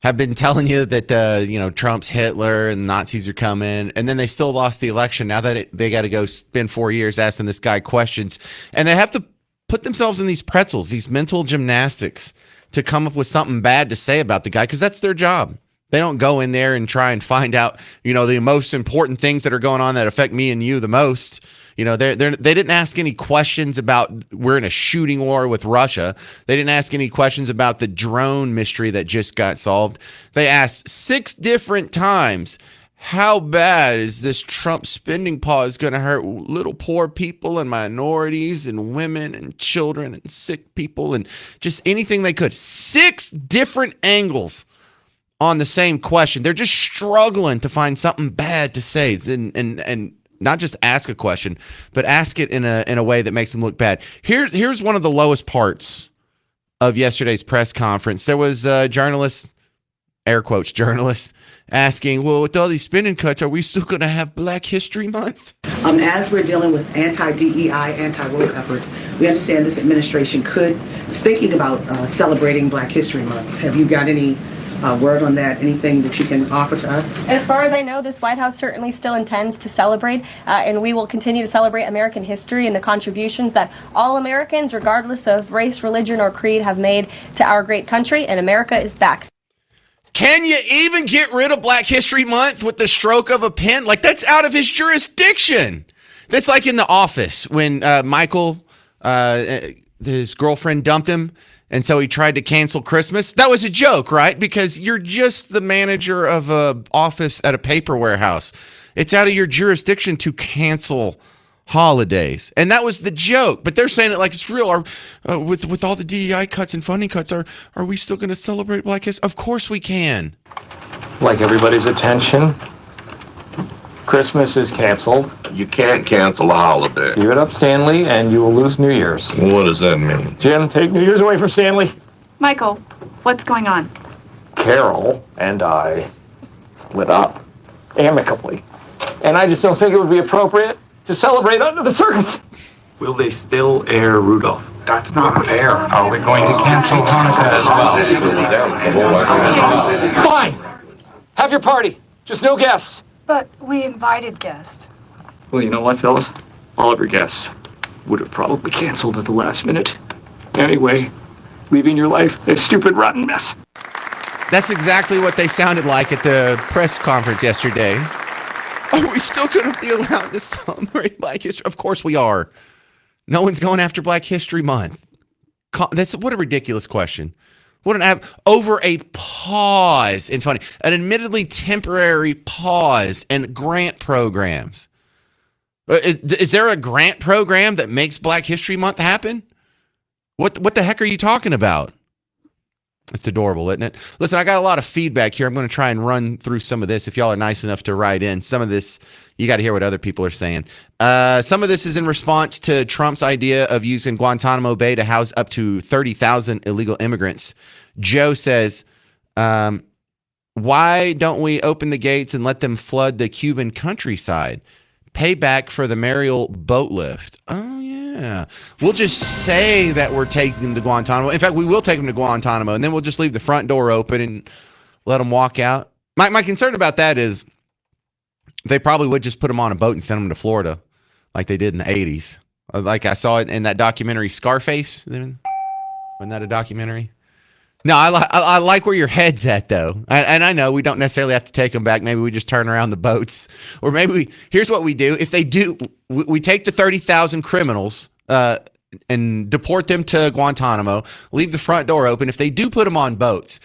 have been telling you that, Trump's Hitler and Nazis are coming, and then they still lost the election. Now that they got to go spend 4 years asking this guy questions, and they have to put themselves in these pretzels, these mental gymnastics, to come up with something bad to say about the guy, because that's their job. They don't go in there and try and find out, the most important things that are going on that affect me and you the most. They didn't ask any questions about we're in a shooting war with Russia. They didn't ask any questions about the drone mystery that just got solved. They asked 6 different times, how bad is this Trump spending pause going to hurt little poor people and minorities and women and children and sick people and just anything they could. 6 different angles on the same question. They're just struggling to find something bad to say and not just ask a question, but ask it in a way that makes them look bad. Here's one of the lowest parts of yesterday's press conference. There was a journalist, air quotes journalist, asking, well, with all these spending cuts, are we still going to have Black History Month? As we're dealing with anti-DEI, anti-woke efforts, we understand this administration is thinking about celebrating Black History Month. Have you got any word on that? Anything that you can offer to us? As far as I know, this White House certainly still intends to celebrate, and we will continue to celebrate American history and the contributions that all Americans, regardless of race, religion, or creed, have made to our great country, and America is back. Can you even get rid of Black History Month with the stroke of a pen? Like, that's out of his jurisdiction. That's like in The Office when Michael, his girlfriend, dumped him, and so he tried to cancel Christmas. That was a joke, right? Because you're just the manager of an office at a paper warehouse. It's out of your jurisdiction to cancel holidays. And that was the joke. But they're saying it like it's real. With all the DEI cuts and funding cuts, are we still going to celebrate Black History? Of course we can. Like everybody's attention, Christmas is canceled. You can't cancel a holiday. Give it up, Stanley, and you will lose New Year's. What does that mean? Jim, take New Year's away from Stanley. Michael, what's going on? Carol and I split up amicably. And I just don't think it would be appropriate to celebrate under the circumstances. Will they still air Rudolph? That's not fair. Are we going to cancel Hanukkah as well? Fine. Have your party. Just no guests. But we invited guests. Well, you know what, fellas? All of your guests would have probably canceled at the last minute. Anyway, leaving your life a stupid, rotten mess. That's exactly what they sounded like at the press conference yesterday. Are we still going to be allowed to celebrate Black History? Of course we are. No one's going after Black History Month. What a ridiculous question. Over a pause in funding, an admittedly temporary pause in grant programs. Is there a grant program that makes Black History Month happen? What the heck are you talking about? It's adorable, isn't it? Listen, I got a lot of feedback here. I'm going to try and run through some of this. If y'all are nice enough to write in, some of this, you got to hear what other people are saying. Some of this is in response to Trump's idea of using Guantanamo Bay to house up to 30,000 illegal immigrants. Joe says, why don't we open the gates and let them flood the Cuban countryside? Payback for the Mariel boat lift. Oh, yeah. We'll just say that we're taking them to Guantanamo. In fact, we will take them to Guantanamo, and then we'll just leave the front door open and let them walk out. My concern about that is they probably would just put them on a boat and send them to Florida like they did in the 80s. Like I saw it in that documentary Scarface. Wasn't that a documentary? No, I like where your head's at, though. And I know we don't necessarily have to take them back. Maybe we just turn around the boats. Or maybe here's what we do. If they do, we take the 30,000 criminals and deport them to Guantanamo, leave the front door open. If they do put them on boats,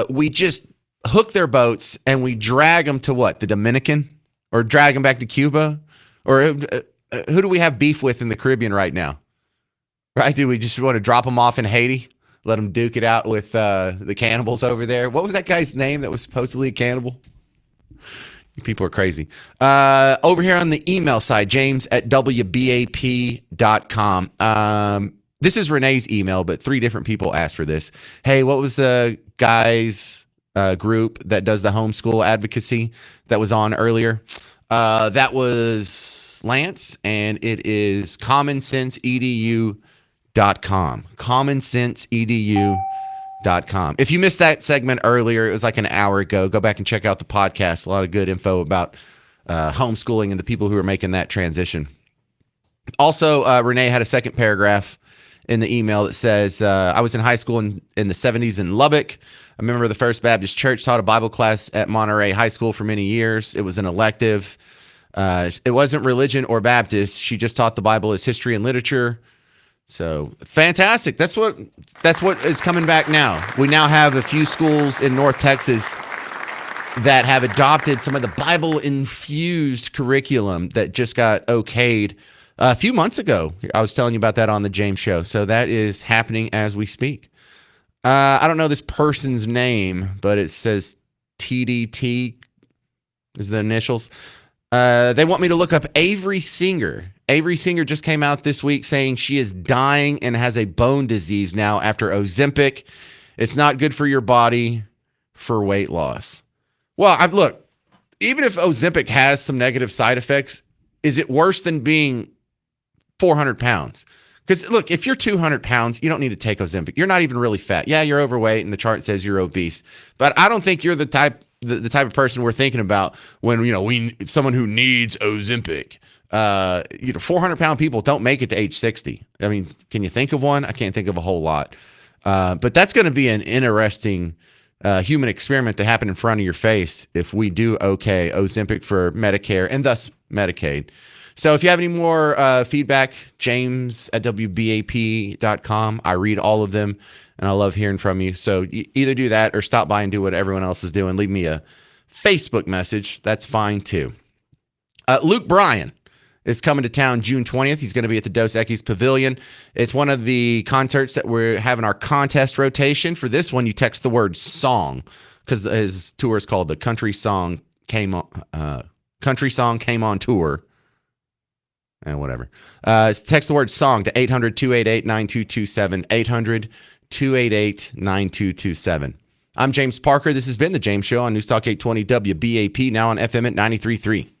we just hook their boats and we drag them to what? The Dominican? Or drag them back to Cuba? Or who do we have beef with in the Caribbean right now? Right? Do we just want to drop them off in Haiti? Let them duke it out with the cannibals over there. What was that guy's name that was supposedly a cannibal? You people are crazy. Over here on the email side, james@wbap.com. This is Renee's email, but 3 different people asked for this. Hey, what was the guy's group that does the homeschool advocacy that was on earlier. That was Lance, and it is commonsenseedu.com. commonsenseedu.com. If you missed that segment earlier, it was like an hour ago. Go back and check out the podcast. A lot of good info about homeschooling and the people who are making that transition. Also, Renee had a second paragraph in the email that says, I was in high school in the 70s in Lubbock. A member of the First Baptist Church taught a Bible class at Monterey High School for many years. It was an elective. It wasn't religion or Baptist. She just taught the Bible as history and literature. So fantastic. That's what is coming back now. We now have a few schools in North Texas that have adopted some of the Bible-infused curriculum that just got okayed a few months ago. I was telling you about that on the James Show. So that is happening as we speak. I don't know this person's name, but it says TDT is the initials. They want me to look up Avery Singer. Avery Singer just came out this week saying she is dying and has a bone disease now after Ozempic. It's not good for your body for weight loss. Well, look, even if Ozempic has some negative side effects, is it worse than being 400 pounds? Because look, if you're 200 pounds, you don't need to take Ozempic. You're not even really fat. Yeah, you're overweight and the chart says you're obese. But I don't think you're the type of person we're thinking about when, someone who needs Ozempic. 400-pound people don't make it to age 60. I mean, can you think of one? I can't think of a whole lot. But that's going to be an interesting human experiment to happen in front of your face if we do okay Ozempic for Medicare and thus Medicaid. So if you have any more feedback, james@wbap.com. I read all of them, and I love hearing from you. So either do that or stop by and do what everyone else is doing. Leave me a Facebook message. That's fine, too. Luke Bryan is coming to town June 20th. He's going to be at the Dos Equis Pavilion. It's one of the concerts that we're having our contest rotation. For this one, you text the word song, because his tour is called the Country Song Came On Tour. And whatever. Text the word song to 800-288-9227. 800-288-9227. I'm James Parker. This has been The James Show on News Talk 820 WBAP, now on FM at 93.3.